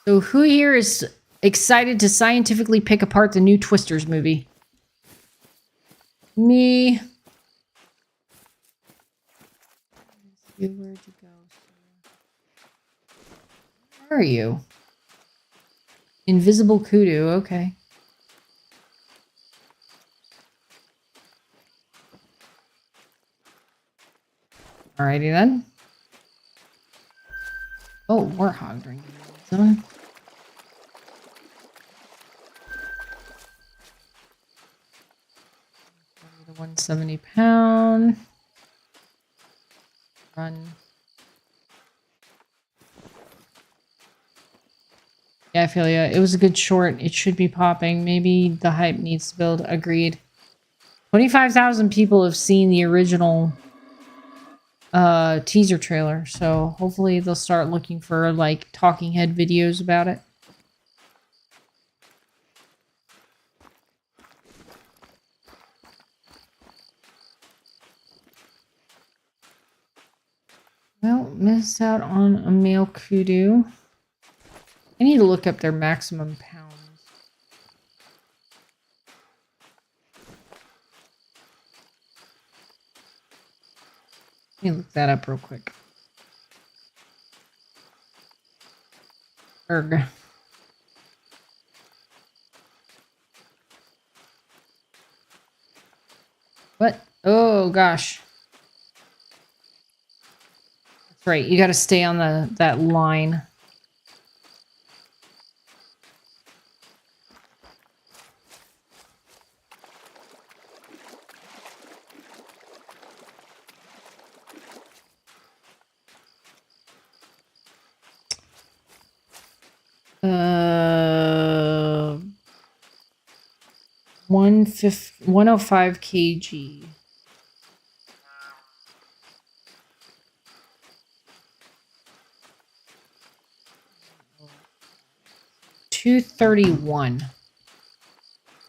So who here is excited to scientifically pick apart the new Twisters movie? Me. Where'd you go? Where are you? Invisible Kudu, okay. Alrighty then. Oh, warthog drinking. Something. The 170 pound. Run. Yeah, I feel ya. It was a good short. It should be popping. Maybe the hype needs to build. Agreed. 25,000 people have seen the original teaser trailer, so hopefully they'll start looking for like talking head videos about it. Well, missed out on a male kudu. I need to look up their maximum pounds. Let me look that up real quick. Erg. What? Oh gosh. That's right. You got to stay on that line. Uh, 105 kg. $231.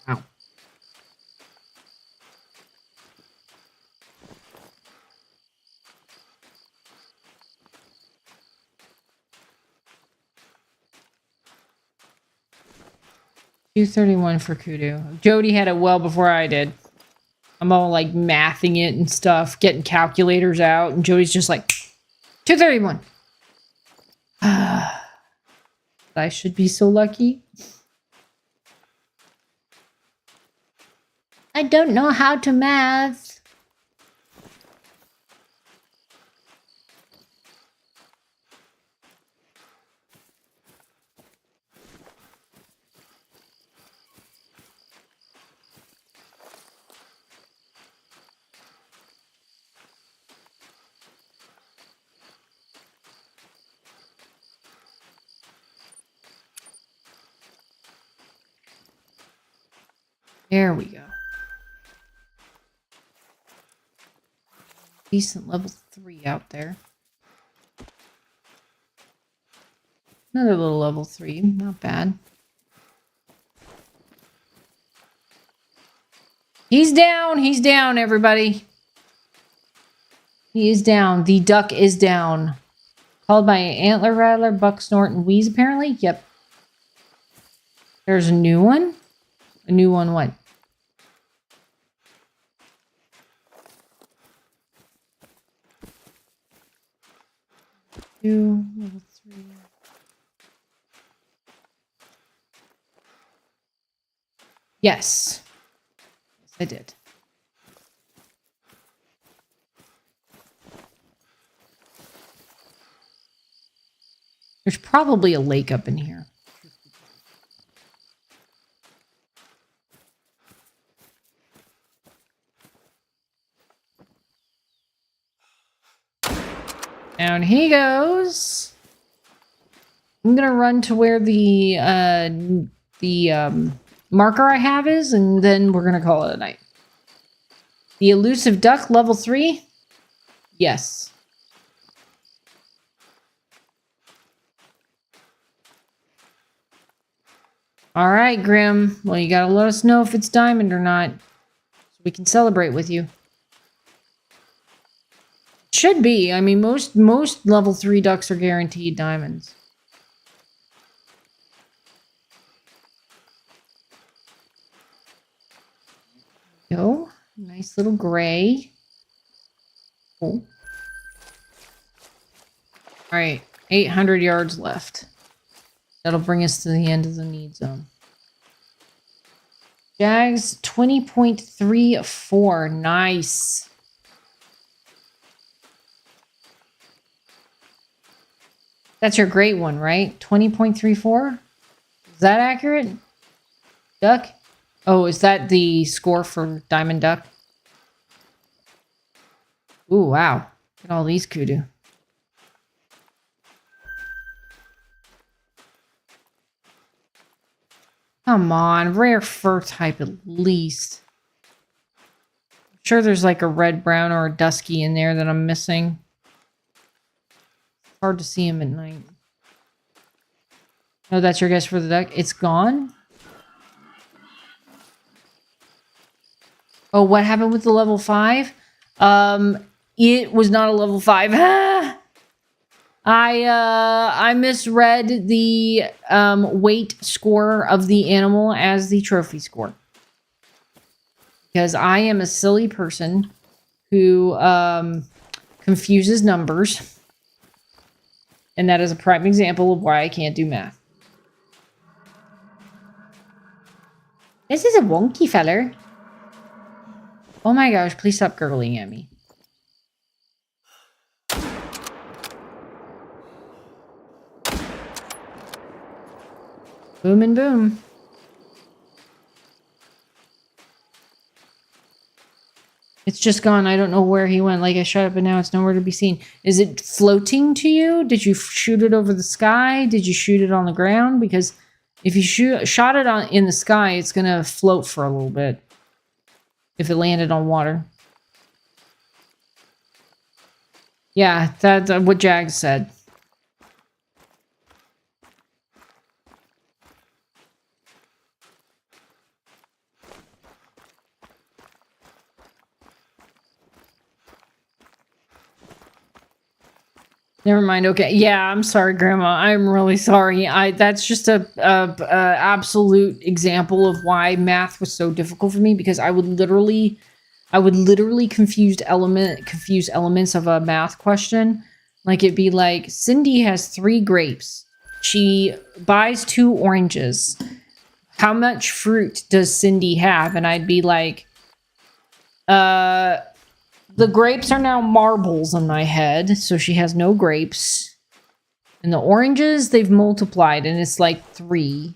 Wow. $231 for kudu. Jody had it well before I did. I'm all like mathing it and stuff, getting calculators out, and Jody's just like, 231. I should be so lucky. I don't know how to math. There we go. Decent level 3 out there. Another little level 3. Not bad. He's down. He's down, everybody. He is down. The duck is down. Called by antler rattler, buck snort, and wheeze, apparently. Yep. There's a new one. A new one what? Two, level 3. Yes. Yes, I did. There's probably a lake up in here. Down he goes. I'm gonna run to where the marker I have is, and then we're gonna call it a night. The elusive duck, level 3? Yes. Alright, Grim. Well, you gotta let us know if it's diamond or not, so we can celebrate with you. Should be. I mean, most level 3 ducks are guaranteed diamonds. Go. Nice little gray. Cool. Alright, 800 yards left. That'll bring us to the end of the need zone. Jags, 20.34. Nice. That's your great one, right? 20.34? Is that accurate? Duck? Oh, is that the score for Diamond Duck? Ooh, wow. Look at all these kudu. Come on, rare fur type at least. I'm sure there's like a red, brown, or a dusky in there that I'm missing. Hard to see him at night. Oh, that's your guess for the duck? It's gone? Oh, what happened with the level 5? It was not a level 5. I misread the weight score of the animal as the trophy score. Because I am a silly person who confuses numbers. And that is a prime example of why I can't do math. This is a wonky feller. Oh my gosh, please stop gurgling at me. Boom and boom. It's just gone. I don't know where he went. Like I shot it, but now it's nowhere to be seen. Is it floating to you? Did you shoot it over the sky? Did you shoot it on the ground? Because if you shot it in the sky, it's going to float for a little bit. If it landed on water. Yeah, that's what Jag said. Never mind. Okay. Yeah, I'm sorry, Grandma. I'm really sorry. That's just a absolute example of why math was so difficult for me, because I would literally confuse elements of a math question. Like it'd be like, Cindy has 3 grapes. She buys 2 oranges. How much fruit does Cindy have? And I'd be like, the grapes are now marbles in my head, so she has no grapes. And the oranges, they've multiplied, and it's like 3.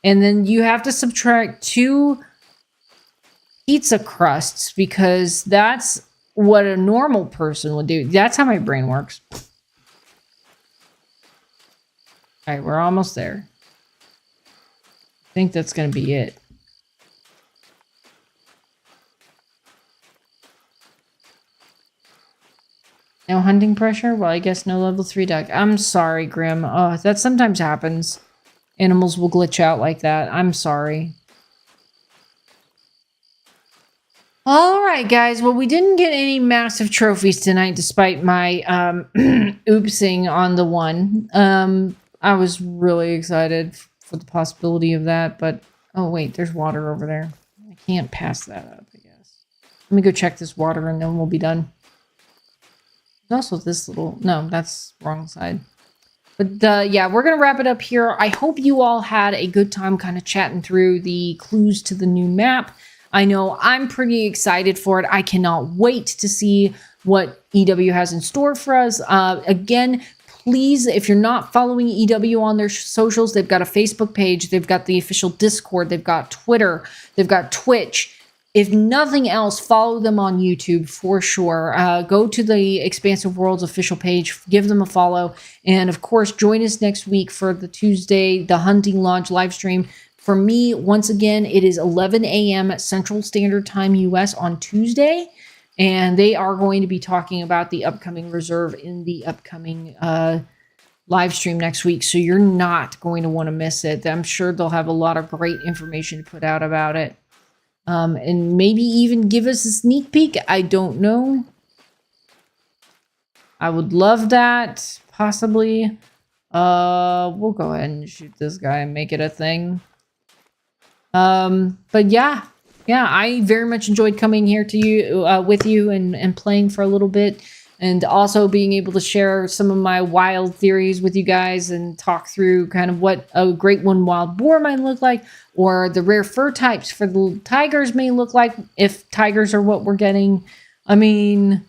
And then you have to subtract 2 pizza crusts, because that's what a normal person would do. That's how my brain works. All right, we're almost there. I think that's going to be it. No hunting pressure? Well, I guess no level 3 duck. I'm sorry, Grim. Oh, that sometimes happens. Animals will glitch out like that. I'm sorry. All right, guys. Well, we didn't get any massive trophies tonight, despite my oopsing on the one. I was really excited for the possibility of that, but oh wait, there's water over there. I can't pass that up, I guess. Let me go check this water and then we'll be done. There's also this little... No, that's wrong side. But yeah, we're going to wrap it up here. I hope you all had a good time kind of chatting through the clues to the new map. I know I'm pretty excited for it. I cannot wait to see what EW has in store for us. Again, please, if you're not following EW on their socials, they've got a Facebook page. They've got the official Discord. They've got Twitter. They've got Twitch. If nothing else, follow them on YouTube for sure. Go to the Expansive World's official page. Give them a follow. And of course, join us next week for the Tuesday, the Hunting Lodge live stream. For me, once again, it is 11 a.m. Central Standard Time US on Tuesday. And they are going to be talking about the upcoming reserve in the upcoming live stream next week. So you're not going to want to miss it. I'm sure they'll have a lot of great information to put out about it. And maybe even give us a sneak peek. I don't know. I would love that. Possibly. We'll go ahead and shoot this guy and make it a thing. But yeah, I very much enjoyed coming here to you, with you and playing for a little bit, and also being able to share some of my wild theories with you guys and talk through kind of what a great one wild boar might look like, or the rare fur types for the tigers may look like, if tigers are what we're getting. I mean,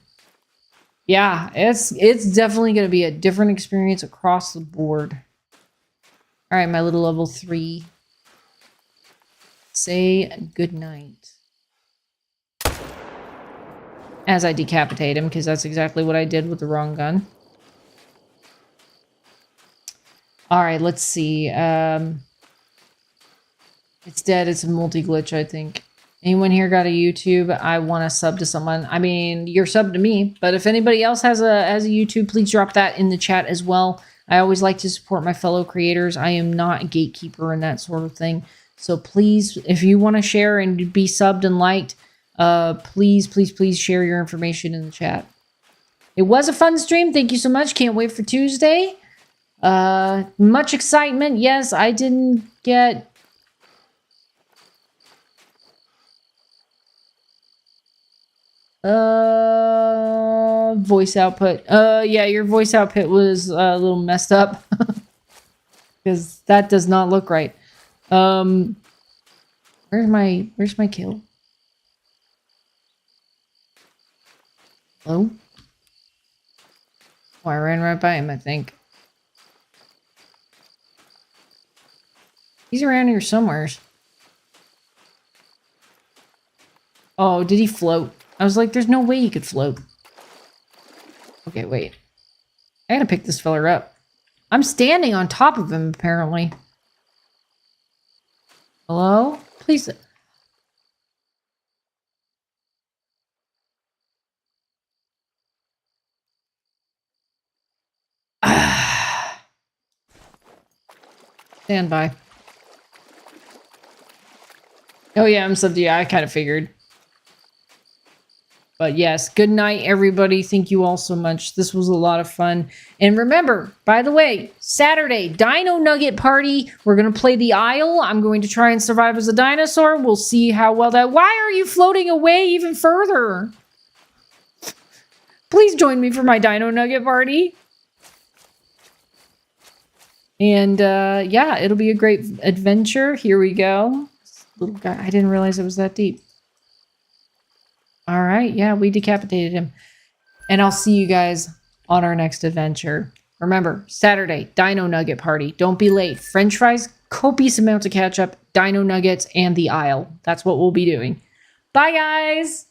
yeah, it's definitely going to be a different experience across the board. All right, my little level 3. Say goodnight. As I decapitate him, because that's exactly what I did with the wrong gun. Alright, let's see. It's dead. It's a multi-glitch, I think. Anyone here got a YouTube? I want to sub to someone. I mean, you're sub to me, but if anybody else has a YouTube, please drop that in the chat as well. I always like to support my fellow creators. I am not a gatekeeper and that sort of thing. So please, if you want to share and be subbed and liked, please share your information in the chat. It was a fun stream. Thank you so much. Can't wait for Tuesday. Much excitement. Yes, I didn't get... voice output. Yeah, your voice output was a little messed up. Because that does not look right. Where's my kill? Hello? Oh, I ran right by him, I think. He's around here somewheres. Oh, did he float? I was like, there's no way he could float. Okay, wait. I gotta pick this feller up. I'm standing on top of him, apparently. Hello? Please. Stand by. Oh yeah, I'm sub. Yeah, I kind of figured. But yes, good night, everybody. Thank you all so much. This was a lot of fun. And remember, by the way, Saturday, Dino Nugget Party. We're going to play the Isle. I'm going to try and survive as a dinosaur. We'll see how well that... Why are you floating away even further? Please join me for my Dino Nugget Party. And yeah, it'll be a great adventure. Here we go. This little guy, I didn't realize it was that deep. All right, yeah, we decapitated him. And I'll see you guys on our next adventure. Remember, Saturday, Dino Nugget Party. Don't be late. French fries, copious amounts of ketchup, Dino Nuggets, and the Isle. That's what we'll be doing. Bye, guys!